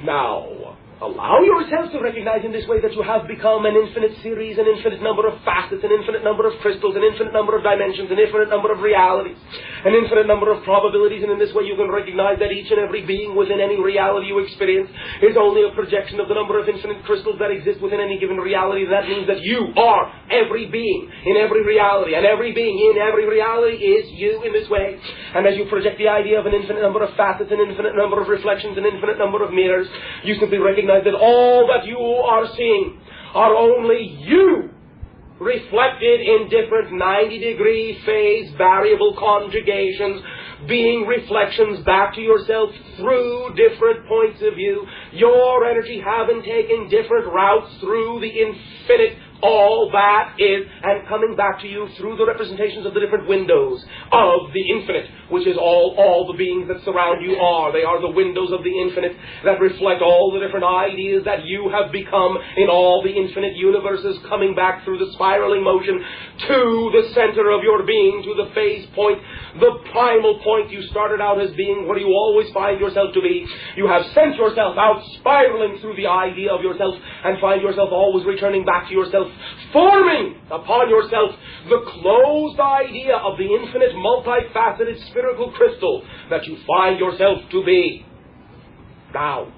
Now, allow yourself to recognize in this way that you have become an infinite series, an infinite number of facets, an infinite number of crystals, an infinite number of dimensions, an infinite number of realities, an infinite number of probabilities, and in this way you can recognize that each and every being within any reality you experience is only a projection of the number of infinite crystals that exist within any given reality. That means that you are every being in every reality, and every being in every reality is you in this way. And as you project the idea of an infinite number of facets, an infinite number of reflections, an infinite number of mirrors, you simply recognize that all that you are seeing are only you reflected in different 90-degree phase variable conjugations, being reflections back to yourself through different points of view. Your energy having taken different routes through the infinite, all that is, and coming back to you through the representations of the different windows of the infinite, which is all the beings that surround you are. They are the windows of the infinite that reflect all the different ideas that you have become in all the infinite universes, coming back through the spiraling motion to the center of your being, to the phase point, the primal point you started out as being, where you always find yourself to be. You have sent yourself out spiraling through the idea of yourself and find yourself always returning back to yourself, forming upon yourself the closed idea of the infinite, multifaceted spherical crystal that you find yourself to be. Now,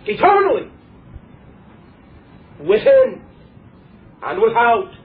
eternally, within and without.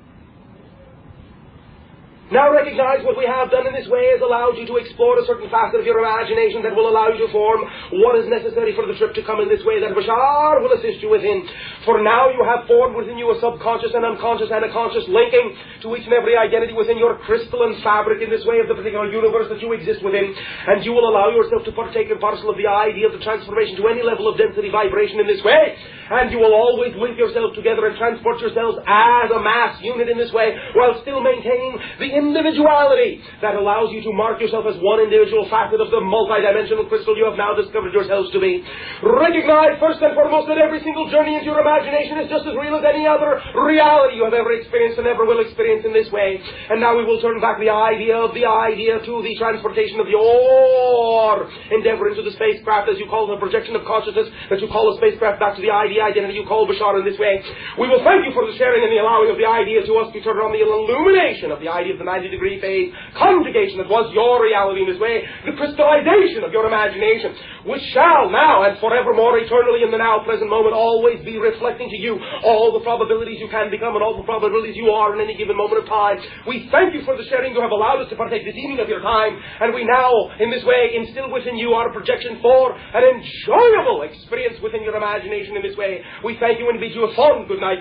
Now recognize what we have done in this way has allowed you to explore a certain facet of your imagination that will allow you to form what is necessary for the trip to come in this way that Bashar will assist you within. For now you have formed within you a subconscious and unconscious and a conscious linking to each and every identity within your crystalline fabric in this way of the particular universe that you exist within. And you will allow yourself to partake and parcel of the idea of the transformation to any level of density vibration in this way. And you will always link yourself together and transport yourselves as a mass unit in this way, while still maintaining the individuality that allows you to mark yourself as one individual facet of the multidimensional crystal you have now discovered yourselves to be. Recognize first and foremost that every single journey into your imagination is just as real as any other reality you have ever experienced and ever will experience in this way. And now we will turn back the idea to the transportation of your endeavor into the spacecraft, as you call the projection of consciousness, that you call a spacecraft back to the identity you call Bashar in this way. We will thank you for the sharing and the allowing of the idea to us to turn on the illumination of the idea of the 90-degree phase conjugation that was your reality in this way, the crystallization of your imagination, which shall now and forevermore, eternally in the now present moment, always be reflecting to you all the probabilities you can become and all the probabilities you are in any given moment of time. We thank you for the sharing you have allowed us to partake this evening of your time, and we now, in this way, instill within you our projection for an enjoyable experience within your imagination in this way. We thank you and bid you a fond good night.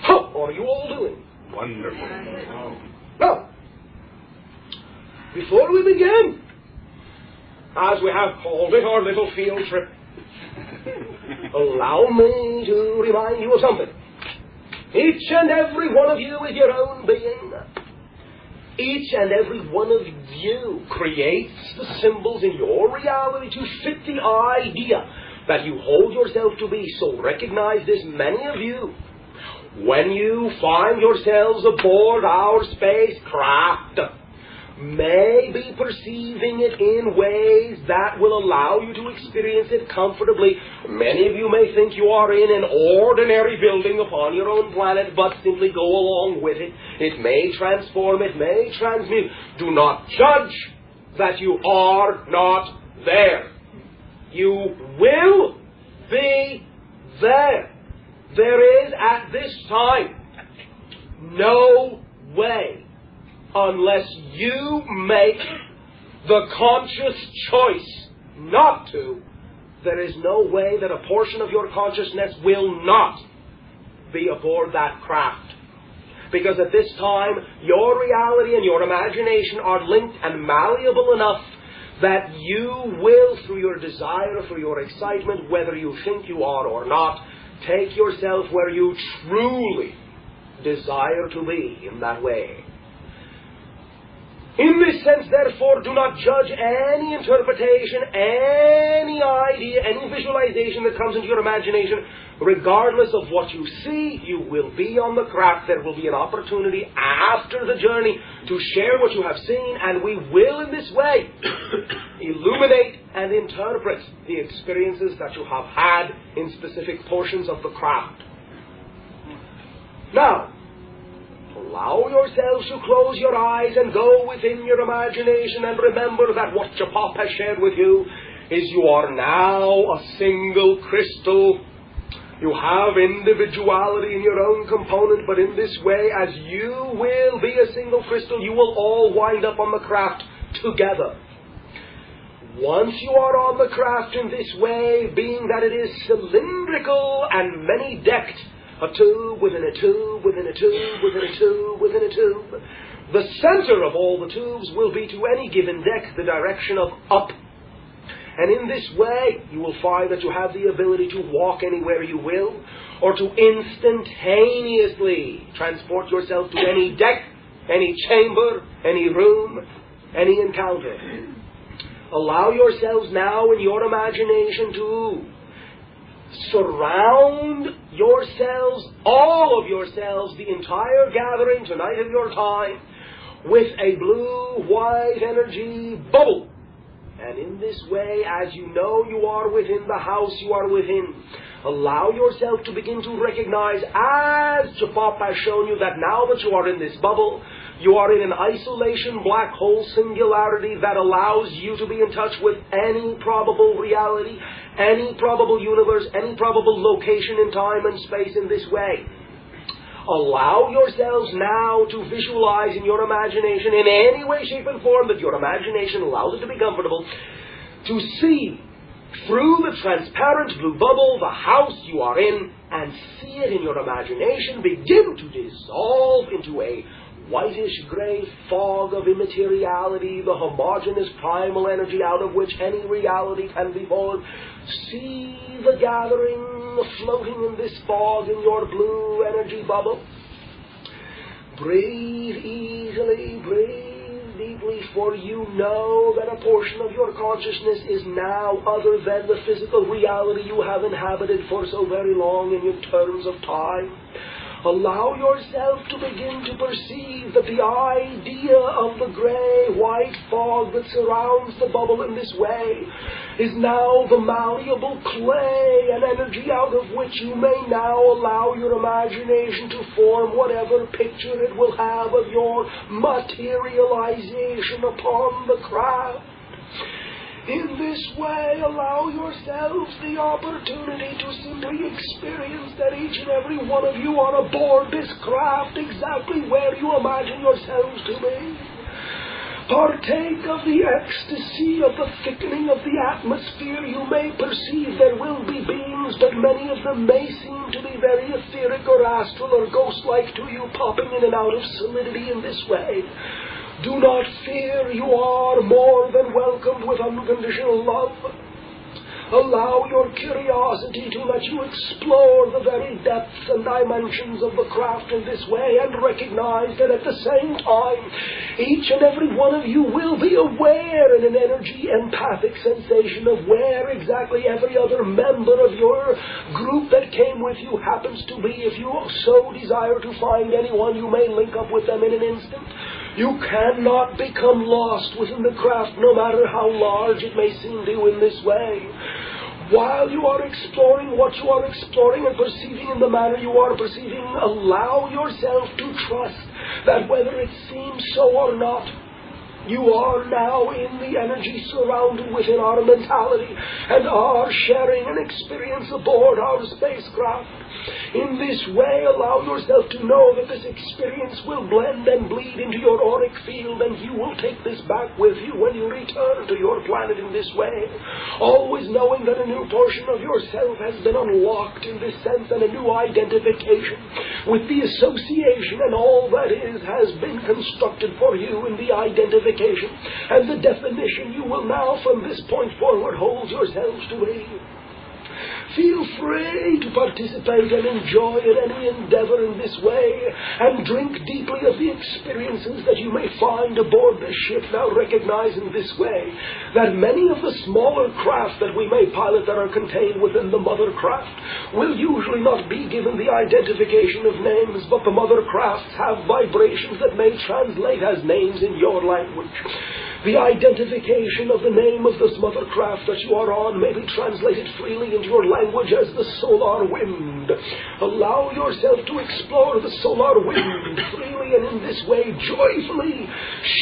How are you all doing? Wonderful. Now, before we begin, as we have called it, our little field trip, allow me to remind you of something. Each and every one of you is your own being. Each and every one of you creates the symbols in your reality to fit the idea that you hold yourself to be. So recognize this, many of you. When you find yourselves aboard our spacecraft, may be perceiving it in ways that will allow you to experience it comfortably. Many of you may think you are in an ordinary building upon your own planet, but simply go along with it. It may transform, it may transmute. Do not judge that you are not there. You will be there. There is, at this time, no way, unless you make the conscious choice not to, there is no way that a portion of your consciousness will not be aboard that craft. Because at this time, your reality and your imagination are linked and malleable enough that you will, through your desire, through your excitement, whether you think you are or not, take yourself where you truly desire to be in that way. In this sense, therefore, do not judge any interpretation, any idea, any visualization that comes into your imagination. Regardless of what you see, you will be on the craft. There will be an opportunity after the journey to share what you have seen, and we will, in this way, illuminate and interpret the experiences that you have had in specific portions of the craft. Now, allow yourselves to close your eyes and go within your imagination and remember that what Japop has shared with you is you are now a single crystal. You have individuality in your own component, but in this way, as you will be a single crystal, you will all wind up on the craft together. Once you are on the craft in this way, being that it is cylindrical and many-decked, a tube within a tube, within a tube, within a tube, within a tube. The center of all the tubes will be to any given deck the direction of up. And in this way, you will find that you have the ability to walk anywhere you will, or to instantaneously transport yourself to any deck, any chamber, any room, any encounter. Allow yourselves now in your imagination to surround yourselves, all of yourselves, the entire gathering tonight of your time, with a blue-white energy bubble. And in this way, as you know you are within the house you are within, allow yourself to begin to recognize, as Japop has shown you, that now that you are in this bubble, you are in an isolation black hole singularity that allows you to be in touch with any probable reality, any probable universe, any probable location in time and space in this way. Allow yourselves now to visualize in your imagination, in any way, shape, and form that your imagination allows it to be comfortable, to see through the transparent blue bubble the house you are in, and see it in your imagination begin to dissolve into a whitish-gray fog of immateriality, the homogeneous primal energy out of which any reality can be born. See the gathering floating in this fog in your blue energy bubble. Breathe easily, breathe deeply, for you know that a portion of your consciousness is now other than the physical reality you have inhabited for so very long in your terms of time. Allow yourself to begin to perceive that the idea of the grey-white fog that surrounds the bubble in this way is now the malleable clay and energy out of which you may now allow your imagination to form whatever picture it will have of your materialization upon the craft. In this way, allow yourselves the opportunity to simply experience that each and every one of you are aboard this craft exactly where you imagine yourselves to be. Partake of the ecstasy of the thickening of the atmosphere. You may perceive there will be beings, but many of them may seem to be very etheric or astral or ghost-like to you, popping in and out of solidity in this way. Do not fear, you are more than welcomed with unconditional love. Allow your curiosity to let you explore the very depths and dimensions of the craft in this way, and recognize that at the same time, each and every one of you will be aware in an energy empathic sensation of where exactly every other member of your group that came with you happens to be. If you so desire to find anyone, you may link up with them in an instant. You cannot become lost within the craft, no matter how large it may seem to you in this way. While you are exploring what you are exploring and perceiving in the manner you are perceiving, allow yourself to trust that whether it seems so or not, you are now in the energy surrounded within our mentality and are sharing an experience aboard our spacecraft. In this way, allow yourself to know that this experience will blend and bleed into your auric field, and you will take this back with you when you return to your planet in this way. Always knowing that a new portion of yourself has been unlocked in this sense, and a new identification with the association and all that is has been constructed for you in the identification and the definition you will now from this point forward hold yourselves to be. Feel free to participate and enjoy in any endeavor in this way, and drink deeply of the experiences that you may find aboard this ship. Now recognize in this way that many of the smaller craft that we may pilot that are contained within the mother craft will usually not be given the identification of names, but the mother crafts have vibrations that may translate as names in your language. The identification of the name of this mother craft that you are on may be translated freely into your language as the solar wind. Allow yourself to explore the solar wind freely, and in this way joyfully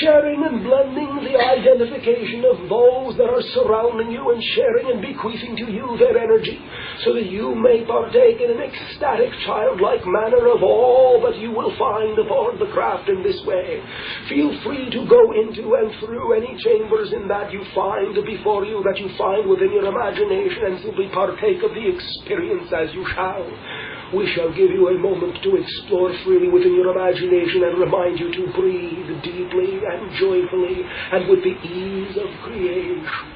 sharing and blending the identification of those that are surrounding you, and sharing and bequeathing to you their energy, so that you may partake in an ecstatic childlike manner of all that you will find aboard the craft in this way. Feel free to go into and through any chambers in that you find before you, that you find within your imagination, and simply partake of the experience as you shall. We shall give you a moment to explore freely within your imagination and remind you to breathe deeply and joyfully and with the ease of creation.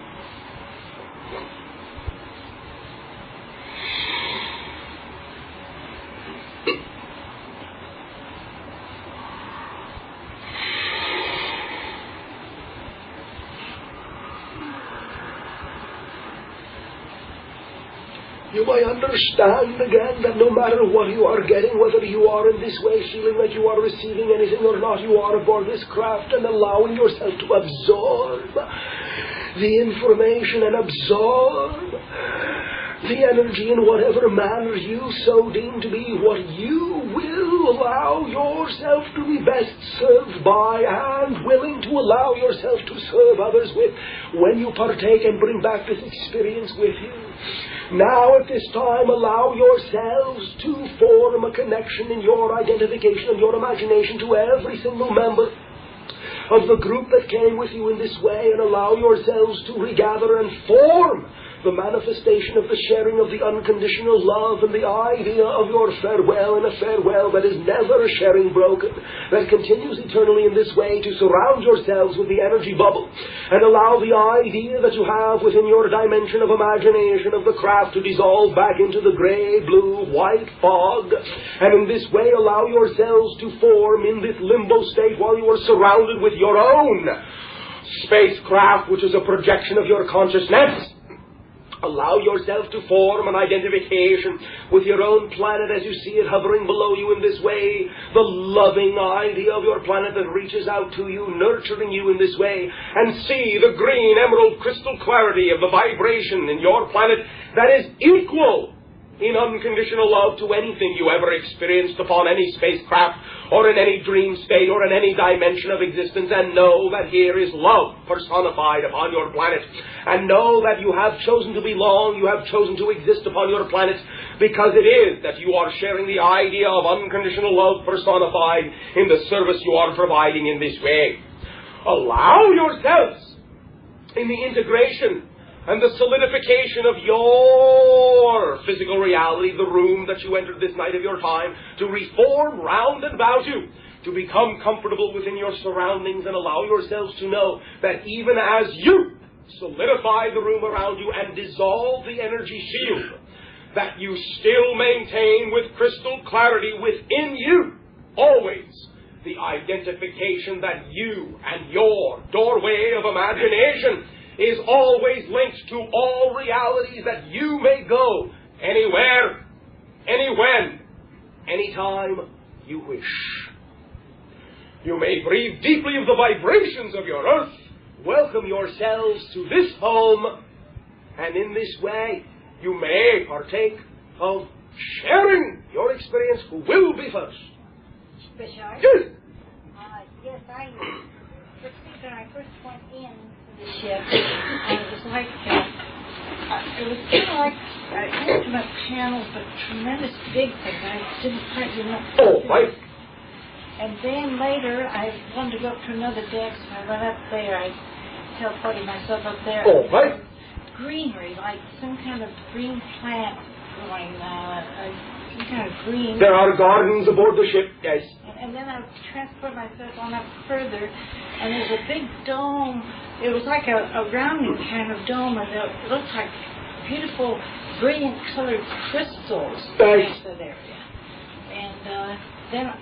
You may understand again that no matter what you are getting, whether you are in this way feeling like you are receiving anything or not, you are aboard this craft and allowing yourself to absorb the information and absorb the energy in whatever manner you so deem to be what you will allow yourself to be best served by, and willing to allow yourself to serve others with when you partake and bring back this experience with you. Now at this time, allow yourselves to form a connection in your identification and your imagination to every single member of the group that came with you in this way, and allow yourselves to regather and form the manifestation of the sharing of the unconditional love and the idea of your farewell, and a farewell that is never a sharing broken, that continues eternally in this way to surround yourselves with the energy bubble and allow the idea that you have within your dimension of imagination of the craft to dissolve back into the gray, blue, white fog, and in this way allow yourselves to form in this limbo state while you are surrounded with your own spacecraft, which is a projection of your consciousness. Allow yourself to form an identification with your own planet as you see it hovering below you in this way. The loving idea of your planet that reaches out to you, nurturing you in this way. And see the green emerald crystal clarity of the vibration in your planet that is equal in unconditional love to anything you ever experienced upon any spacecraft or in any dream state or in any dimension of existence. And know that here is love personified upon your planet. And know that you have chosen to belong, you have chosen to exist upon your planet because it is that you are sharing the idea of unconditional love personified in the service you are providing in this way. Allow yourselves in the integration and the solidification of your physical reality, the room that you entered this night of your time, to reform round and about you, to become comfortable within your surroundings, and allow yourselves to know that even as you solidify the room around you and dissolve the energy shield, that you still maintain with crystal clarity within you, always, the identification that you and your doorway of imagination is always linked to all realities, that you may go anywhere, anywhen, anytime you wish. You may breathe deeply of the vibrations of your earth, welcome yourselves to this home, and in this way you may partake of sharing your experience. Who will be first? Bashar? Yes. Yes, when I first went in the ship, it was like, it was kind of like intimate panels, but tremendous big things. I didn't quite remember. Oh, right. And then later, I wanted to go up to another deck, so I went up there. I teleported myself up there. Oh, right. Greenery, like some kind of green plant growing, some kind of green. There are gardens aboard the ship, yes. And then I transported myself on up further, and there's a big dome. It was like a rounding kind of dome, and it looked like beautiful, brilliant colored crystals Nice. in that area. And then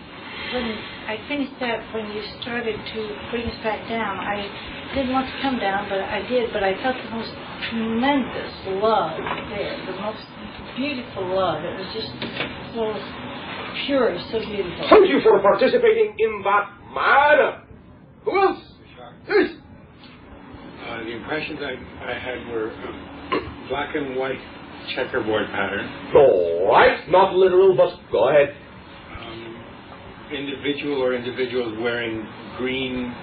when I finished that, when you started to bring us back down, I didn't want to come down, but I did. But I felt the most tremendous love there, the most beautiful love. It was just so pure, so beautiful. Thank you for participating in that manner. Who else? Yes. The impressions I had were black and white checkerboard pattern. All right, not literal, but go ahead. Individuals wearing green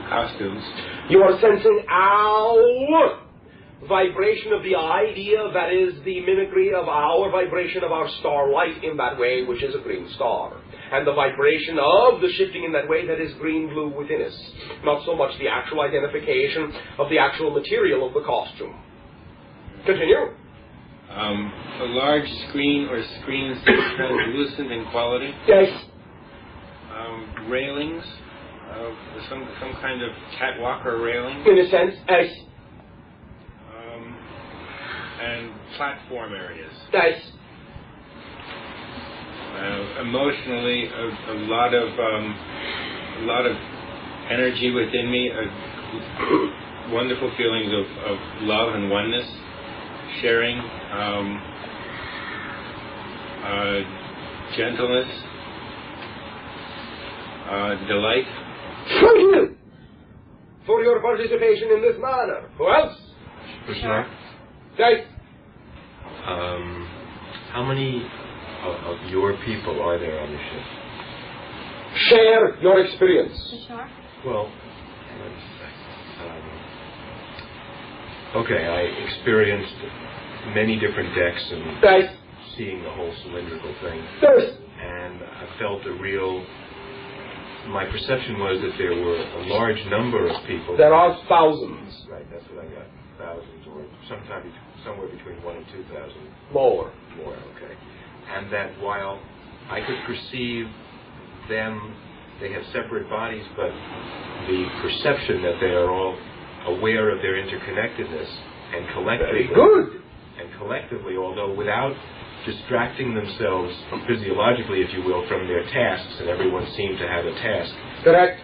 costumes. You are sensing our vibration of the idea that is the mimicry of our vibration of our starlight in that way, which is a green star. And the vibration of the shifting in that way that is green-blue within us. Not so much the actual identification of the actual material of the costume. Continue. A large screen or screens that are translucent in quality. Yes. Railings, some kind of catwalk or railing. In a sense, yes. And platform areas. Yes. Emotionally, a lot of energy within me. Wonderful feelings of love and oneness, sharing, gentleness, delight. Thank you for your participation in this manner. Who else? Bashar? Yes. How many of your people are there on the ship? Share your experience. Sure. Well, okay, I experienced many different decks and Yes. seeing the whole cylindrical thing. Yes. And I felt my perception was that there were a large number of people. There are thousands. Right, that's what I got. or somewhere between 1 and 2,000. More. Okay. And that while I could perceive them, they have separate bodies, but the perception that they are all aware of their interconnectedness and collectively, although without distracting themselves physiologically, if you will, from their tasks, and everyone seemed to have a task. Correct.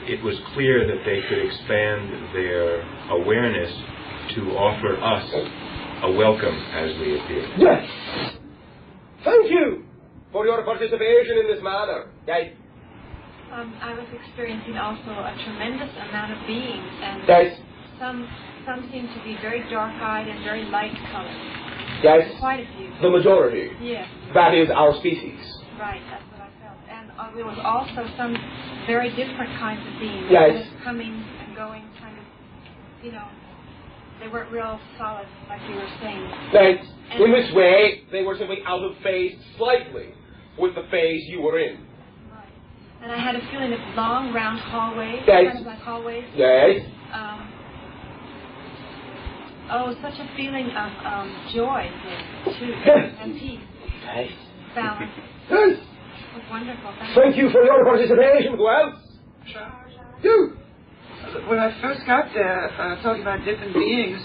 It was clear that they could expand their awareness to offer us a welcome as we appeared. Yes. Thank you for your participation in this matter. Yes. I was experiencing also a tremendous amount of beings, and yes. some seem to be very dark-eyed and very light-colored. Yes. Quite a few. The majority. Yes. That is our species. Right, that's what I felt. And there was also some very different kinds of beings. Yes. Coming and going, kind of, they weren't real solid, like you were saying. Right. In this way, they were simply out of phase slightly with the phase you were in. Right. And I had a feeling of long, round hallways. Yes. Kind of like hallways. Yes. Such a feeling of joy too, and peace. Yes. Balance. Yes. It was wonderful. Thank you for your participation. Who else? You. When I first got there, talking about different beings,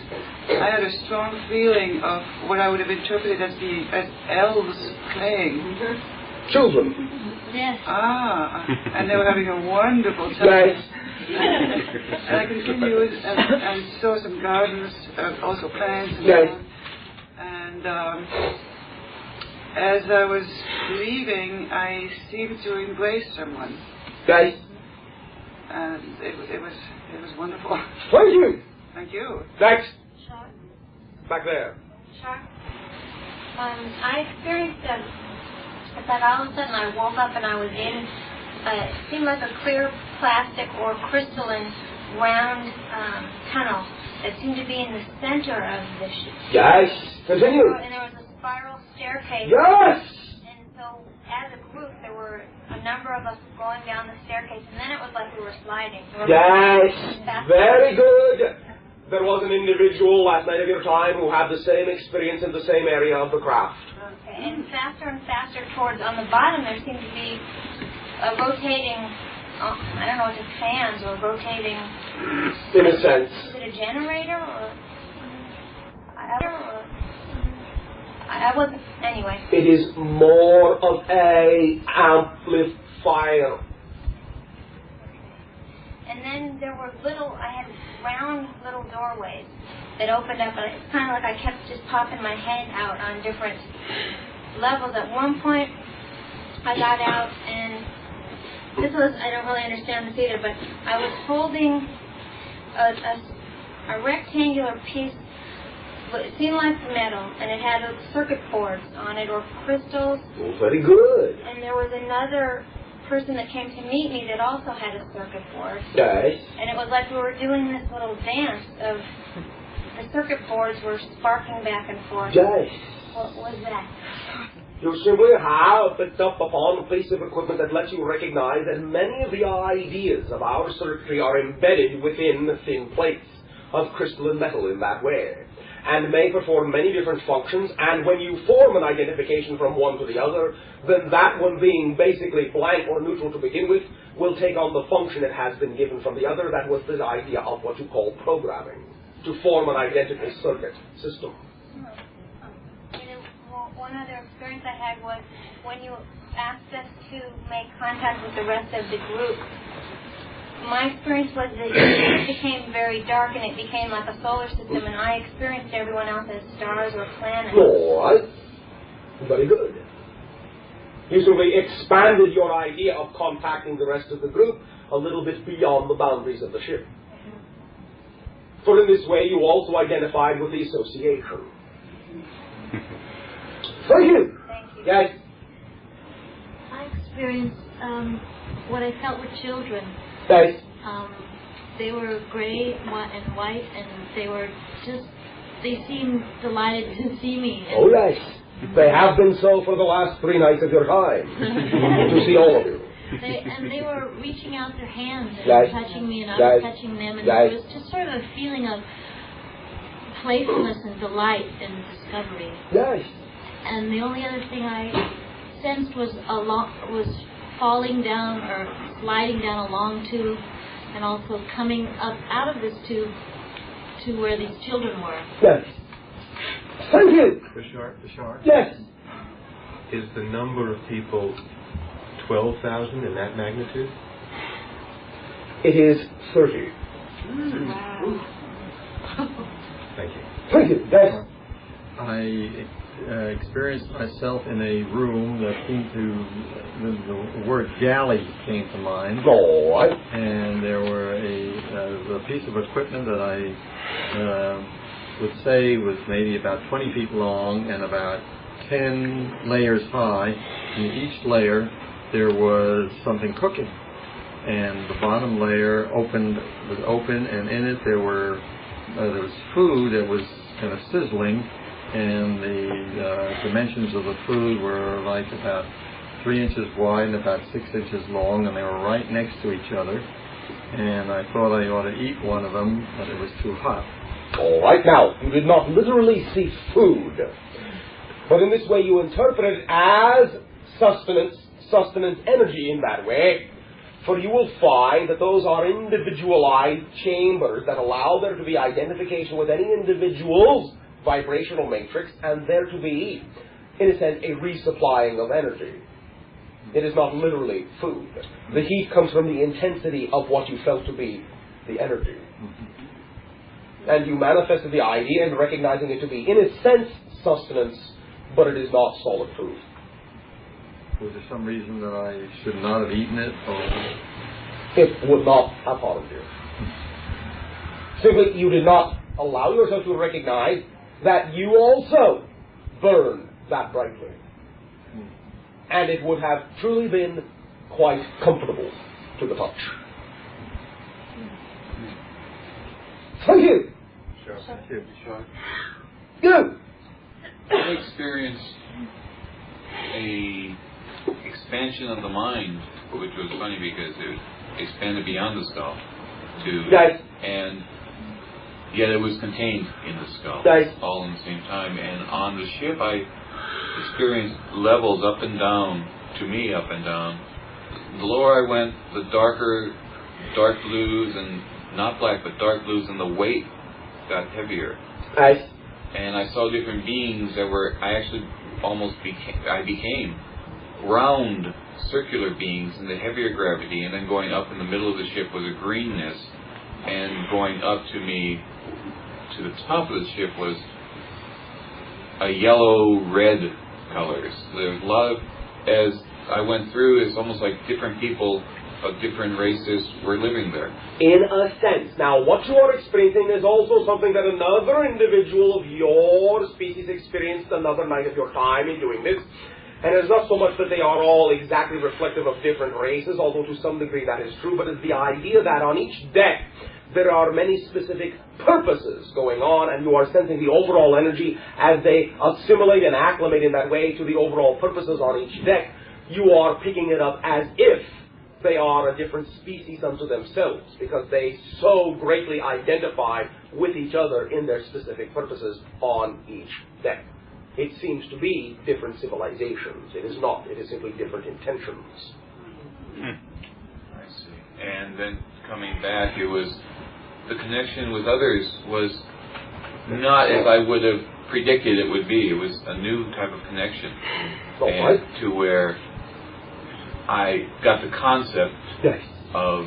I had a strong feeling of what I would have interpreted as elves playing. Children. Yes. And they were having a wonderful time. Yes. And I continued and saw some gardens, also plants. And yes. And as I was leaving, I seemed to embrace someone. Yes. And it was wonderful. Thank you. Thank you. Next. Sure. Back there. Sure. I experienced that all of a sudden I woke up and I was in, it seemed like a clear plastic or crystalline round tunnel that seemed to be in the center of the ship. Yes. Continue. And there was a spiral staircase. Yes. And so as a group there were a number of us going down the staircase, and then it was like we were sliding. Yes. Very good. There was an individual last night of your time who had the same experience in the same area of the craft. Okay. And faster towards, on the bottom there seemed to be a rotating, I don't know if it's fans or rotating. In a sense. Is it a generator or? I wasn't, anyway. It is more of a amplifier. And then there were I had round little doorways that opened up, and it's kind of like I kept just popping my head out on different levels. At one point, I got out, and I don't really understand this either, but I was holding a rectangular piece. It seemed like metal, and it had circuit boards on it, or crystals. Oh, very good. And there was another person that came to meet me that also had a circuit board. Yes. And it was like we were doing this little dance of the circuit boards were sparking back and forth. Yes. What was that? You simply have picked up upon a piece of equipment that lets you recognize that many of the ideas of our circuitry are embedded within the thin plates of crystalline metal in that way, and may perform many different functions, and when you form an identification from one to the other, then that one being basically blank or neutral to begin with will take on the function it has been given from the other. That was the idea of what you call programming, to form an identical circuit system. One other experience I had was when you asked us to make contact with the rest of the group. My experience was that it became very dark and it became like a solar system, and I experienced everyone else as stars or planets. All right. Very good. You simply expanded your idea of contacting the rest of the group a little bit beyond the boundaries of the ship. For in this way you also identified with the association. Thank you. Thank you. Yes. I experienced what I felt with children. Yes. They were gray and white, and they seemed delighted to see me. Oh, yes. They have been so for the last 3 nights of your time. To see all of you. They were reaching out their hands and yes. touching me, and I yes. was touching them, and yes. there was just sort of a feeling of playfulness and delight in discovery. Yes. And the only other thing I sensed was falling down or sliding down a long tube, and also coming up out of this tube to where these children were. Yes. Thank you. Bashar? Yes. Is the number of people 12,000 in that magnitude? It is 30. Wow. Thank you. Thank you. Yes. I experienced myself in a room that seemed to, the word galley came to mind. All right. And there were a piece of equipment that I would say was maybe about 20 feet long and about 10 layers high. In each layer there was something cooking. And the bottom layer was open, and in it there was food that was kind of sizzling, and the dimensions of the food were like about 3 inches wide and about 6 inches long, and they were right next to each other. And I thought I ought to eat one of them, but it was too hot. All right. Now, you did not literally see food, but in this way you interpret it as sustenance energy in that way. For you will find that those are individualized chambers that allow there to be identification with any individual's vibrational matrix, and there to be, in a sense, a resupplying of energy. It is not literally food. The heat comes from the intensity of what you felt to be the energy. And you manifested the idea in recognizing it to be, in a sense, sustenance, but it is not solid food. Was there some reason that I should not have eaten it? Or? It would not have harmed you. Simply, you did not allow yourself to recognize that you also burn that brightly. And it would have truly been quite comfortable to the touch. Thank you. Sure. Thank you. Sure. Go. I experienced a expansion of the mind, which was funny because it expanded beyond the skull and yet it was contained in the skull, all in the same time. And on the ship I experienced levels up and down, to me up and down. The lower I went, the darker dark blues, and not black but dark blues, and the weight got heavier. And I saw different beings that were, I became round, circular beings in the heavier gravity, and then going up in the middle of the ship was a greenness, and going up to me, to the top of the ship was a yellow-red colors. There was a lot of, as I went through, it's almost like different people of different races were living there. In a sense. Now, what you are experiencing is also something that another individual of your species experienced another night of your time in doing this. And it's not so much that they are all exactly reflective of different races, although to some degree that is true, but it's the idea that on each deck there are many specific purposes going on, and you are sensing the overall energy as they assimilate and acclimate in that way to the overall purposes on each deck. You are picking it up as if they are a different species unto themselves, because they so greatly identify with each other in their specific purposes on each deck. It seems to be different civilizations. It is not. It is simply different intentions. I see. And then coming back, it was the connection with others was not as I would have predicted it would be. It was a new type of connection, and to where I got the concept of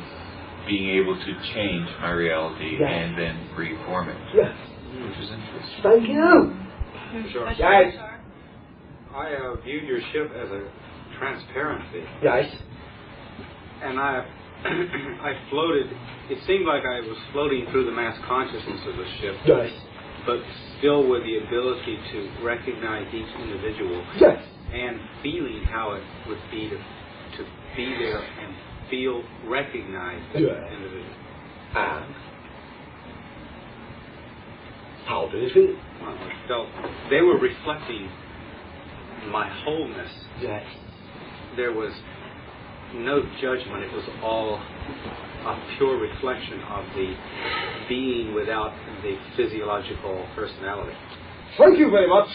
being able to change my reality and then reform it, which is interesting. Thank you. Sure. Guys. I viewed your ship as a transparency. Yes. And I floated, it seemed like I was floating through the mass consciousness of the ship. Yes. But still with the ability to recognize each individual. Yes. And feeling how it would be to be there and feel recognized as an individual. And how did it feel? Well, I felt they were reflecting my wholeness. Yes. There was no judgment. It was all a pure reflection of the being without the physiological personality. Thank you very much.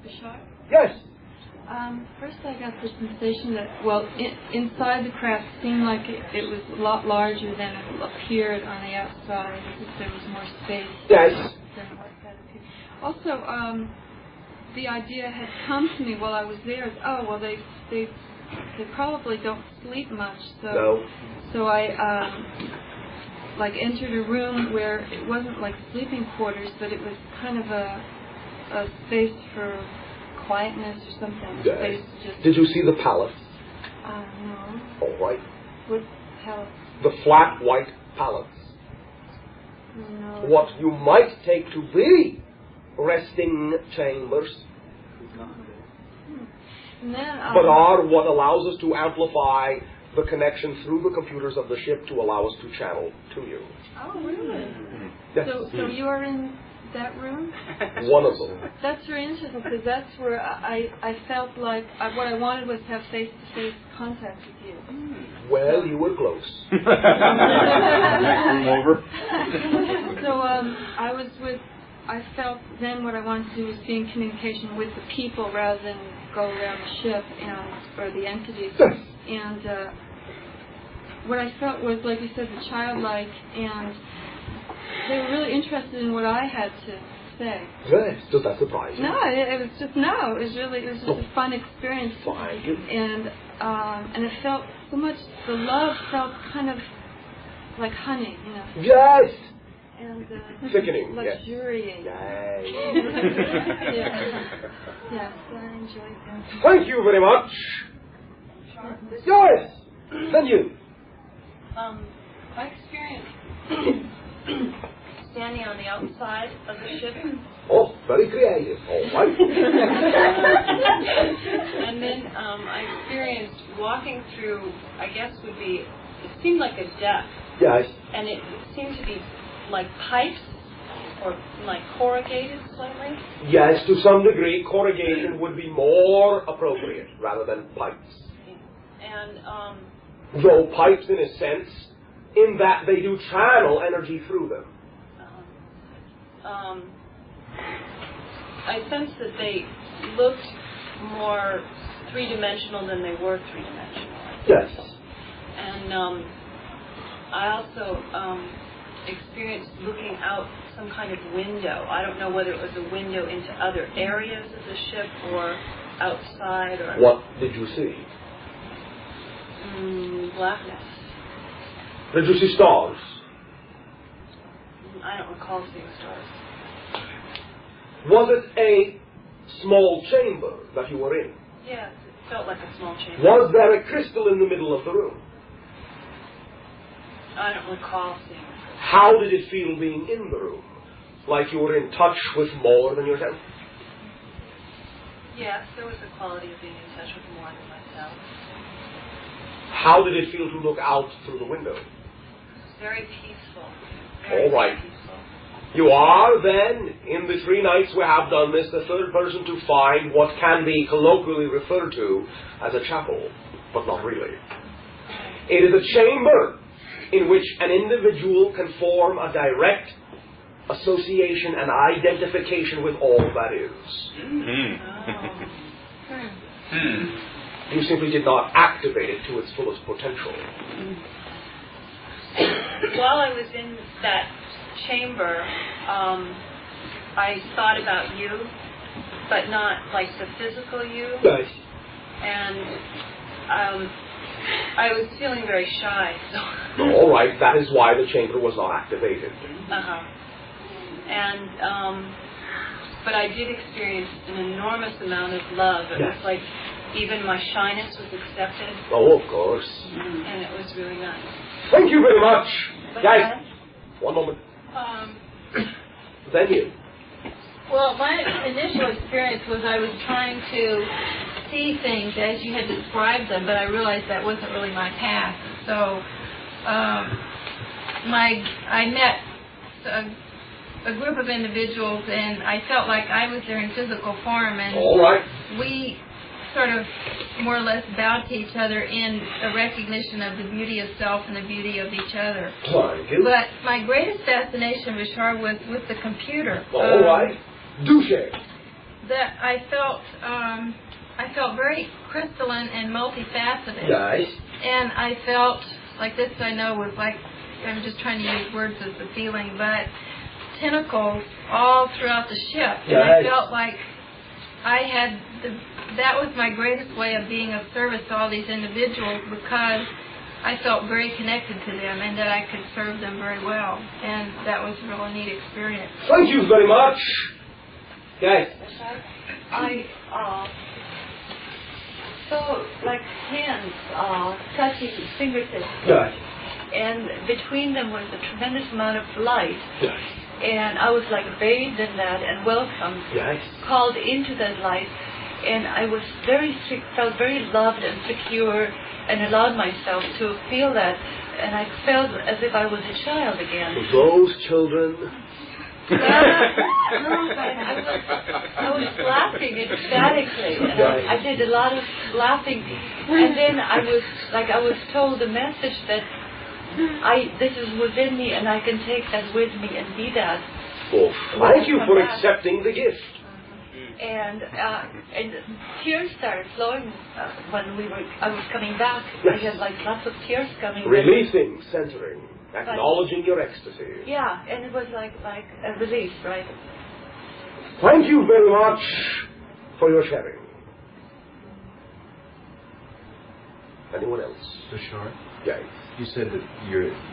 Bashar? Yes. First I got the sensation that, well, inside the craft seemed like it was a lot larger than it appeared on the outside, as if there was more space. Yes. Than what that appeared. Also, the idea had come to me while I was there, they probably don't sleep much, so No. so I entered a room where it wasn't like sleeping quarters, but it was kind of a space for quietness or something. Yes. Space just, Did you see the palace? no. All right. What palace? The flat white palace. No. What you might take to be resting chambers, And then, but are what allows us to amplify the connection through the computers of the ship to allow us to channel to you. Oh, really? Yes. So you are in that room? One of them. That's very interesting, because that's where I felt like what I wanted was to have face-to-face contact with you. Well, you were close. So I felt then what I wanted to do was be in communication with the people rather than go around the ship or the entities. And what I felt was, like you said, the childlike, and they were really interested in what I had to say. Yes, does that surprise you? No, it was just a fun experience. And it felt so much. The love felt kind of like honey, you know. Yes. And thickening. luxuriating. Yes. Yes, I enjoyed that. Thank you very much. Yes. Then you. I experienced standing on the outside of the ship. Oh, very creative. All right. And then I experienced walking through, I guess it seemed like a deck. Yes. And it seemed to be like pipes or like corrugated slightly. Yes, to some degree, corrugation would be more appropriate rather than pipes. And Though pipes, in a sense, in that they do channel energy through them. I sensed that they looked more three-dimensional than they were three-dimensional. Yes. And I also experienced looking out some kind of window. I don't know whether it was a window into other areas of the ship or outside or... What did you see? Blackness. Did you see stars? I don't recall seeing stars. Was it a small chamber that you were in? Yes, it felt like a small chamber. Was there a crystal in the middle of the room? I don't recall seeing it. How did it feel being in the room? Like you were in touch with more than yourself? Yes, there was a quality of being in touch with more than myself. How did it feel to look out through the window? Very peaceful. All right. You are then, in the 3 nights we have done this, the third person to find what can be colloquially referred to as a chapel, but not really. It is a chamber in which an individual can form a direct association and identification with all that is. You simply did not activate it to its fullest potential. While I was in that chamber, I thought about you, but not like the physical you. Yes. And I was feeling very shy. So. All right, that is why the chamber was not activated. And but I did experience an enormous amount of love. It was like even my shyness was accepted. Oh, of course. And it was really nice. Thank you very much. But Guys, one moment. Then you. Well, my initial experience was I was trying to see things as you had described them, but I realized that wasn't really my path. So I met a group of individuals, and I felt like I was there in physical form, and all right. we sort of more or less bowed to each other in a recognition of the beauty of self and the beauty of each other. Thank you. But my greatest fascination, Bashar, was with the computer. All right. Do share. That I felt very crystalline and multifaceted. Yes. And I felt like this. I know was like, I'm just trying to use words as the feeling, but tentacles all throughout the ship. And I felt like I had that was my greatest way of being of service to all these individuals, because I felt very connected to them and that I could serve them very well. And that was a really neat experience. Thank you very much. Guys. I saw like hands touching fingertips. Yes. And between them was a tremendous amount of light. Yes. And I was like bathed in that and welcomed, Yes. called into that light. And I was felt very loved and secure, and allowed myself to feel that. And I felt as if I was a child again. Those children. I was laughing ecstatically, and I did a lot of laughing. And then I was told the message that this is within me, and I can take that with me and be that. Well, thank you for accepting the gift. And tears started flowing when I was coming back. I had like lots of tears coming. Releasing, centering, acknowledging your ecstasy. Yeah, and it was like a release, right? Thank you very much for your sharing. Anyone else? Bashar? Yes. You said that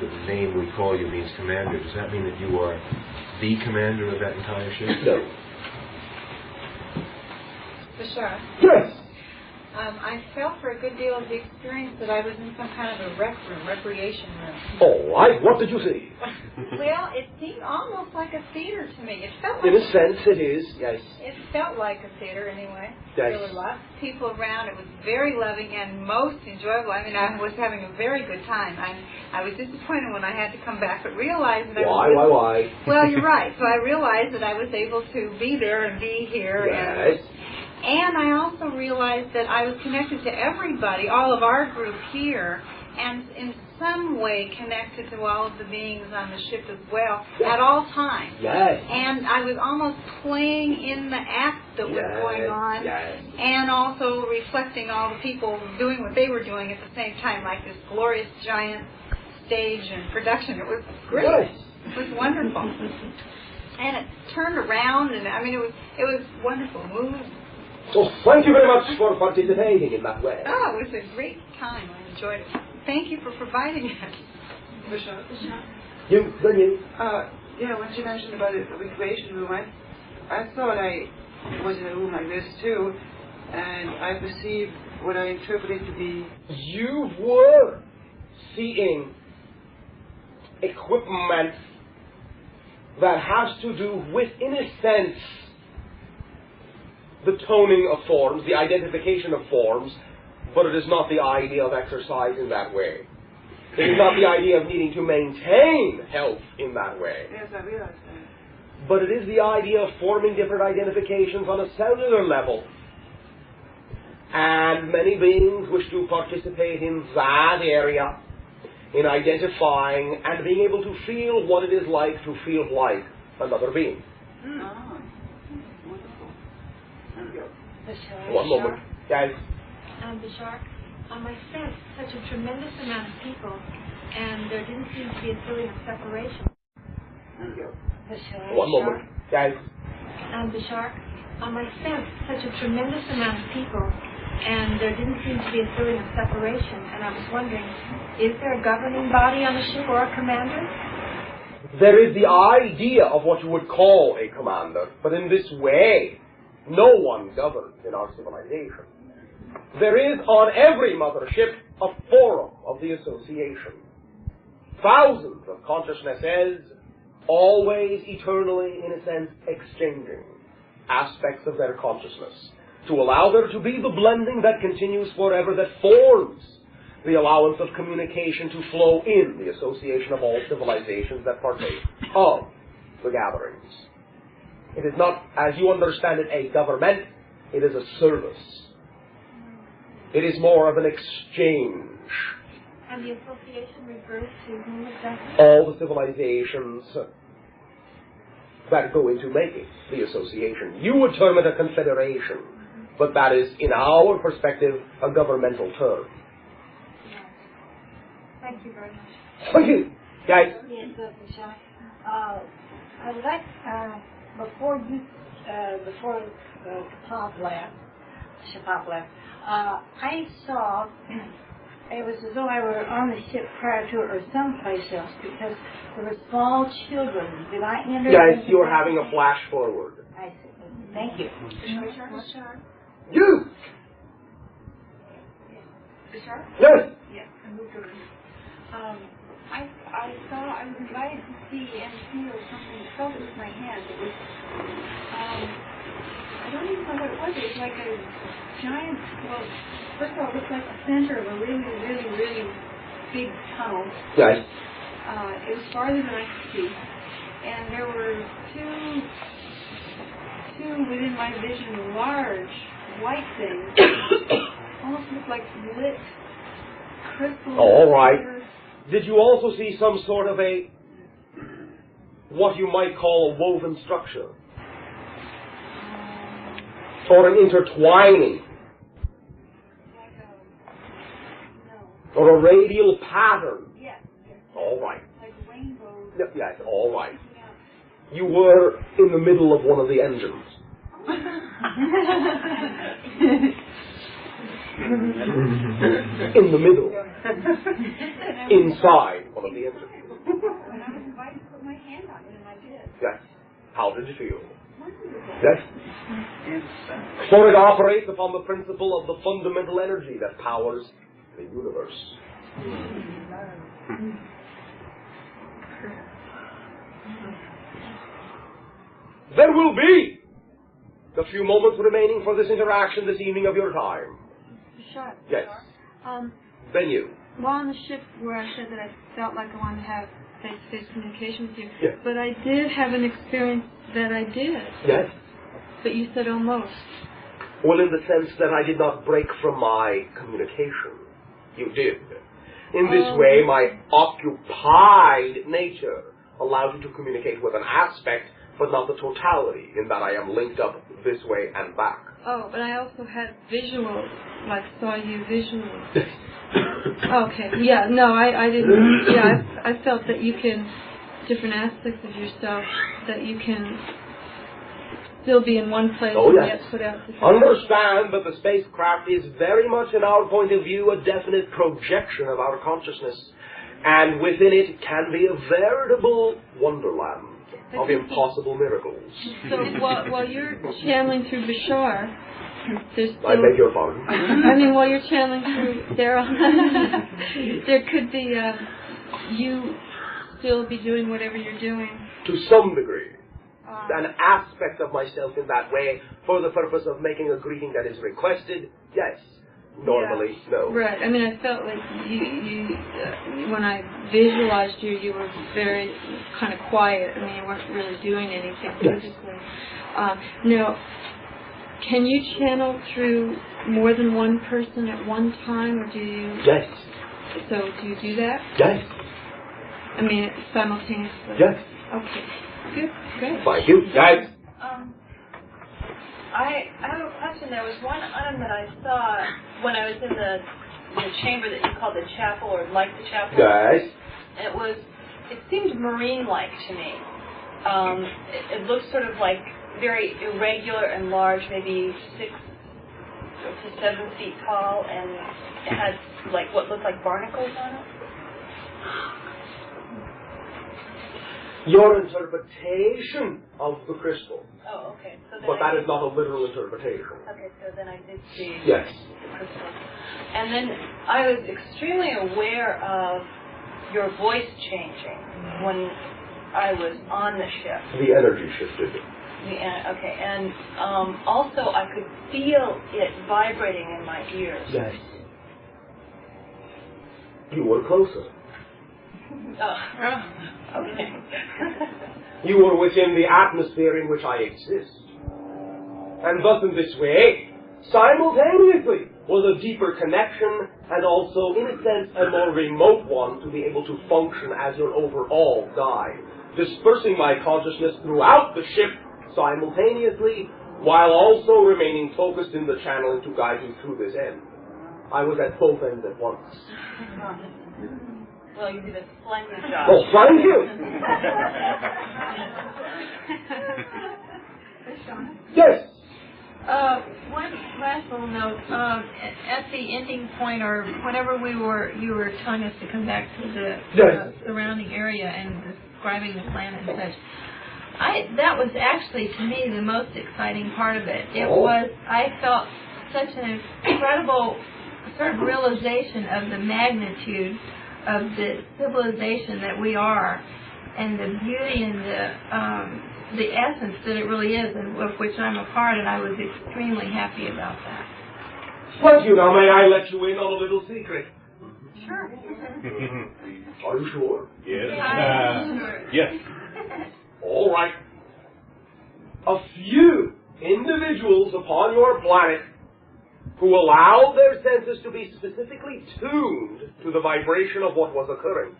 the name we call you means commander. Does that mean that you are the commander of that entire ship? No. Bashar. Yes. I felt for a good deal of the experience that I was in some kind of a recreation room. All right. What did you see? Well, it seemed almost like a theater to me. It felt like In a sense, it is. Yes. It felt like a theater anyway. Yes. There were lots of people around. It was very loving and most enjoyable. I mean, I was having a very good time. I was disappointed when I had to come back, but realized that Why? Well, you're right. So I realized that I was able to be there and be here. Yes. And I also realized that I was connected to everybody, all of our group here, and in some way connected to all of the beings on the ship as well, at all times. Yes. And I was almost playing in the act that was going on, and also reflecting all the people doing what they were doing at the same time, like this glorious giant stage and production. It was great. Yes. It was wonderful. And it turned around, and I mean, it was wonderful. So thank you very much for participating in that way. Oh, it was a great time. I enjoyed it. Thank you for providing it. Bashar. You. Yeah, when she mentioned about the recreation room, I thought I was in a room like this too, and I perceived what I interpreted to be... You were seeing equipment that has to do with, in a sense, the toning of forms, the identification of forms, but it is not the idea of exercise in that way. It is not the idea of needing to maintain health in that way. Yes, I realize that. But it is the idea of forming different identifications on a cellular level. And many beings wish to participate in that area, in identifying and being able to feel what it is like to feel like another being. One moment. Guys. Bashar, I sensed such a tremendous amount of people, and there didn't seem to be a feeling of separation. One moment. Guys. Bashar, I sensed such a tremendous amount of people, and there didn't seem to be a feeling of separation, and I was wondering, is there a governing body on the ship or a commander? There is the idea of what you would call a commander, but in this way, no one governs in our civilization. There is on every mothership a forum of the association. Thousands of consciousnesses, always eternally, in a sense, exchanging aspects of their consciousness to allow there to be the blending that continues forever, that forms the allowance of communication to flow in the association of all civilizations that partake of the gatherings. It is not, as you understand it, a government. It is a service. It is more of an exchange. And the association refers to whom exactly? All the civilizations that go into making the association. You would term it a confederation, but that is, in our perspective, a governmental term. Thank you very much. Thank you. Guys? Yes, Bashar. I would like, before Shapop left, I saw, it was as though I were on the ship prior to it or someplace else, because there were small children. Did I enter? Guys, you are having a flash forward. I see. Thank you. Bashar? You! Bashar? Yes! Yes, I moved over. I was invited to see and feel something. I felt it with my hand. It was, I don't even know what it was. It was like a giant, well, first of all, it looked like the center of a really, really, really big tunnel. Yes. It was farther than I could see. And there were two within my vision, large white things. Almost looked like lit crystals. All right. Did you also see some sort of a, what you might call a woven structure? Or an intertwining? Or a radial pattern? Yes. All right. Like rainbows. Yes, all right. You were in the middle of one of the engines. In the middle. Inside one of the engines. When I was invited to put my hand on it, and I did. Yes. How did you feel? Yes. For it operates upon the principle of the fundamental energy that powers the universe. There will be the few moments remaining for this interaction this evening of your time. Bashar. Yes. Then you. While on the ship where I said that I felt like I wanted to have face-to-face communication with you, yes. But I did have an experience that I did. Yes. But you said almost. Well, in the sense that I did not break from my communication. You did. In this way, my occupied nature allows you to communicate with an aspect, but not the totality, in that I am linked up this way and back. Oh, but I also had visual, like saw you visually. Okay, yeah, no, I didn't, yeah, I felt that you can, different aspects of yourself, that you can still be in one place and yet put out different. Understand that the spacecraft is very much, in our point of view, a definite projection of our consciousness, and within it can be a veritable wonderland of impossible miracles. So while you're channeling through Bashar, there's still, I beg your pardon. I mean, while you're channeling through Daryl, there could be you still be doing whatever you're doing. To some degree. An aspect of myself in that way for the purpose of making a greeting that is requested, yes. Normally, no. Right. I mean, I felt like you when I visualized you, you were very kind of quiet. I mean, you weren't really doing anything physically. Now, can you channel through more than one person at one time, or do you? Yes. So, do you do that? Yes. I mean, simultaneously? Yes. Okay. Good. Great. Thank you. Yes. I have a question. There was one item that I saw when I was in the chamber that you called the chapel, or like the chapel. Yes. It seemed marine-like to me. It looked sort of like very irregular and large, maybe 6 to 7 feet tall, and it had like what looked like barnacles on it. Your interpretation of the crystal. Oh, okay. So but that is not a literal interpretation. Okay, so then I did see yes. the crystal. And then I was extremely aware of your voice changing when I was on the ship. The energy shifted. Okay, and also I could feel it vibrating in my ears. Yes. You were closer. Okay. You were within the atmosphere in which I exist. And thus in this way, simultaneously, was a deeper connection and also, in a sense, a more remote one to be able to function as your overall guide, dispersing my consciousness throughout the ship simultaneously while also remaining focused in the channeling to guide you through this end. I was at both ends at once. Well, you did a splendid job. Oh, thank you. Yes. One last little note. At the ending point, or whatever you were telling us to come back to the surrounding area and describing the planet and such. That was actually, to me, the most exciting part of it. I felt such an incredible sort of realization of the magnitude of the civilization that we are, and the beauty and the essence that it really is, and of which I'm a part, and I was extremely happy about that. Well, now may I let you in on a little secret? Sure. Are you sure? Yes. Yes. All right. A few individuals upon your planet who allowed their senses to be specifically tuned to the vibration of what was occurring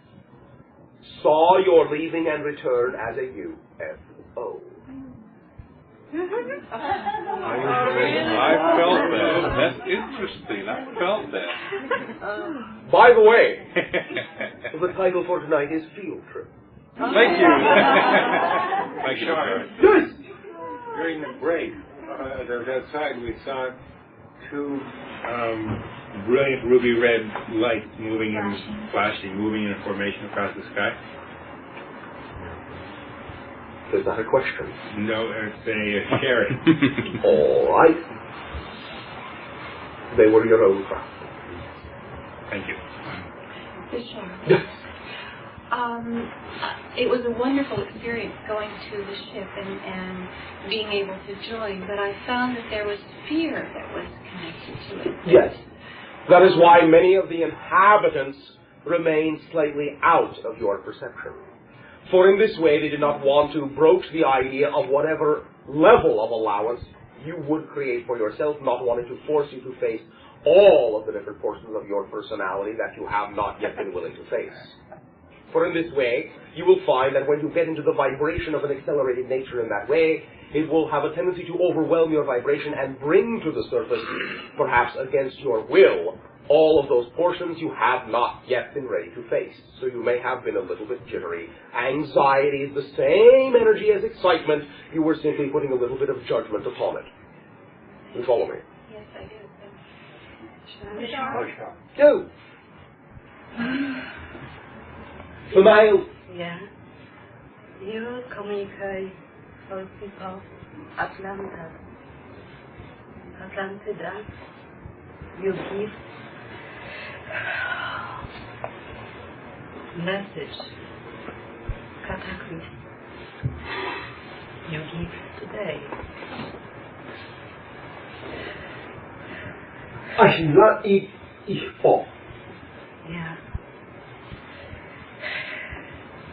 saw your leaving and return as a UFO. I felt that. That's interesting. I felt that. By the way, the title for tonight is Field Trip. Thank you. Bashar. Yes. During the break, outside, we saw two brilliant ruby red lights moving in a formation across the sky. Is that a question? No, it's a sharing. All right. They were your own craft. Thank you. Bashar. Yes. It was a wonderful experience going to the ship and being able to join, but I found that there was fear that was connected to it. Yes. That is why many of the inhabitants remain slightly out of your perception. For in this way, they did not want to broach the idea of whatever level of allowance you would create for yourself, not wanting to force you to face all of the different portions of your personality that you have not yet been willing to face. For in this way, you will find that when you get into the vibration of an accelerated nature in that way, it will have a tendency to overwhelm your vibration and bring to the surface, perhaps against your will, all of those portions you have not yet been ready to face. So you may have been a little bit jittery. Anxiety is the same energy as excitement. You were simply putting a little bit of judgment upon it. You follow me? Yes, I do. Go. Smile. Yeah. You communicate with people Atlanta. Atlantida. You give message. Cataclysm. You give today. I should not eat fall. Yeah.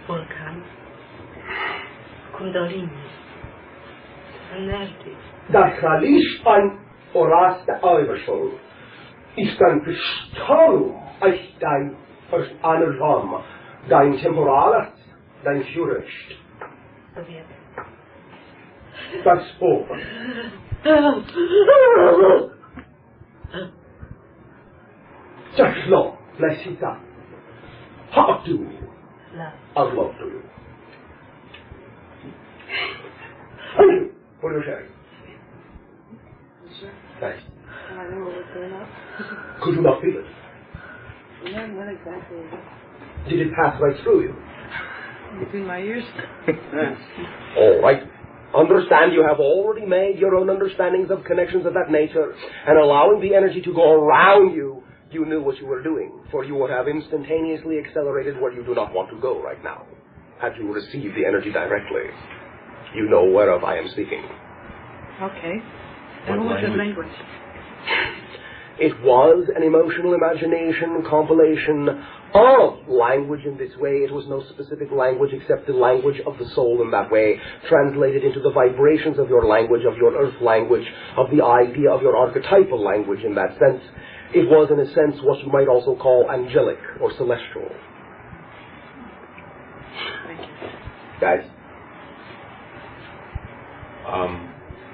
Volcan. Kundalini. Energy. Das Khalisch Oras der Eiberschul ist ein Bestrahlung als dein Anagramm, dein Temporales, dein Führerrecht. Sowjet. Das Open. Just love, bless you God. How do you? I'd love to you. Thank you for your sharing. Thanks. I don't know what's going on. Could you not feel it? No, not exactly. Did it pass right through you? Between my ears. All right. Understand you have already made your own understandings of connections of that nature, and allowing the energy to go around you, you knew what you were doing, for you would have instantaneously accelerated where you do not want to go right now, had you received the energy directly. You know whereof I am speaking. Okay. And what was the language? It was an emotional imagination compilation of language in this way. It was no specific language except the language of the soul in that way, translated into the vibrations of your language, of your earth language, of the idea of your archetypal language in that sense. It was, in a sense, what you might also call angelic or celestial. Guys?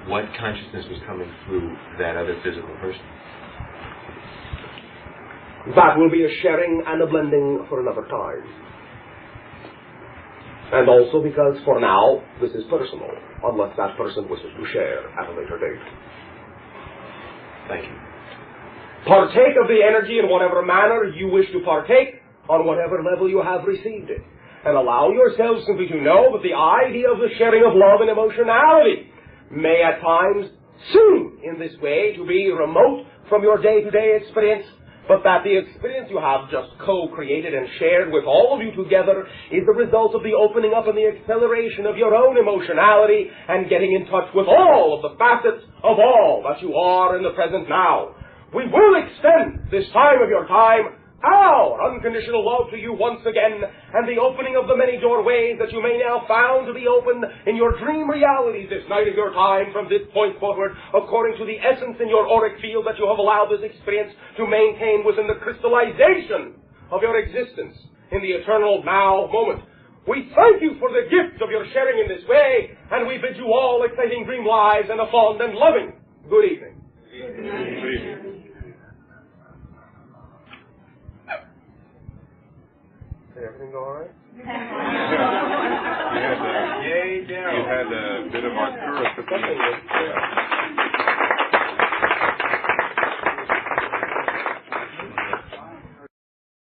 What consciousness was coming through that other physical person? That will be a sharing and a blending for another time. And also because, for now, this is personal, unless that person wishes to share at a later date. Thank you. Partake of the energy in whatever manner you wish to partake, on whatever level you have received it. And allow yourselves simply to know that the idea of the sharing of love and emotionality may at times seem in this way to be remote from your day-to-day experience, but that the experience you have just co-created and shared with all of you together is the result of the opening up and the acceleration of your own emotionality and getting in touch with all of the facets of all that you are in the present now. We will extend this time of your time our unconditional love to you once again, and the opening of the many doorways that you may now found to be open in your dream realities this night of your time from this point forward, according to the essence in your auric field that you have allowed this experience to maintain within the crystallization of your existence in the eternal now moment. We thank you for the gift of your sharing in this way, and we bid you all exciting dream lives and a fond and loving good evening. Good evening. Everything go all right? You had a bit of Arcturus.